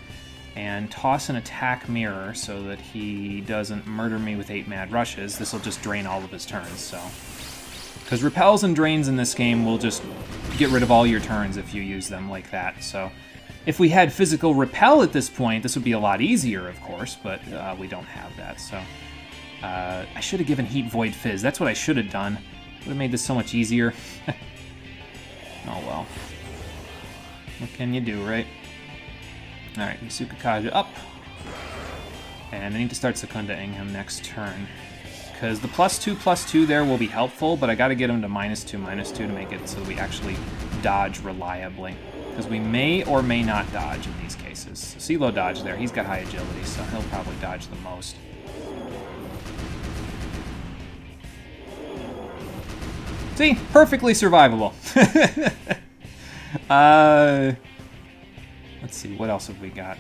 Speaker 2: And toss an attack mirror so that he doesn't murder me with 8 mad rushes. This will just drain all of his turns, so... Because repels and drains in this game will just get rid of all your turns if you use them like that, so... If we had physical repel at this point, this would be a lot easier, of course, but we don't have that, so... I should have given Heat Void Fizz. That's what I should have done. Would have made this so much easier. Oh well. What can you do, right? Alright, Misukakaja up. And I need to start Secunda-ing him next turn. because the +2/+2 there will be helpful, but I got to get him to -2/-2 to make it so that we actually dodge reliably. Because we may or may not dodge in these cases. CeeLo dodge there. He's got high agility, so he'll probably dodge the most. See? Perfectly survivable. Let's see, what else have we got?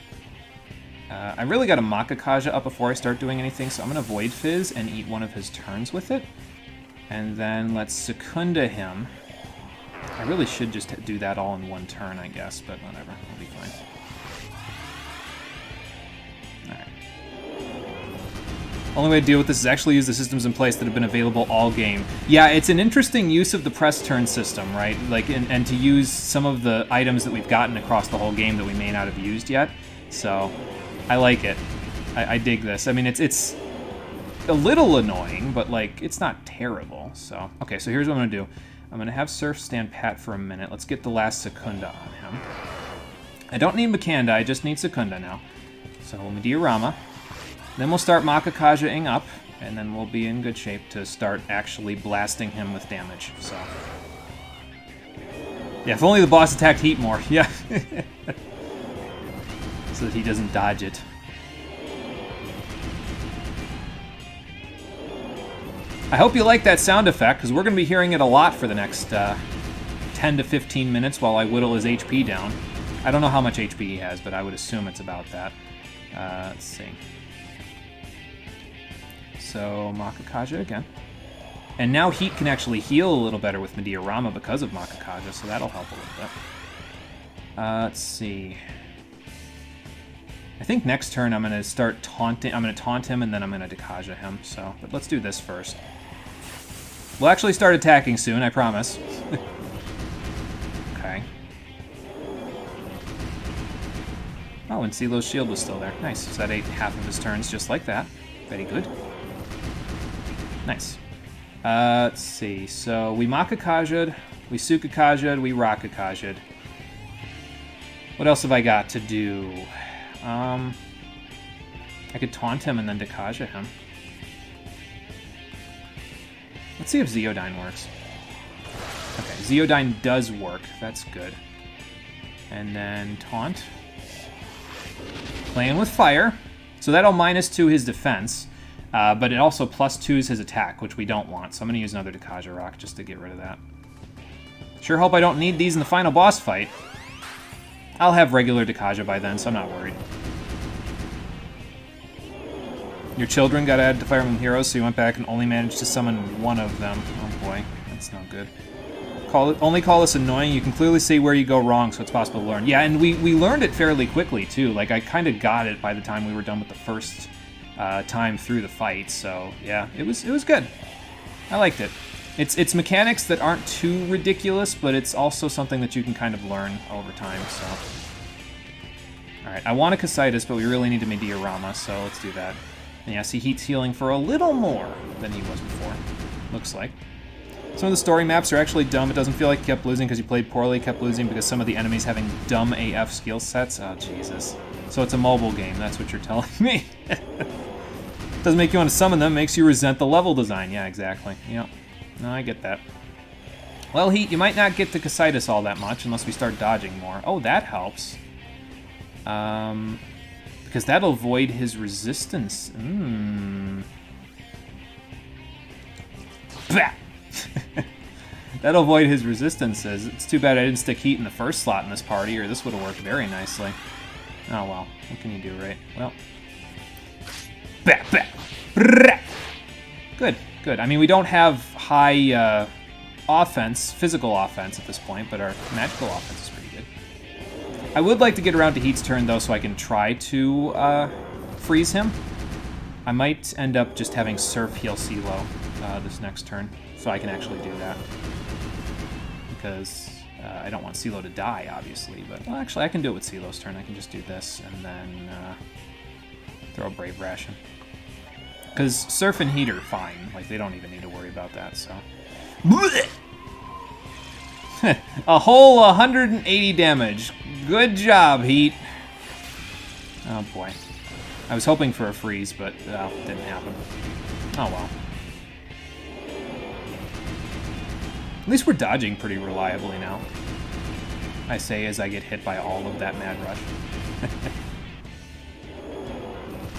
Speaker 2: I really got a Makakaja up before I start doing anything, so I'm going to Void Fizz and eat one of his turns with it. And then let's Secunda him. I really should just do that all in one turn, I guess, but whatever, we'll be fine. Alright. Only way to deal with this is actually use the systems in place that have been available all game. Yeah, it's an interesting use of the press turn system, right? Like, and to use some of the items that we've gotten across the whole game that we may not have used yet. So, I like it. I dig this. I mean, it's a little annoying, but, like, it's not terrible. So, okay, so here's what I'm going to do. I'm going to have Surf stand pat for a minute. Let's get the last Secunda on him. I don't need Makanda, I just need Secunda now. So, Mediarama. Then we'll start Makakaja-ing up, and then we'll be in good shape to start actually blasting him with damage. So, yeah, if only the boss attacked Heat more. Yeah. So that he doesn't dodge it. I hope you like that sound effect, because we're going to be hearing it a lot for the next 10 to 15 minutes while I whittle his HP down. I don't know how much HP he has, but I would assume it's about that. Let's see. So, Makakaja again. And now Heat can actually heal a little better with Mediarama because of Makakaja, so that'll help a little bit. Let's see. I think next turn I'm going to start taunting. I'm going to taunt him and then I'm going to Dekaja him. So, but let's do this first. We'll actually start attacking soon, I promise. Okay. Oh, and CeeLo's shield was still there. Nice. So that ate half of his turns just like that. Very good. Nice. Let's see. So we Makakaja'd, we Sukakaja'd, we Rakakaja'd. What else have I got to do? I could taunt him and then Dekaja him. Let's see if Zeodyne works. Okay, Zeodyne does work. That's good. And then taunt. Playing with fire. So that'll -2 his defense. But it also +2s his attack, which we don't want. So I'm going to use another Dekaja Rock just to get rid of that. Sure hope I don't need these in the final boss fight. I'll have regular Dekaja by then, so I'm not worried. Your children got added to Fire Emblem Heroes, so you went back and only managed to summon one of them. Oh boy, that's not good. Only call this annoying. You can clearly see where you go wrong, so it's possible to learn. Yeah, and we learned it fairly quickly, too. Like, I kind of got it by the time we were done with the first time through the fight, so yeah, it was good. I liked it. It's mechanics that aren't too ridiculous, but it's also something that you can kind of learn over time, so. Alright, I want a Casitas, but we really need to Mediarama, so let's do that. And yeah, see, Heat's healing for a little more than he was before, looks like. Some of the story maps are actually dumb. It doesn't feel like you kept losing because you played poorly, kept losing because some of the enemies having dumb AF skill sets. Oh, Jesus. So it's a mobile game, that's what you're telling me. Doesn't make you want to summon them, makes you resent the level design. Yeah, exactly. Yep. No, I get that. Well, Heat, you might not get to Casitas all that much unless we start dodging more. Oh, that helps. Because that'll void his resistance. Bah! That'll void his resistances. It's too bad I didn't stick Heat in the first slot in this party, or this would have worked very nicely. Oh well, what can you do, right? Well. Bah, bah. Good, good. I mean, we don't have high offense, physical offense at this point, but our magical offense is pretty good. I would like to get around to Heat's turn, though, so I can try to freeze him. I might end up just having Surf heal CeeLo this next turn, so I can actually do that. Because I don't want CeeLo to die, obviously, but well, actually I can do it with CeeLo's turn. I can just do this and then throw a Brave Ration. Because Surf and Heat are fine. Like, they don't even need to worry about that, so. A whole 180 damage. Good job, Heat. Oh, boy. I was hoping for a freeze, but didn't happen. Oh, well. At least we're dodging pretty reliably now. I say as I get hit by all of that Mad Rush.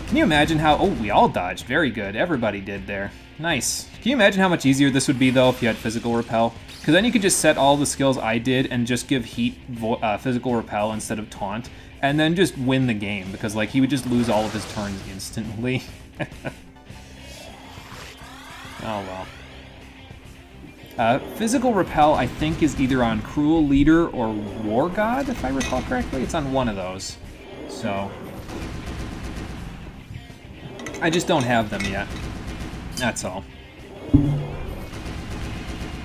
Speaker 2: Can you imagine how... Oh, we all dodged. Very good. Everybody did there. Nice. Can you imagine how much easier this would be, though, if you had Physical Repel? Because then you could just set all the skills I did and just give Heat Physical Repel instead of Taunt, and then just win the game, because, like, he would just lose all of his turns instantly. Oh, well. Physical Repel, I think, is either on Cruel Leader or War God, if I recall correctly. It's on one of those. So... I just don't have them yet. That's all.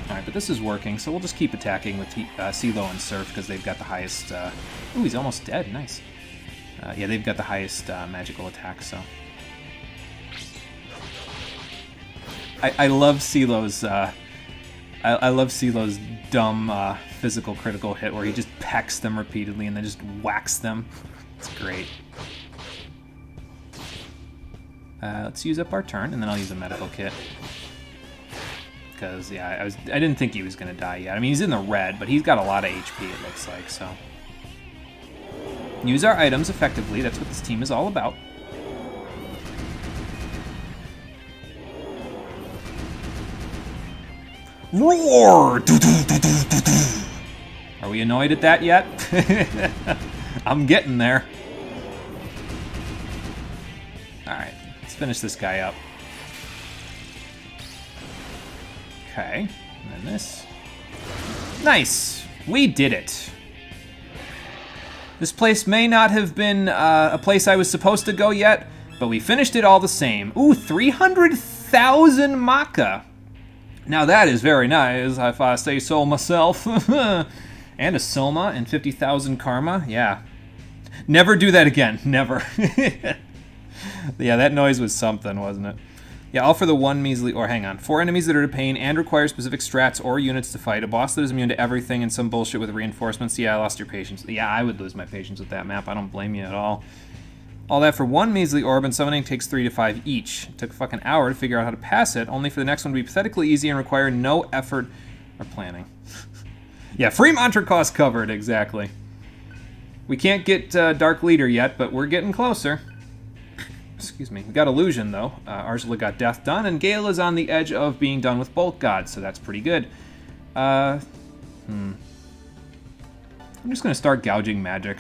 Speaker 2: Alright, but this is working, so we'll just keep attacking with CeeLo and Surf, because they've got the highest... Ooh, he's almost dead. Nice. Yeah, they've got the highest magical attack, so... I love CeeLo's... I love CeeLo's dumb physical critical hit, where he just pecks them repeatedly and then just whacks them. It's great. Let's use up our turn, and then I'll use a medical kit. Because, yeah, I didn't think he was going to die yet. I mean, he's in the red, but he's got a lot of HP, it looks like, so... Use our items effectively. That's what this team is all about. Roar! Are we annoyed at that yet? I'm getting there. Alright, let's finish this guy up. Okay, and then this. Nice! We did it! This place may not have been a place I was supposed to go yet, but we finished it all the same. Ooh, 300,000 Maka! Now that is very nice, if I say so myself. And a Soma and 50,000 Karma, yeah. Never do that again, never. Yeah, that noise was something, wasn't it? Yeah, all for the one measly, or hang on. 4 enemies that are to pain and require specific strats or units to fight. A boss that is immune to everything and some bullshit with reinforcements. Yeah, I lost your patience. Yeah, I would lose my patience with that map. I don't blame you at all. All that for one measly orb, and summoning takes 3 to 5 each. It took a fucking hour to figure out how to pass it, only for the next one to be pathetically easy and require no effort or planning. Yeah, free mantra cost covered, exactly. We can't get Dark Leader yet, but we're getting closer. Excuse me. We got Illusion, though. Arzula got Death done, and Gale is on the edge of being done with Bolt God, so that's pretty good. I'm just going to start gouging magic.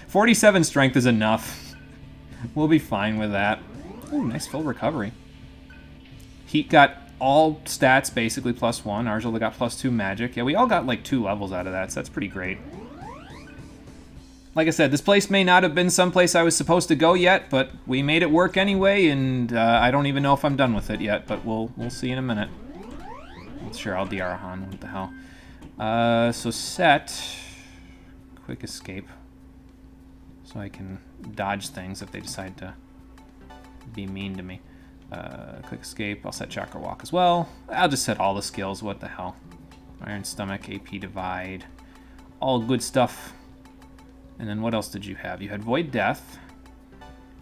Speaker 2: 47 strength is enough. We'll be fine with that. Ooh, nice full recovery. Heat got all stats basically +1. Arzula got +2 magic. Yeah, we all got like 2 levels out of that, so that's pretty great. Like I said, this place may not have been someplace I was supposed to go yet, but we made it work anyway, and I don't even know if I'm done with it yet, but we'll see in a minute. Sure, I'll Diarahan. What the hell? So set quick escape, so I can dodge things if they decide to be mean to me. Quick escape. I'll set Chakra Walk as well. I'll just set all the skills. What the hell? Iron Stomach, AP Divide, all good stuff. And then what else did you have? You had Void Death,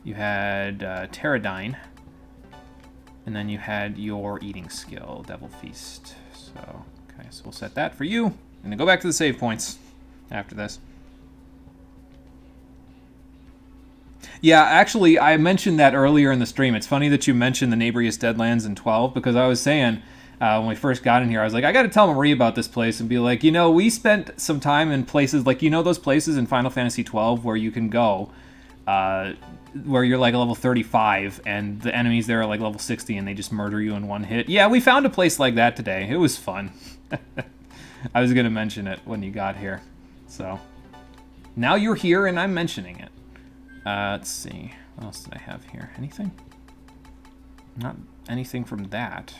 Speaker 2: you had Pterodyne, and then you had your eating skill, Devil Feast. So, okay, so we'll set that for you, and then go back to the save points after this. Yeah, actually, I mentioned that earlier in the stream. It's funny that you mentioned the Neighborious Deadlands in 12, because I was saying, when we first got in here, I was like, I gotta tell Marie about this place and be like, you know, we spent some time in places, like, you know those places in Final Fantasy 12 where you can go, where you're like level 35 and the enemies there are like level 60 and they just murder you in one hit? Yeah, we found a place like that today. It was fun. I was gonna mention it when you got here. So, now you're here and I'm mentioning it. Let's see. What else did I have here? Anything? Not anything from that.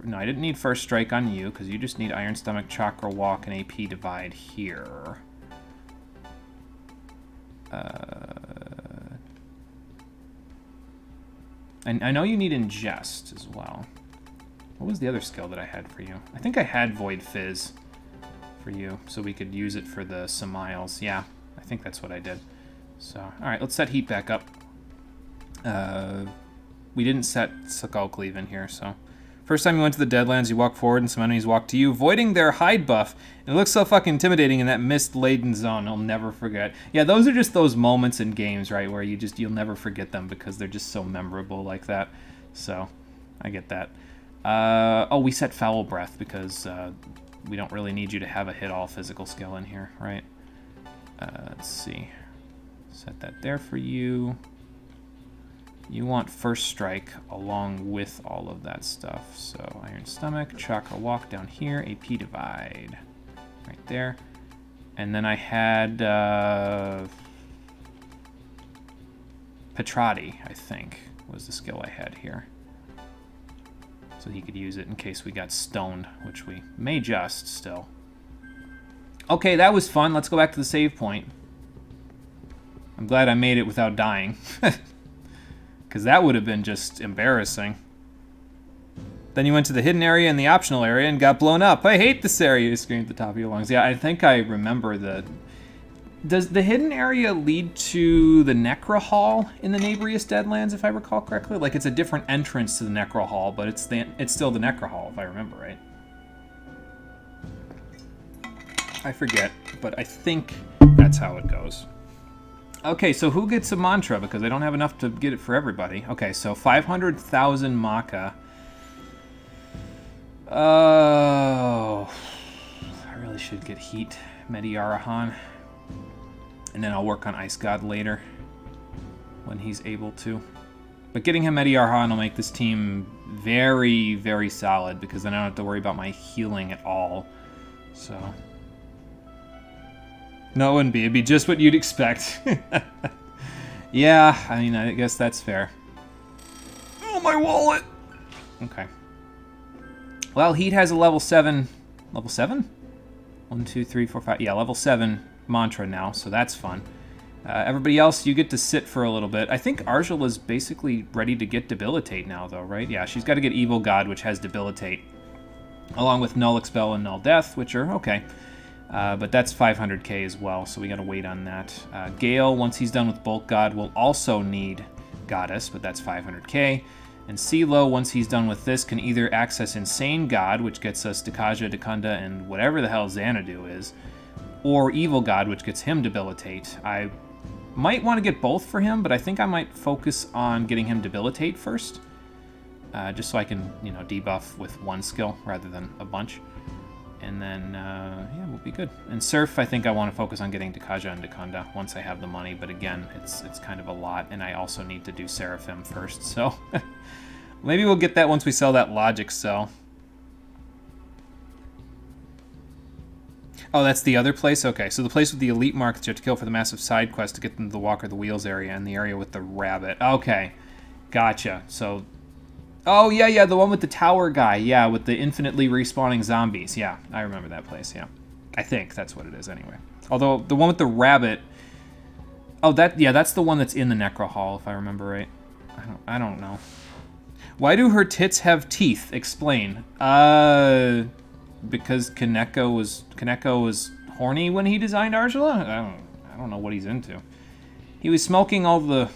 Speaker 2: No, I didn't need First Strike on you, because you just need Iron Stomach, Chakra Walk, and AP Divide here. And I know you need Ingest as well. What was the other skill that I had for you? I think I had Void Fizz for you, so we could use it for the Samiles. Yeah, I think that's what I did. So, alright, let's set Heat back up. We didn't set Skull Cleave in here, so... First time you went to the Deadlands, you walk forward and some enemies walk to you, voiding their hide buff. It looks so fucking intimidating in that mist-laden zone. I'll never forget. Yeah, those are just those moments in games, right, where you'll never forget them because they're just so memorable like that. So, I get that. Oh, we set Foul Breath because we don't really need you to have a hit-all physical skill in here, right? Let's see. Set that there for you. You want First Strike along with all of that stuff. So Iron Stomach, Chakra Walk down here, AP Divide right there. And then I had Petrati, I think, was the skill I had here. So he could use it in case we got stoned, which we may just still. Okay, that was fun. Let's go back to the save point. I'm glad I made it without dying. Because that would have been just embarrassing. Then you went to the hidden area and the optional area and got blown up. I hate this area, you screamed at the top of your lungs. Yeah, I think I remember the... Does the hidden area lead to the Necra Hall in the neighborious Deadlands, if I recall correctly? Like, it's a different entrance to the Necra Hall, but it's still the Necra Hall, if I remember right. I forget, but I think that's how it goes. Okay, so who gets a mantra? Because I don't have enough to get it for everybody. Okay, so 500,000 Maka. Oh, I really should get Heat Mediarahan. And then I'll work on Ice God later when he's able to. But getting him Mediarahan will make this team very, very solid because then I don't have to worry about my healing at all. So... No, it wouldn't be. It'd be just what you'd expect. Yeah, I mean, I guess that's fair. Oh, my wallet! Okay. Well, Heat has a level 7... Level 7? 1, 2, 3, 4, 5... Yeah, level 7 mantra now, so that's fun. Everybody else, you get to sit for a little bit. I think Arjula's basically ready to get Debilitate now, though, right? Yeah, she's got to get Evil God, which has Debilitate. Along with Null Expel and Null Death, which are okay. But that's 500k as well, so we gotta wait on that. Gale, once he's done with Bulk God, will also need Goddess, but that's 500k. And CeeLo, once he's done with this, can either access Insane God, which gets us Dekaja, Dekunda, and whatever the hell Xanadu is, or Evil God, which gets him Debilitate. I might want to get both for him, but I think I might focus on getting him Debilitate first, just so I can, you know, debuff with one skill rather than a bunch. And then, yeah, we'll be good. And Surf, I think I want to focus on getting Dekaja and Dekunda once I have the money. But again, it's kind of a lot. And I also need to do Seraphim first. So maybe we'll get that once we sell that Logic Cell. Oh, that's the other place? Okay, so the place with the elite mark that you have to kill for the massive side quest to get into the Walker the Wheels area and the area with the rabbit. Okay, gotcha. So... Oh, yeah, the one with the tower guy. Yeah, with the infinitely respawning zombies. Yeah, I remember that place, yeah. I think that's what it is anyway. Although, the one with the rabbit... Oh, that's the one that's in the Necro Hall, if I remember right. I don't know. Why do her tits have teeth? Explain. Because Kaneko was horny when he designed Arjula? I don't know what he's into. He was smoking all the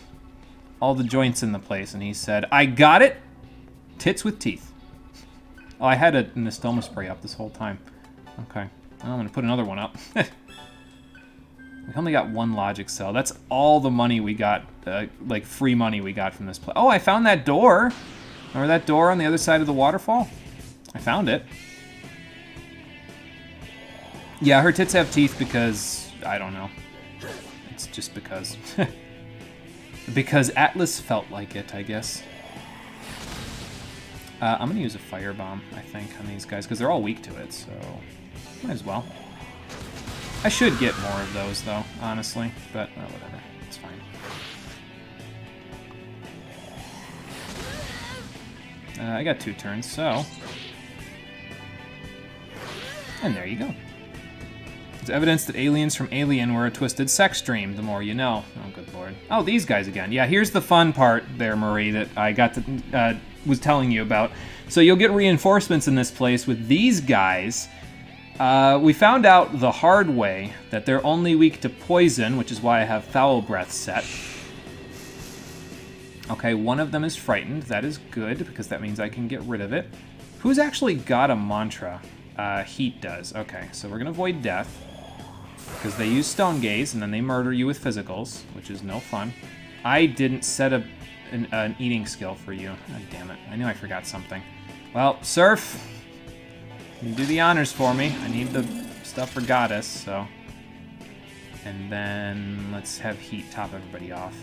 Speaker 2: joints in the place, and he said, I got it! Tits with teeth. Oh, I had a Nystoma spray up this whole time. Okay. Well, I'm going to put another one up. We only got one Logic Cell. That's all the money we got, like free money we got from this place. Oh, I found that door. Remember that door on the other side of the waterfall? I found it. Yeah, her tits have teeth because... I don't know. It's just because. Because Atlas felt like it, I guess. I'm going to use a Firebomb, I think, on these guys, because they're all weak to it, so might as well. I should get more of those, though, honestly, but whatever. It's fine. I got 2 turns, so... And there you go. It's evidence that aliens from Alien were a twisted sex dream, the more you know. Oh, good lord. Oh, these guys again. Yeah, here's the fun part there, Marie, that I got to... was telling you about. So you'll get reinforcements in this place with these guys. We found out the hard way that they're only weak to poison, which is why I have Foul Breath set. Okay, one of them is frightened. That is good, because that means I can get rid of it. Who's actually got a mantra? Heat does. Okay, so we're gonna avoid death. Because they use Stone Gaze, and then they murder you with physicals, which is no fun. I didn't set an eating skill for you. God damn it. I knew I forgot something. Well, Surf, you do the honors for me. I need the stuff for Goddess, so... And then let's have Heat top everybody off.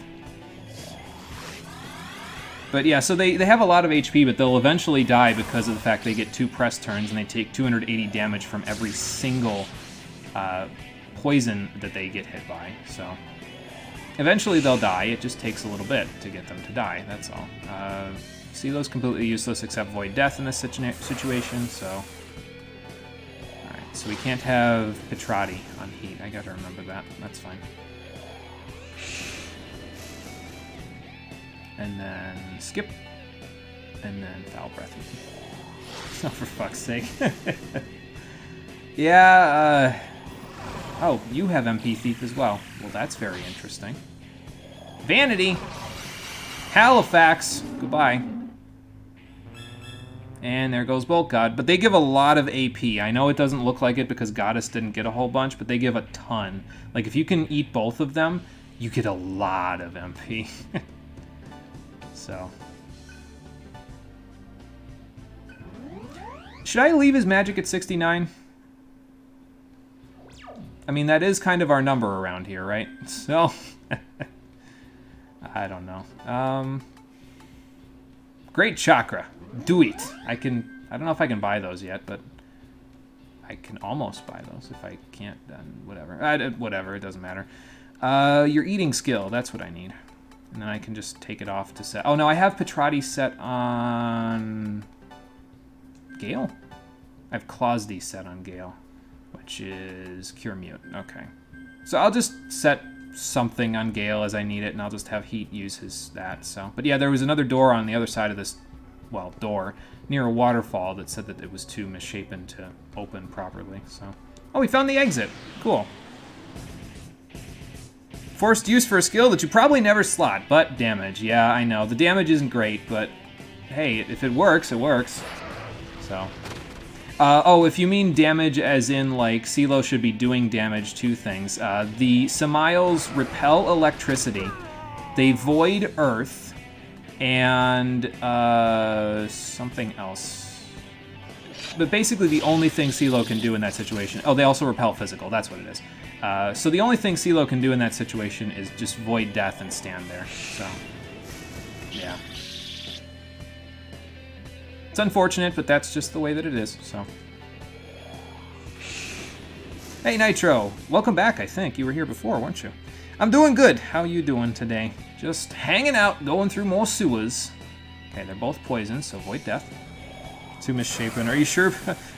Speaker 2: But yeah, so they have a lot of HP, but they'll eventually die because of the fact they get 2 press turns, and they take 280 damage from every single poison that they get hit by, so... Eventually they'll die, it just takes a little bit to get them to die, that's all. Silo's completely useless except Void Death in this situation, so... Alright, so we can't have Petrati on Heat, I gotta remember that, that's fine. And then Skip, and then Foul Breath. Oh, for fuck's sake. Yeah, oh, you have MP Thief as well. Well, that's very interesting. Vanity! Halifax! Goodbye. And there goes Bolt God. But they give a lot of AP. I know it doesn't look like it because Goddess didn't get a whole bunch, but they give a ton. Like, if you can eat both of them, you get a lot of MP. So. Should I leave his magic at 69? I mean, that is kind of our number around here, right? So, I don't know. Great Chakra. Do it. I don't know if I can buy those yet, but I can almost buy those. If I can't, then whatever. Whatever, it doesn't matter. Your eating skill, that's what I need. And then I can just take it off to set. Oh, no, I have Petrati set on Gale? I have Clausdy set on Gale, which is Cure Mute. Okay. So I'll just set something on Gale as I need it, and I'll just have Heat use that. So, but yeah, there was another door on the other side of this, well, door, near a waterfall that said that it was too misshapen to open properly, so. Oh, we found the exit. Cool. Forced use for a skill that you probably never slot, but damage. Yeah, I know. The damage isn't great, but hey, if it works, it works. So. Oh, if you mean damage as in, like, Silo should be doing damage to things. The Samiles repel electricity, they void earth, and something else. But basically the only thing Silo can do in that situation... Oh, they also repel physical, that's what it is. So the only thing Silo can do in that situation is just void death and stand there, so... Yeah. It's unfortunate, but that's just the way that it is, so... Hey, Nitro. Welcome back, I think. You were here before, weren't you? I'm doing good. How you doing today? Just hanging out, going through more sewers. Okay, they're both poisoned, so void death. Too misshapen. Are you sure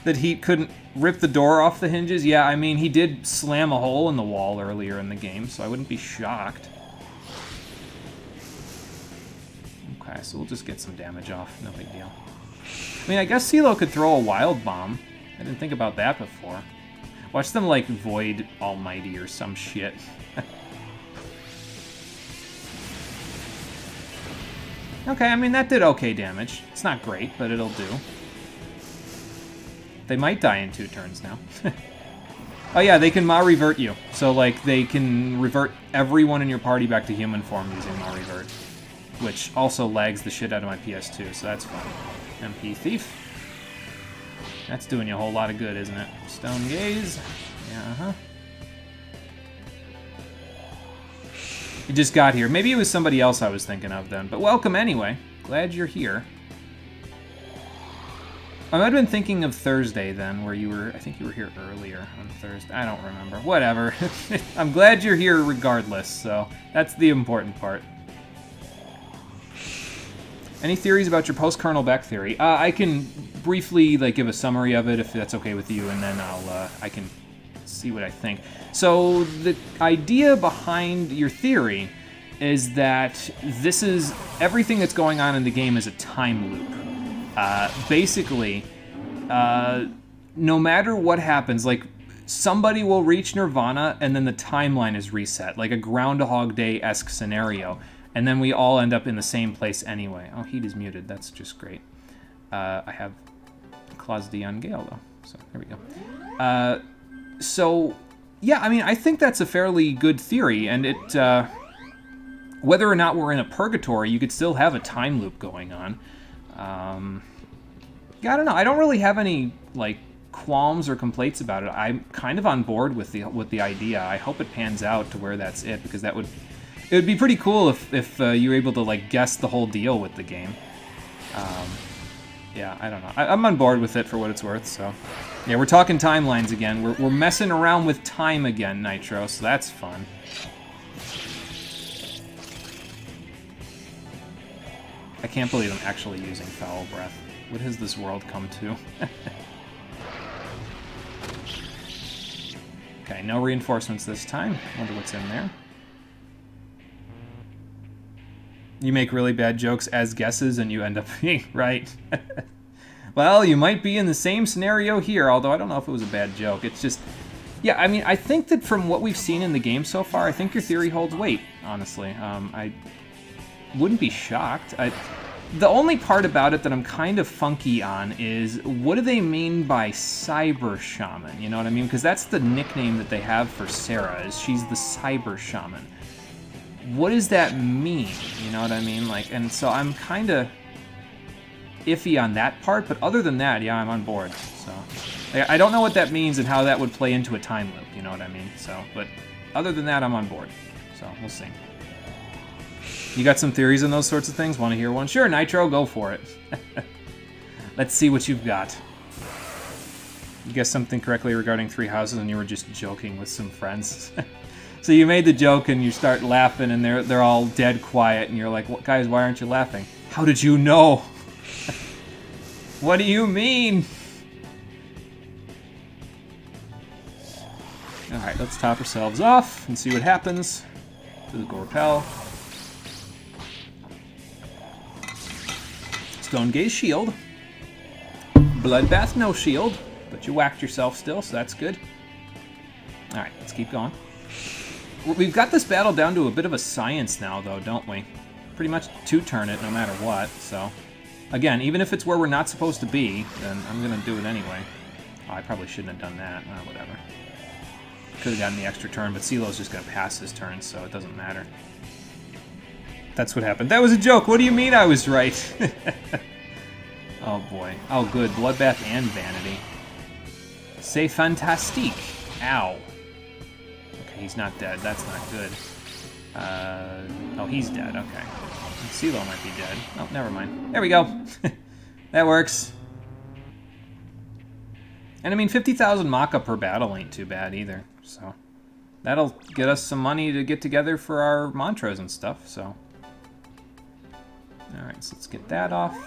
Speaker 2: that he couldn't rip the door off the hinges? Yeah, I mean, he did slam a hole in the wall earlier in the game, so I wouldn't be shocked. Okay, so we'll just get some damage off. No big deal. I mean, I guess Silo could throw a wild bomb. I didn't think about that before. Watch them, like, void Almighty or some shit. Okay, I mean, that did okay damage. It's not great, but it'll do. They might die in 2 turns now. Oh yeah, they can Ma-revert you. So, like, they can revert everyone in your party back to human form using Ma-revert. Which also lags the shit out of my PS2, so that's fun. MP Thief. That's doing you a whole lot of good, isn't it? Stone Gaze. Yeah, uh-huh. You just got here. Maybe it was somebody else I was thinking of then. But welcome anyway. Glad you're here. I might have been thinking of Thursday then, where you were... I think you were here earlier on Thursday. I don't remember. Whatever. I'm glad you're here regardless, so that's the important part. Any theories about your post-kernel back theory? I can briefly like give a summary of it if that's okay with you, and then I can see what I think. So the idea behind your theory is that this is everything that's going on in the game is a time loop. Basically, no matter what happens, like somebody will reach Nirvana and then the timeline is reset, like a Groundhog Day-esque scenario. And then we all end up in the same place anyway. Oh, Heat is muted. That's just great. I have Claws D on Gale, though. So, there we go. So, yeah, I mean, I think that's a fairly good theory, and it... whether or not we're in a purgatory, you could still have a time loop going on. Yeah, I don't know. I don't really have any, like, qualms or complaints about it. I'm kind of on board with the idea. I hope it pans out to where that's it, because it would be pretty cool if you were able to, like, guess the whole deal with the game. Yeah, I don't know. I'm on board with it for what it's worth, so... Yeah, we're talking timelines again. We're messing around with time again, Nitro, so that's fun. I can't believe I'm actually using Foul Breath. What has this world come to? Okay, no reinforcements this time. Wonder what's in there. You make really bad jokes as guesses and you end up being right. Well, you might be in the same scenario here, although I don't know if it was a bad joke. It's just... Yeah, I mean, I think that from what we've seen in the game so far, I think your theory holds weight, honestly. I wouldn't be shocked. The only part about it that I'm kind of funky on is, what do they mean by Cyber Shaman? You know what I mean? Because that's the nickname that they have for Sarah, is she's the Cyber Shaman. What does that mean? You know what I mean? Like, and so I'm kind of iffy on that part, but other than that, yeah, I'm on board. So I don't know what that means and how that would play into a time loop, you know what I mean? So, but other than that, I'm on board. So, we'll see. You got some theories on those sorts of things? Want to hear one? Sure, Nitro, go for it. Let's see what you've got. You guessed something correctly regarding 3 houses and you were just joking with some friends. So you made the joke and you start laughing and they're all dead quiet and you're like, "What, guys, why aren't you laughing?" "How did you know?" What do you mean? Alright, let's top ourselves off and see what happens. Physical repel. Stone Gaze shield. Bloodbath no shield, but you whacked yourself still, so that's good. Alright, let's keep going. We've got this battle down to a bit of a science now, though, don't we? Pretty much two-turn it no matter what, so... Again, even if it's where we're not supposed to be, then I'm gonna do it anyway. Oh, I probably shouldn't have done that. Whatever. Could have gotten the extra turn, but CeeLo's just gonna pass his turn, so it doesn't matter. That's what happened. That was a joke! What do you mean I was right? Oh boy. Oh good, Bloodbath and Vanity. C'est fantastique! Ow. Okay, he's not dead. That's not good. Oh, he's dead. Okay. CeeLo might be dead. Oh, never mind. There we go. That works. And I mean, 50,000 Maka per battle ain't too bad either, so... That'll get us some money to get together for our mantras and stuff, so... Alright, so let's get that off.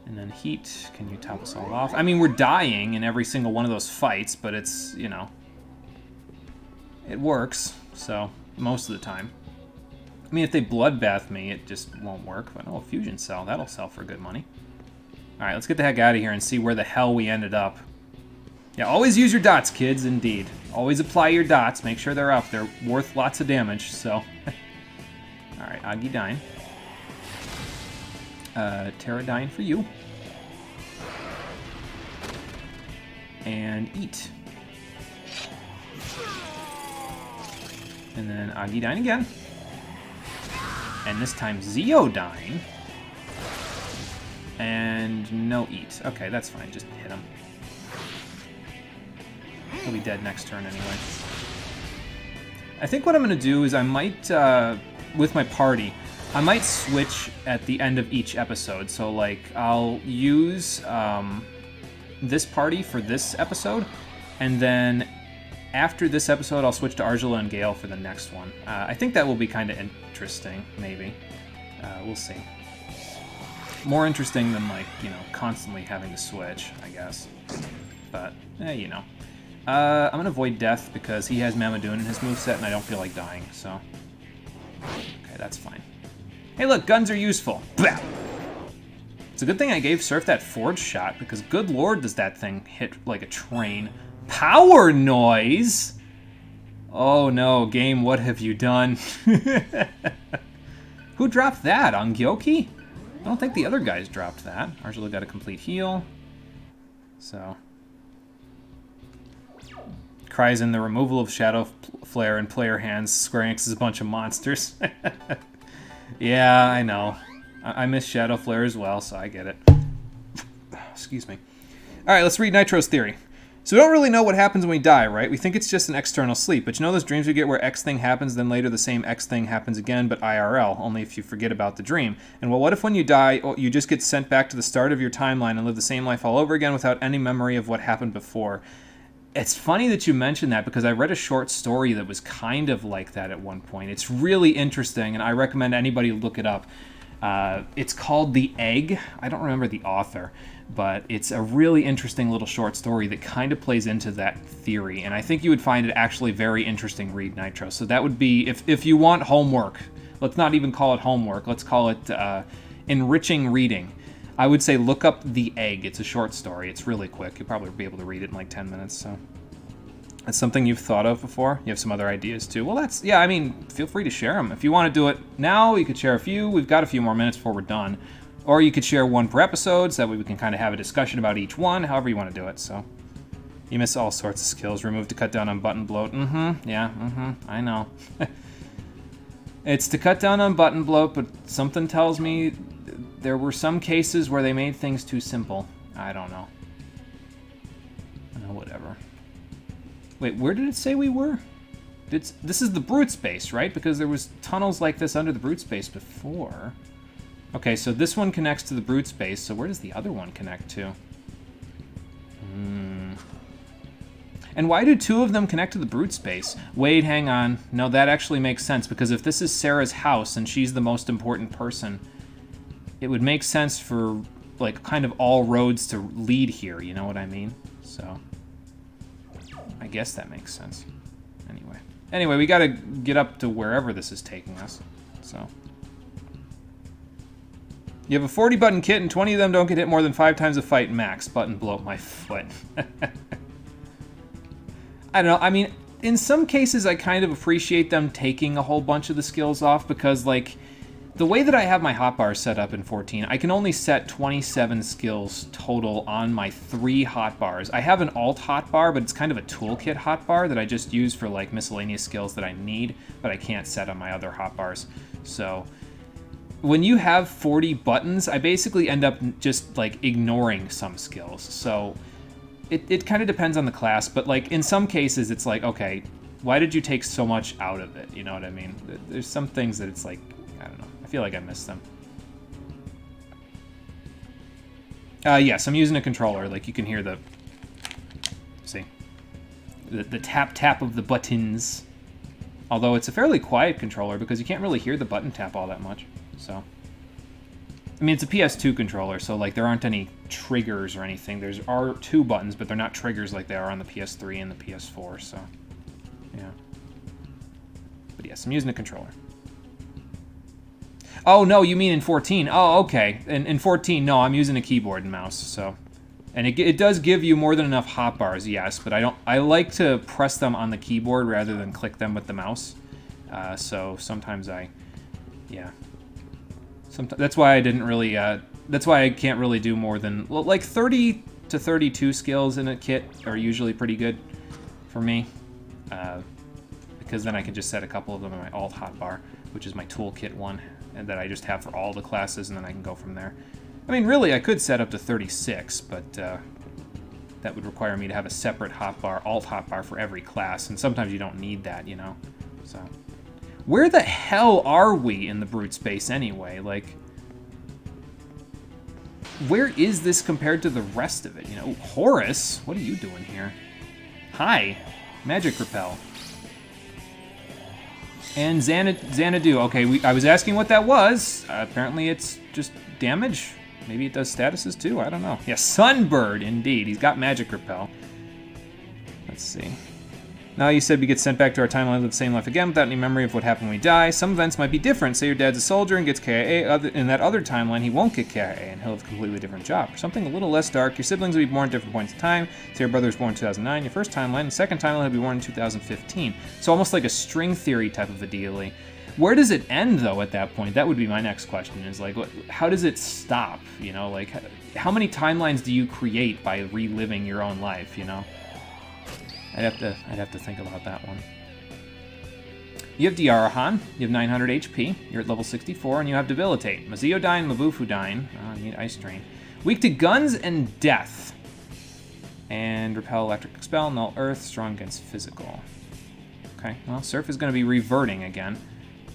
Speaker 2: And then heat. Can you top us all off? I mean, we're dying in every single one of those fights, but it's, you know... It works, so, most of the time. I mean, if they bloodbath me, it just won't work. But, oh, a fusion cell. That'll sell for good money. Alright, let's get the heck out of here and see where the hell we ended up. Yeah, always use your dots, kids, indeed. Always apply your dots. Make sure they're up. They're worth lots of damage, so... Alright, Agidine. Pterodine for you. And eat. And then Agidine again. And this time Zeodyne. And no eat. Okay, that's fine. Just hit him. He'll be dead next turn anyway. I think what I'm going to do is I might, with my party, I might switch at the end of each episode. So, like, I'll use this party for this episode, and then after this episode, I'll switch to Argela and Gale for the next one. I think that will be kind of interesting, maybe. We'll see. More interesting than, like, you know, constantly having to switch, I guess. But, you know. I'm going to avoid death because he has Mamadoon in his moveset and I don't feel like dying, so... Okay, that's fine. Hey look, guns are useful! Blah! It's a good thing I gave Surf that forge shot, because good lord does that thing hit like a train. Power noise! Oh no, game, what have you done? Who dropped that? Angyoki? I don't think the other guys dropped that. Argela got a complete heal. So, cries in the removal of Shadow Flare in player hands. Square Enix is a bunch of monsters. Yeah, I know. I miss Shadow Flare as well, so I get it. Excuse me. All right, let's read Nitro's theory. So we don't really know what happens when we die, right? We think it's just an external sleep, but you know those dreams we get where X thing happens, then later the same X thing happens again, but IRL, only if you forget about the dream. And well, what if when you die, you just get sent back to the start of your timeline and live the same life all over again without any memory of what happened before? It's funny that you mentioned that because I read a short story that was kind of like that at one point. It's really interesting, and I recommend anybody look it up. It's called The Egg. I don't remember the author, but it's a really interesting little short story that kind of plays into that theory, and I think you would find it actually very interesting read, Nitro. So that would be, if you want homework, let's not even call it homework, let's call it enriching reading. I would say look up The Egg. It's a short story. It's really quick. You'll probably be able to read it in like 10 minutes, so... That's something you've thought of before? You have some other ideas too? Well, that's, yeah, I mean, feel free to share them. If you want to do it now, you could share a few. We've got a few more minutes before we're done. Or you could share one per episode, so that way we can kind of have a discussion about each one, however you want to do it, so. You miss all sorts of skills. Removed to cut down on button bloat. I know. It's to cut down on button bloat, but something tells me there were some cases where they made things too simple. I don't know. Whatever. Wait, where did it say we were? This is the brute space, right? Because there was tunnels like this under the brute space before. Okay, so this one connects to the brute space, so where does the other one connect to? And why do two of them connect to the brute space? Wait, hang on. No, that actually makes sense, because if this is Sarah's house and she's the most important person, it would make sense for, like, kind of all roads to lead here, you know what I mean? So... I guess that makes sense. Anyway, we gotta get up to wherever this is taking us. So. You have a 40-button kit, and 20 of them don't get hit more than 5 times a fight max. Button blow up my foot. I don't know. I mean, in some cases, I kind of appreciate them taking a whole bunch of the skills off, because, like, the way that I have my hotbars set up in 14, I can only set 27 skills total on my 3 hotbars. I have an alt hotbar, but it's kind of a toolkit hotbar that I just use for like miscellaneous skills that I need, but I can't set on my other hotbars. So when you have 40 buttons, I basically end up just like ignoring some skills. So it kind of depends on the class, but like in some cases it's like, okay, why did you take so much out of it? You know what I mean? There's some things that it's like, I don't know. I feel like I missed them. Yes, I'm using a controller. Like, you can hear the... See? The tap-tap of the buttons. Although it's a fairly quiet controller because you can't really hear the button tap all that much. So... I mean, it's a PS2 controller, so, like, there aren't any triggers or anything. There are 2 buttons, but they're not triggers like they are on the PS3 and the PS4, so... Yeah. But yes, I'm using a controller. Oh, no, you mean in 14. Oh, okay. In 14, no, I'm using a keyboard and mouse, so... And it does give you more than enough hotbars, yes, but I like to press them on the keyboard rather than click them with the mouse. So sometimes yeah. That's why I didn't really, that's why I can't really do more than, well, like 30 to 32 skills in a kit are usually pretty good for me. Because then I can just set a couple of them in my alt hotbar, which is my toolkit one, and that I just have for all the classes, and then I can go from there. I mean, really, I could set up to 36, but that would require me to have a separate hotbar, alt hotbar for every class, and sometimes you don't need that, you know? So, where the hell are we in the brute space anyway? Like, where is this compared to the rest of it? You know, Horus, what are you doing here? Hi, Magic Repel. And Xanadu. Okay, I was asking what that was. Apparently it's just damage. Maybe it does statuses too, I don't know. Yeah, Sunbird, indeed. He's got Magic Repel. Let's see. Now you said we get sent back to our timeline with the same life again without any memory of what happened when we die. Some events might be different. Say your dad's a soldier and gets KIA. In that other timeline, he won't get KIA and he'll have a completely different job. Or something a little less dark. Your siblings will be born at different points in time. Say your brother was born in 2009, your first timeline. The second timeline, he'll be born in 2015. So almost like a string theory type of a dealie. Where does it end, though, at that point? That would be my next question, is, like, how does it stop, you know? Like, how many timelines do you create by reliving your own life, you know? I'd have to think about that one. You have Diarahan, you have 900 HP, you're at level 64, and you have Debilitate. Maziodyne, Mabufudyne, need Ice Drain. Weak to guns and death. And Repel, Electric Expel, Null Earth, strong against physical. Okay, well, Surf is going to be reverting again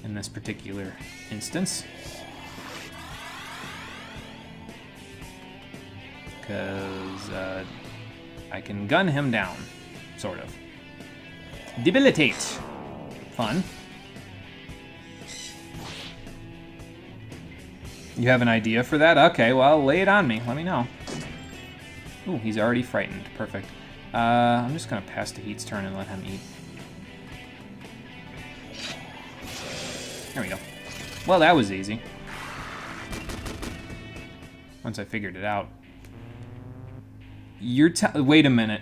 Speaker 2: in this particular instance. Because I can gun him down, sort of. Debilitate. Fun. You have an idea for that? Okay, well, lay it on me. Let me know. Ooh, he's already frightened. Perfect. I'm just going to pass to Heat's turn and let him eat. There we go. Well, that was easy. Once I figured it out. Wait a minute.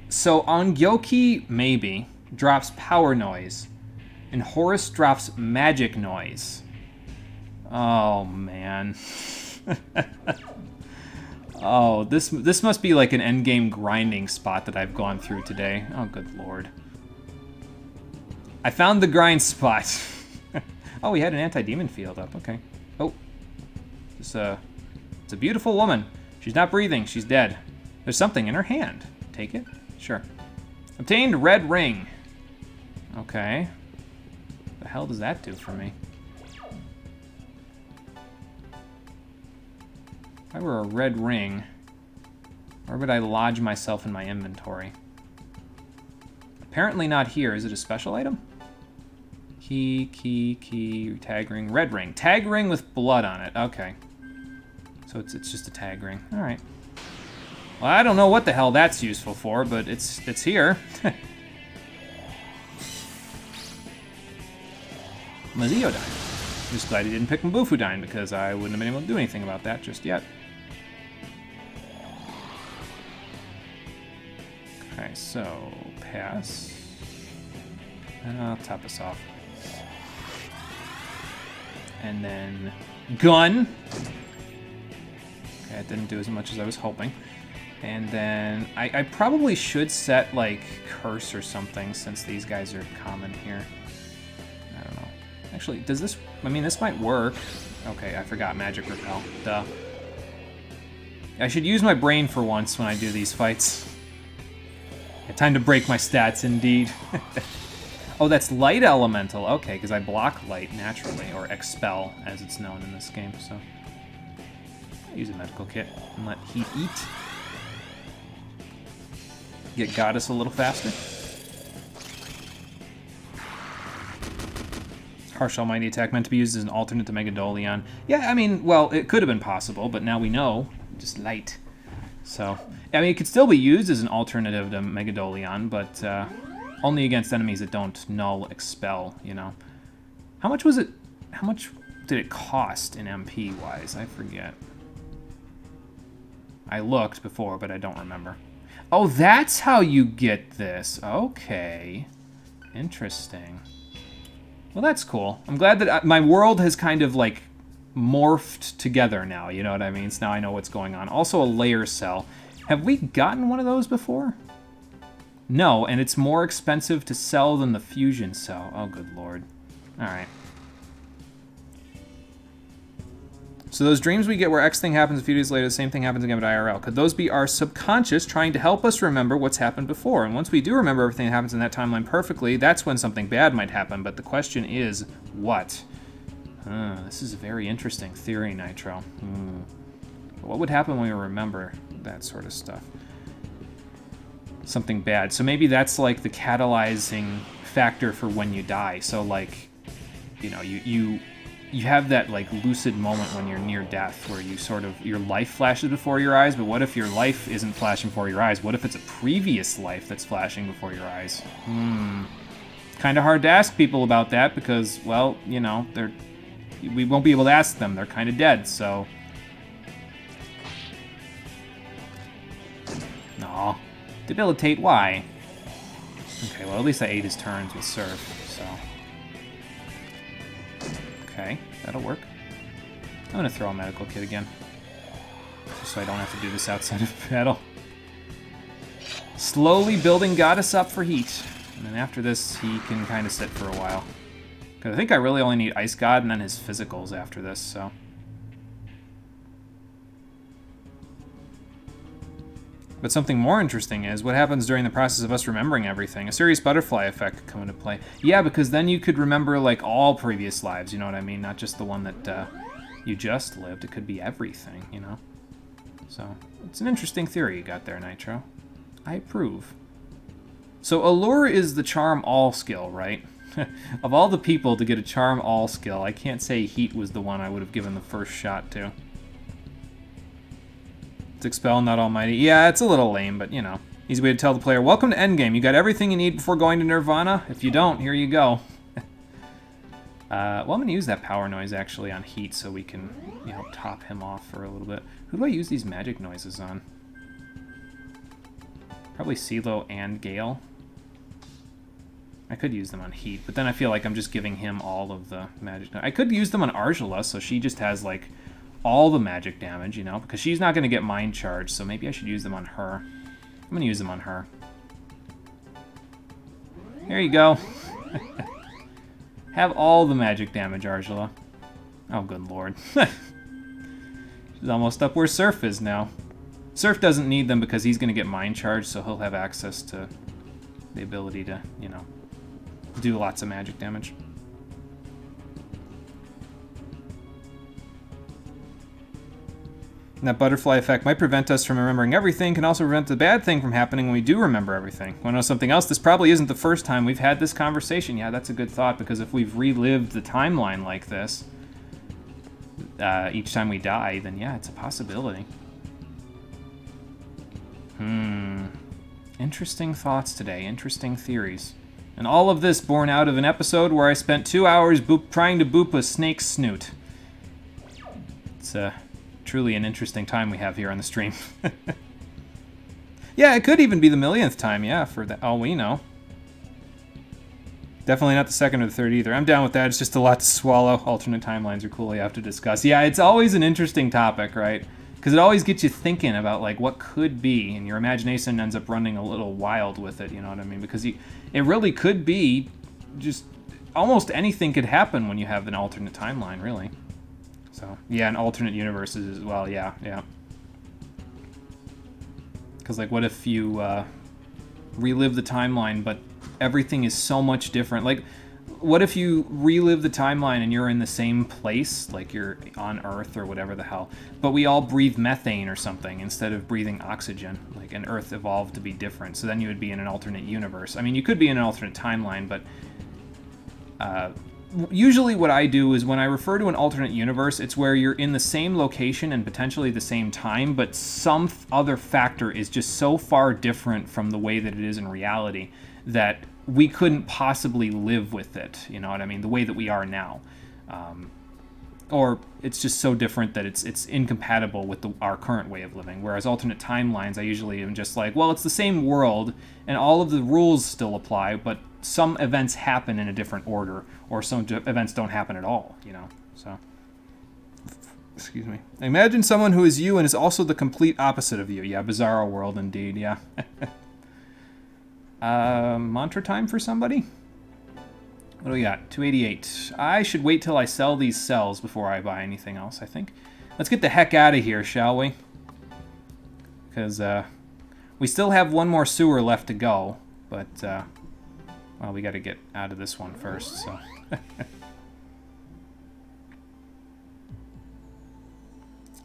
Speaker 2: So, Ongyoki, maybe, drops Power Noise. And Horus drops Magic Noise. Oh, man. Oh, this must be like an endgame grinding spot that I've gone through today. Oh, good lord. I found the grind spot. Oh, we had an anti-demon field up. Okay. Oh. It's a beautiful woman. She's not breathing. She's dead. There's something in her hand. Take it? Sure. Obtained red ring. Okay. What the hell does that do for me? If I were a red ring, where would I lodge myself in my inventory? Apparently not here. Is it a special item? Key, tag ring, red ring. Tag ring with blood on it. Okay. So it's just a tag ring. All right. Well, I don't know what the hell that's useful for, but it's here. Maziodyne. Just glad he didn't pick Mabufudyne, because I wouldn't have been able to do anything about that just yet. Okay, so pass. And I'll top us off. And then gun. Okay, it didn't do as much as I was hoping. And then I probably should set like curse or something, since these guys are common here. I don't know. Actually, does this? I mean, this might work. Okay, I forgot magic repel. Duh. I should use my brain for once when I do these fights. Yeah, time to break my stats, indeed. Oh, that's light elemental. Okay, because I block light naturally, or expel, as it's known in this game. So I'll use a medical kit and let Heat eat. Get Goddess a little faster. Harsh Almighty attack meant to be used as an alternate to Megadolion. Yeah, I mean, well, it could have been possible, but now we know. Just light. So, I mean, it could still be used as an alternative to Megadolion, but only against enemies that don't null expel, you know. How much was it? How much did it cost in MP-wise? I forget. I looked before, but I don't remember. Oh, that's how you get this. Okay. Interesting. Well, that's cool. I'm glad that my world has kind of, like, morphed together now, you know what I mean? So now I know what's going on. Also a layer cell. Have we gotten one of those before? No, and it's more expensive to sell than the fusion cell. Oh, good lord. Alright. So those dreams we get where X thing happens a few days later, the same thing happens again with IRL. Could those be our subconscious trying to help us remember what's happened before? And once we do remember everything that happens in that timeline perfectly, that's when something bad might happen. But the question is, what? This is a very interesting theory, Nitro. What would happen when we remember that sort of stuff? Something bad. So maybe that's like the catalyzing factor for when you die. So like, you know, you have that like lucid moment when you're near death where you sort of, your life flashes before your eyes, but what if your life isn't flashing before your eyes? What if it's a previous life that's flashing before your eyes? Kind of hard to ask people about that because, well, you know, we won't be able to ask them. They're kind of dead, so. Aw. Debilitate, why? Okay, well, at least I ate his turns with Surf, so. Okay, that'll work. I'm gonna throw a medical kit again. Just so I don't have to do this outside of battle. Slowly building Goddess up for heat. And then after this, he can kind of sit for a while. Because I think I really only need Ice God and then his physicals after this, so... But something more interesting is what happens during the process of us remembering everything. A serious butterfly effect could come into play. Yeah, because then you could remember, like, all previous lives, you know what I mean? Not just the one that you just lived. It could be everything, you know? So, it's an interesting theory you got there, Nitro. I approve. So, Allure is the Charm All skill, right? Of all the people to get a Charm All skill, I can't say Heat was the one I would have given the first shot to. Expel, not almighty. Yeah, it's a little lame, but, you know. Easy way to tell the player, welcome to Endgame. You got everything you need before going to Nirvana? If you don't, here you go. Well, I'm going to use that power noise, actually, on Heat so we can, you know, top him off for a little bit. Who do I use these magic noises on? Probably CeeLo and Gale. I could use them on Heat, but then I feel like I'm just giving him all of the magic. I could use them on Argela, so she just has, like... all the magic damage, you know, because she's not going to get mind charged, so maybe I should use them on her. I'm going to use them on her. There you go. Have all the magic damage, Argela. Oh, good lord. She's almost up where Surf is now. Surf doesn't need them because he's going to get mind charged, so he'll have access to the ability to, you know, do lots of magic damage. And that butterfly effect might prevent us from remembering everything, can also prevent the bad thing from happening when we do remember everything. Want to know something else? This probably isn't the first time we've had this conversation. Yeah, that's a good thought, because if we've relived the timeline like this, each time we die, then yeah, it's a possibility. Interesting thoughts today, interesting theories. And all of this born out of an episode where I spent 2 hours trying to boop a snake's snoot. It's, truly an interesting time we have here on the stream. Yeah, it could even be the millionth time, yeah, for all we know. Definitely not the second or the third either. I'm down with that. It's just a lot to swallow. Alternate timelines are cool. You have to discuss. Yeah, it's always an interesting topic, right? Because it always gets you thinking about, like, what could be, and your imagination ends up running a little wild with it, you know what I mean? Because it really could be just almost anything could happen when you have an alternate timeline, really. So, yeah, and alternate universes as well, yeah. Because, like, what if you relive the timeline, but everything is so much different? Like, what if you relive the timeline and you're in the same place, like you're on Earth or whatever the hell, but we all breathe methane or something instead of breathing oxygen, like, and Earth evolved to be different, so then you would be in an alternate universe. I mean, you could be in an alternate timeline, but... usually what I do is when I refer to an alternate universe, it's where you're in the same location and potentially the same time, but some other factor is just so far different from the way that it is in reality that we couldn't possibly live with it, you know what I mean, the way that we are now. Or it's just so different that it's incompatible with our current way of living. Whereas alternate timelines, I usually am just like, well, it's the same world, and all of the rules still apply, but some events happen in a different order, or some events don't happen at all, you know, so. Excuse me. Imagine someone who is you and is also the complete opposite of you. Yeah, bizarro world indeed, yeah. Mantra time for somebody? What do we got? 288. I should wait till I sell these cells before I buy anything else, I think. Let's get the heck out of here, shall we? Because, we still have one more sewer left to go, but, well, we gotta get out of this one first, so... To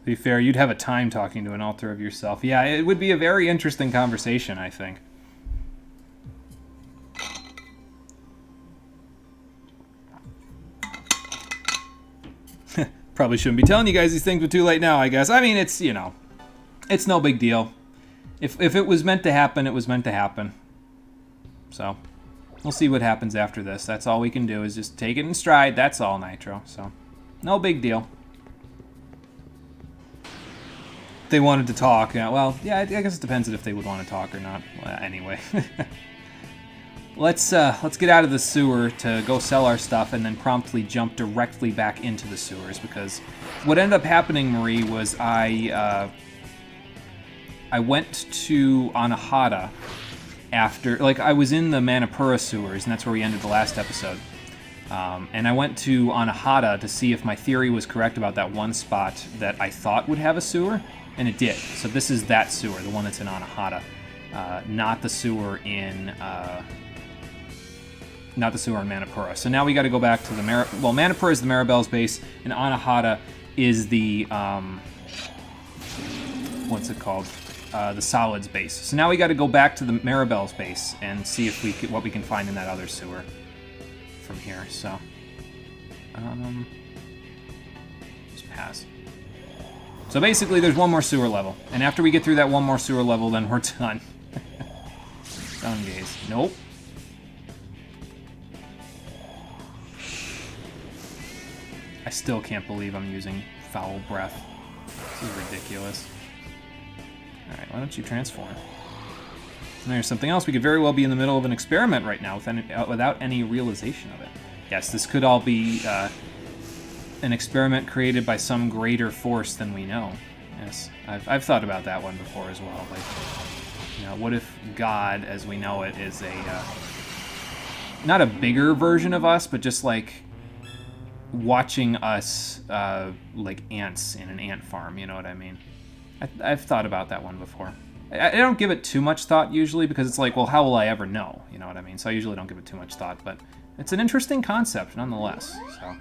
Speaker 2: be fair, you'd have a time talking to an alter of yourself. Yeah, it would be a very interesting conversation, I think. Probably shouldn't be telling you guys these things, but too late now, I guess. I mean, it's, you know, it's no big deal. If it was meant to happen, it was meant to happen. So, we'll see what happens after this. That's all we can do is just take it in stride. That's all, Nitro. So, no big deal. They wanted to talk. Yeah, well, yeah, I guess it depends if they would want to talk or not. Well, anyway. let's get out of the sewer to go sell our stuff and then promptly jump directly back into the sewers, because what ended up happening, Marie, was I went to Anahata after, like, I was in the Manipura sewers, and that's where we ended the last episode. And I went to Anahata to see if my theory was correct about that one spot that I thought would have a sewer, and it did. So this is that sewer, the one that's in Anahata, not the sewer in Manipura. So now we got to go back to the Manipura is the Maribel's base, and Anahata is the what's it called? The Solids base. So now we got to go back to the Maribel's base and see if what we can find in that other sewer from here. So, just pass. So basically, there's one more sewer level, and after we get through that one more sewer level, then we're done. Sun gaze. Nope. I still can't believe I'm using foul breath. This is ridiculous. Alright, why don't you transform? And there's something else. We could very well be in the middle of an experiment right now without any realization of it. Yes, this could all be an experiment created by some greater force than we know. Yes, I've thought about that one before as well. Like, you know, what if God, as we know it, is not a bigger version of us, but just like watching us like ants in an ant farm, you know what I mean? I've thought about that one before. I don't give it too much thought usually, because it's like, well, how will I ever know? You know what I mean? So I usually don't give it too much thought, but it's an interesting concept nonetheless. So,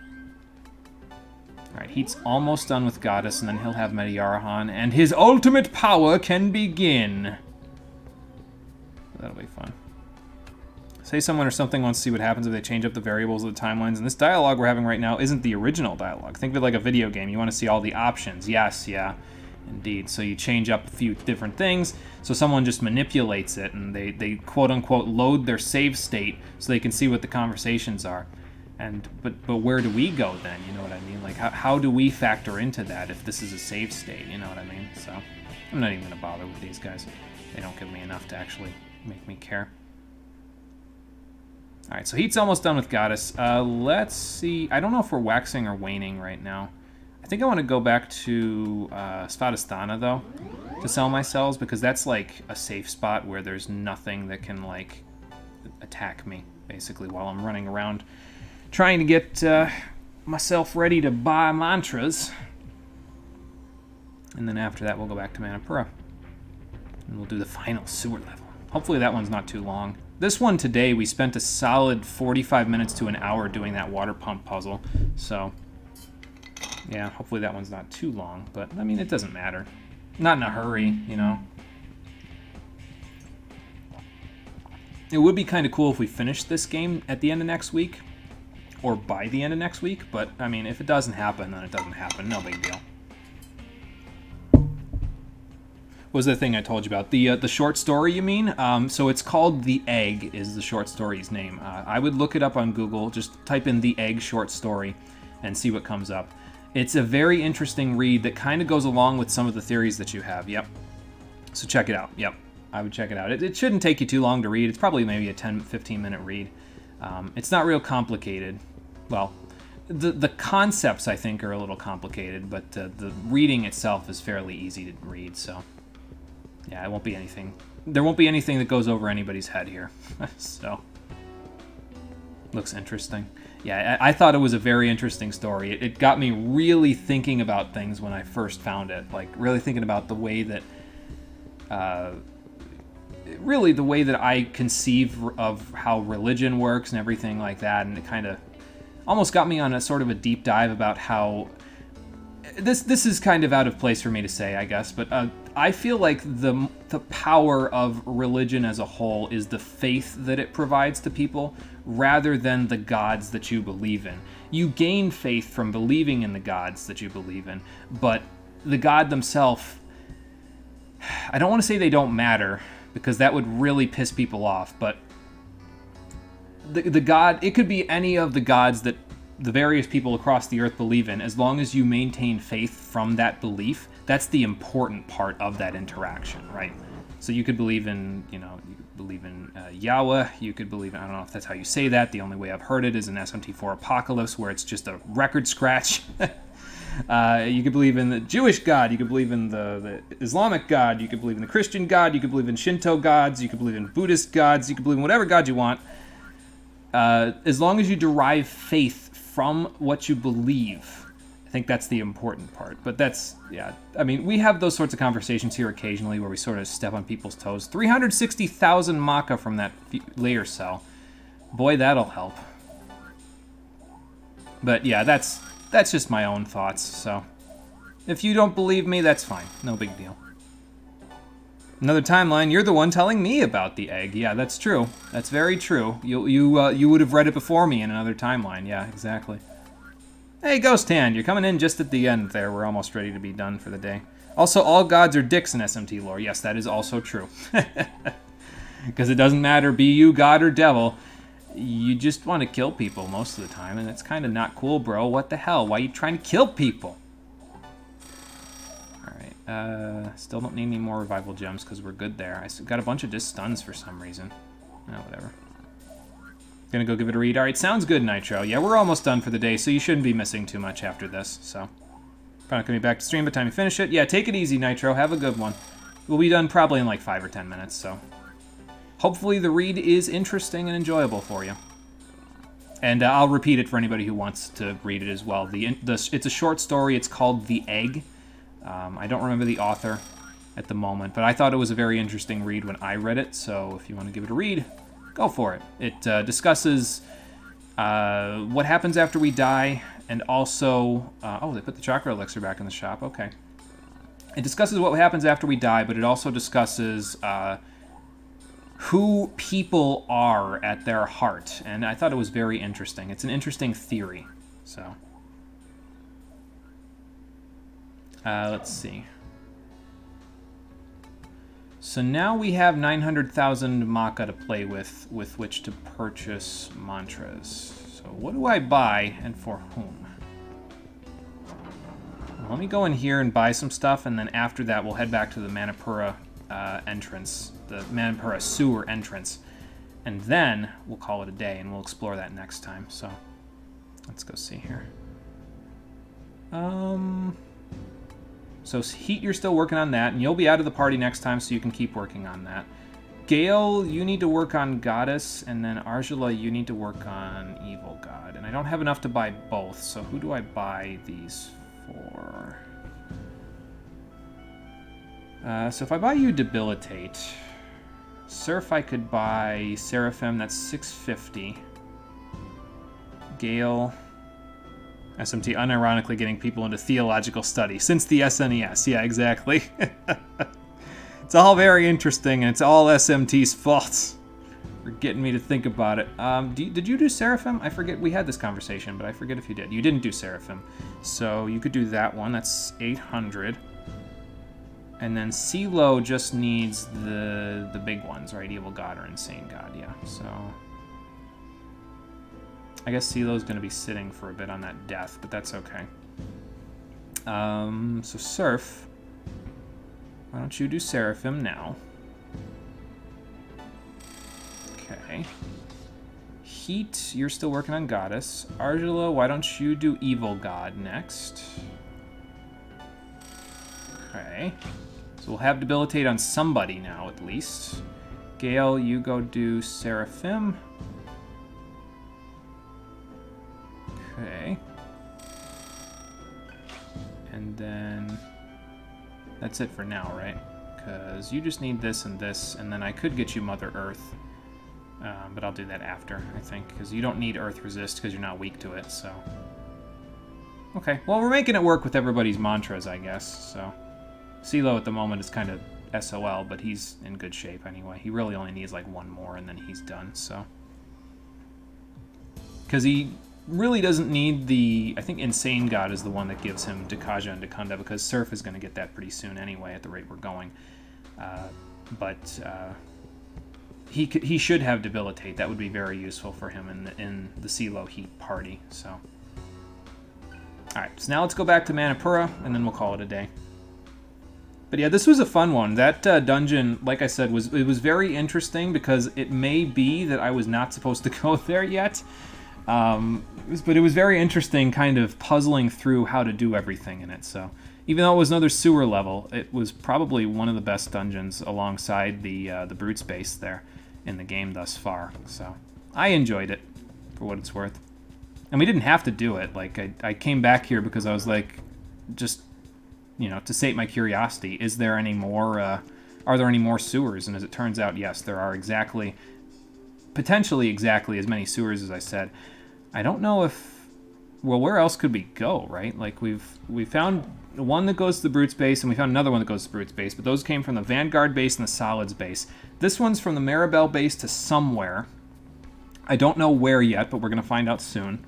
Speaker 2: alright, Heat's almost done with Goddess, and then he'll have Mediarahan, and his ultimate power can begin. That'll be fun. Say someone or something wants to see what happens if they change up the variables of the timelines, and this dialogue we're having right now isn't the original dialogue. Think of it like a video game. You want to see all the options. Yes, yeah. Indeed. So you change up a few different things, so someone just manipulates it, and they quote-unquote load their save state so they can see what the conversations are. And but where do we go then? You know what I mean? Like, how do we factor into that if this is a save state? You know what I mean? So I'm not even going to bother with these guys. They don't give me enough to actually make me care. Alright, so Heat's almost done with Goddess. Let's see. I don't know if we're waxing or waning right now. I think I want to go back to Svadhisthana, though, to sell my cells, because that's, like, a safe spot where there's nothing that can, like, attack me, basically, while I'm running around trying to get myself ready to buy mantras. And then after that, we'll go back to Manipura. And we'll do the final sewer level. Hopefully that one's not too long. This one today, we spent a solid 45 minutes to an hour doing that water pump puzzle, so yeah, hopefully that one's not too long, but, I mean, it doesn't matter. Not in a hurry, you know. It would be kind of cool if we finished this game at the end of next week, or by the end of next week, but, I mean, if it doesn't happen, then it doesn't happen. No big deal. What was the thing I told you about? The short story, you mean? So it's called The Egg, is the short story's name. I would look it up on Google, just type in The Egg short story, and see what comes up. It's a very interesting read that kind of goes along with some of the theories that you have. Yep. So check it out. Yep. I would check it out. It shouldn't take you too long to read. It's probably maybe a 10-15 minute read. It's not real complicated. Well, the concepts, I think, are a little complicated, but the reading itself is fairly easy to read, so yeah, it won't be anything. There won't be anything that goes over anybody's head here. So, looks interesting. Yeah, I thought it was a very interesting story. It got me really thinking about things when I first found it. Like, really thinking about the way that, really the way that I conceive of how religion works and everything like that. And it kind of almost got me on a sort of a deep dive about how, this is kind of out of place for me to say, I guess, but I feel like the power of religion as a whole is the faith that it provides to people, rather than the gods that you believe in. You gain faith from believing in the gods that you believe in, but the god themselves, I don't want to say they don't matter, because that would really piss people off, but the god, it could be any of the gods that the various people across the earth believe in, as long as you maintain faith from that belief. That's the important part of that interaction, right? So you could believe in, you could believe in Yahweh. You could believe in, I don't know if that's how you say that. The only way I've heard it is in SMT4 Apocalypse, where it's just a record scratch. You could believe in the Jewish God. You could believe in the Islamic God. You could believe in the Christian God. You could believe in Shinto gods. You could believe in Buddhist gods. You could believe in whatever God you want. As long as you derive faith from what you believe. I think that's the important part. But that's, yeah. I mean, we have those sorts of conversations here occasionally where we sort of step on people's toes. 360,000 maca from that layer cell. Boy, that'll help. But yeah, that's just my own thoughts. So if you don't believe me, that's fine. No big deal. Another timeline, you're the one telling me about the egg. Yeah, that's true. That's very true. You would have read it before me in another timeline. Yeah, exactly. Hey, Ghost Hand, you're coming in just at the end there. We're almost ready to be done for the day. Also, all gods are dicks in SMT lore. Yes, that is also true. Because it doesn't matter, be you god or devil. You just want to kill people most of the time, and it's kind of not cool, bro. What the hell? Why are you trying to kill people? Alright, still don't need any more revival gems because we're good there. I got a bunch of just stuns for some reason. Oh, whatever. Gonna go give it a read. Alright, sounds good, Nitro. Yeah, we're almost done for the day, so you shouldn't be missing too much after this, so. Probably not gonna be back to stream by the time you finish it. Yeah, take it easy, Nitro. Have a good one. We'll be done probably in like 5 or 10 minutes, so. Hopefully the read is interesting and enjoyable for you. And I'll repeat it for anybody who wants to read it as well. It's a short story. It's called The Egg. I don't remember the author at the moment, but I thought it was a very interesting read when I read it, so if you want to give it a read, go for it. It discusses what happens after we die, and also... oh, they put the chakra elixir back in the shop. Okay. It discusses what happens after we die, but it also discusses who people are at their heart, and I thought it was very interesting. It's an interesting theory, so... let's see. So now we have 900,000 maca to play with which to purchase mantras. So what do I buy, and for whom? Well, let me go in here and buy some stuff, and then after that we'll head back to the Manipura entrance, the Manipura sewer entrance, and then we'll call it a day, and we'll explore that next time. So let's go see here. So Heat, you're still working on that, and you'll be out of the party next time, so you can keep working on that. Gale, you need to work on Goddess, and then Arjula, you need to work on Evil God. And I don't have enough to buy both, so who do I buy these for? So if I buy you Debilitate, Surf I could buy Seraphim, that's 650. Gale... SMT unironically getting people into theological study since the SNES. Yeah, exactly. It's all very interesting, and it's all SMT's fault for getting me to think about it. Did you do Seraphim? I forget. We had this conversation, but I forget if you did. You didn't do Seraphim. So you could do that one. That's 800. And then CeeLo just needs the big ones, right? Evil God or Insane God, yeah. So... I guess CeeLo's going to be sitting for a bit on that death, but that's okay. So Surf, why don't you do Seraphim now? Okay. Heat, you're still working on Goddess. Arjula, why don't you do Evil God next? Okay. So we'll have Debilitate on somebody now, at least. Gale, you go do Seraphim. Okay. And then that's it for now, right? Because you just need this, and then I could get you Mother Earth. But I'll do that after, I think, because you don't need Earth Resist because you're not weak to it, so... Okay, well, we're making it work with everybody's mantras, I guess, so... CeeLo at the moment is kind of SOL, but he's in good shape anyway. He really only needs, like, one more, and then he's done, so... Because he... really doesn't need the... I think Insane God is the one that gives him Dekaja and Dekunda, because Surf is going to get that pretty soon anyway at the rate we're going. He should have Debilitate. That would be very useful for him in the CeeLo Heat party, so... Alright, so now let's go back to Manipura, and then we'll call it a day. But yeah, this was a fun one. That dungeon, like I said, was very interesting because it may be that I was not supposed to go there yet. But it was very interesting kind of puzzling through how to do everything in it. So even though it was another sewer level, it was probably one of the best dungeons alongside the brute space there in the game thus far. So I enjoyed it for what it's worth. And we didn't have to do it. Like, I came back here because I was like, just, you know, to sate my curiosity. Is there any more, are there any more sewers? And as it turns out, yes, there are potentially exactly as many sewers as I said. I don't know if, well, where else could we go, right? Like, we found one that goes to the brute space, and we found another one that goes to the brute space, but those came from the Vanguard base and the Solids base. This one's from the Maribel base to somewhere. I don't know where yet, but we're going to find out soon.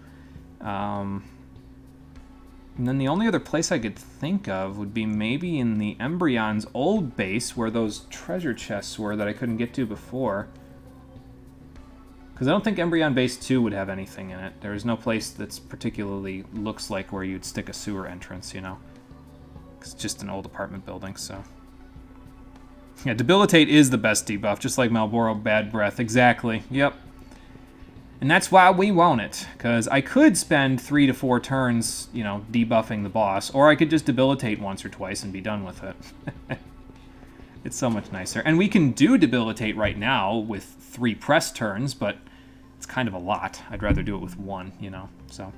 Speaker 2: And then the only other place I could think of would be maybe in the Embryon's old base where those treasure chests were that I couldn't get to before. Because I don't think Embryon Base 2 would have anything in it. There is no place that's particularly looks like where you'd stick a sewer entrance, you know. It's just an old apartment building, so... Yeah, Debilitate is the best debuff, just like Malboro Bad Breath. Exactly, yep. And that's why we want it, because I could spend 3 to 4 turns, you know, debuffing the boss, or I could just Debilitate once or twice and be done with it. It's so much nicer. And we can do Debilitate right now with 3 press turns, but it's kind of a lot. I'd rather do it with 1, you know, so...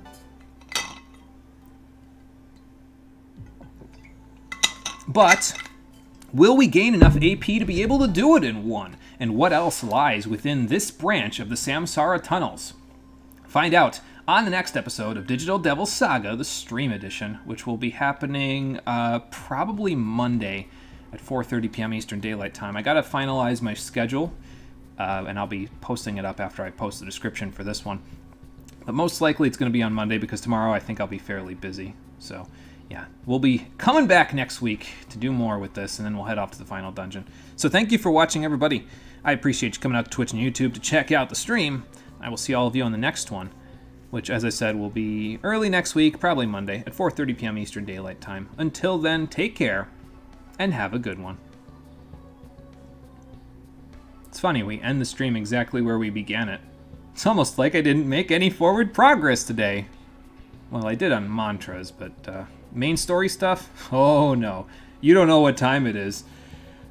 Speaker 2: But, will we gain enough AP to be able to do it in 1? And what else lies within this branch of the Samsara tunnels? Find out on the next episode of Digital Devil Saga, the Stream Edition, which will be happening probably Monday at 4:30 p.m. Eastern Daylight Time. I gotta finalize my schedule, and I'll be posting it up after I post the description for this one. But most likely it's going to be on Monday because tomorrow I think I'll be fairly busy. So, yeah, we'll be coming back next week to do more with this, and then we'll head off to the final dungeon. So thank you for watching, everybody. I appreciate you coming out to Twitch and YouTube to check out the stream. I will see all of you on the next one, which, as I said, will be early next week, probably Monday, at 4:30 p.m. Eastern Daylight Time. Until then, take care, and have a good one. It's funny, we end the stream exactly where we began it. It's almost like I didn't make any forward progress today. Well, I did on mantras, but main story stuff? Oh no. You don't know what time it is.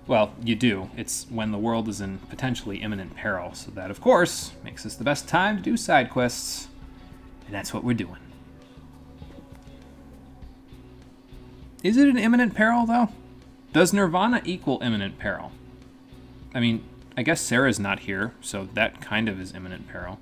Speaker 2: Well, you do. It's when the world is in potentially imminent peril, so that, of course, makes this the best time to do side quests. And that's what we're doing. Is it an imminent peril, though? Does Nirvana equal imminent peril? I mean, I guess Sarah's not here, so that kind of is imminent peril.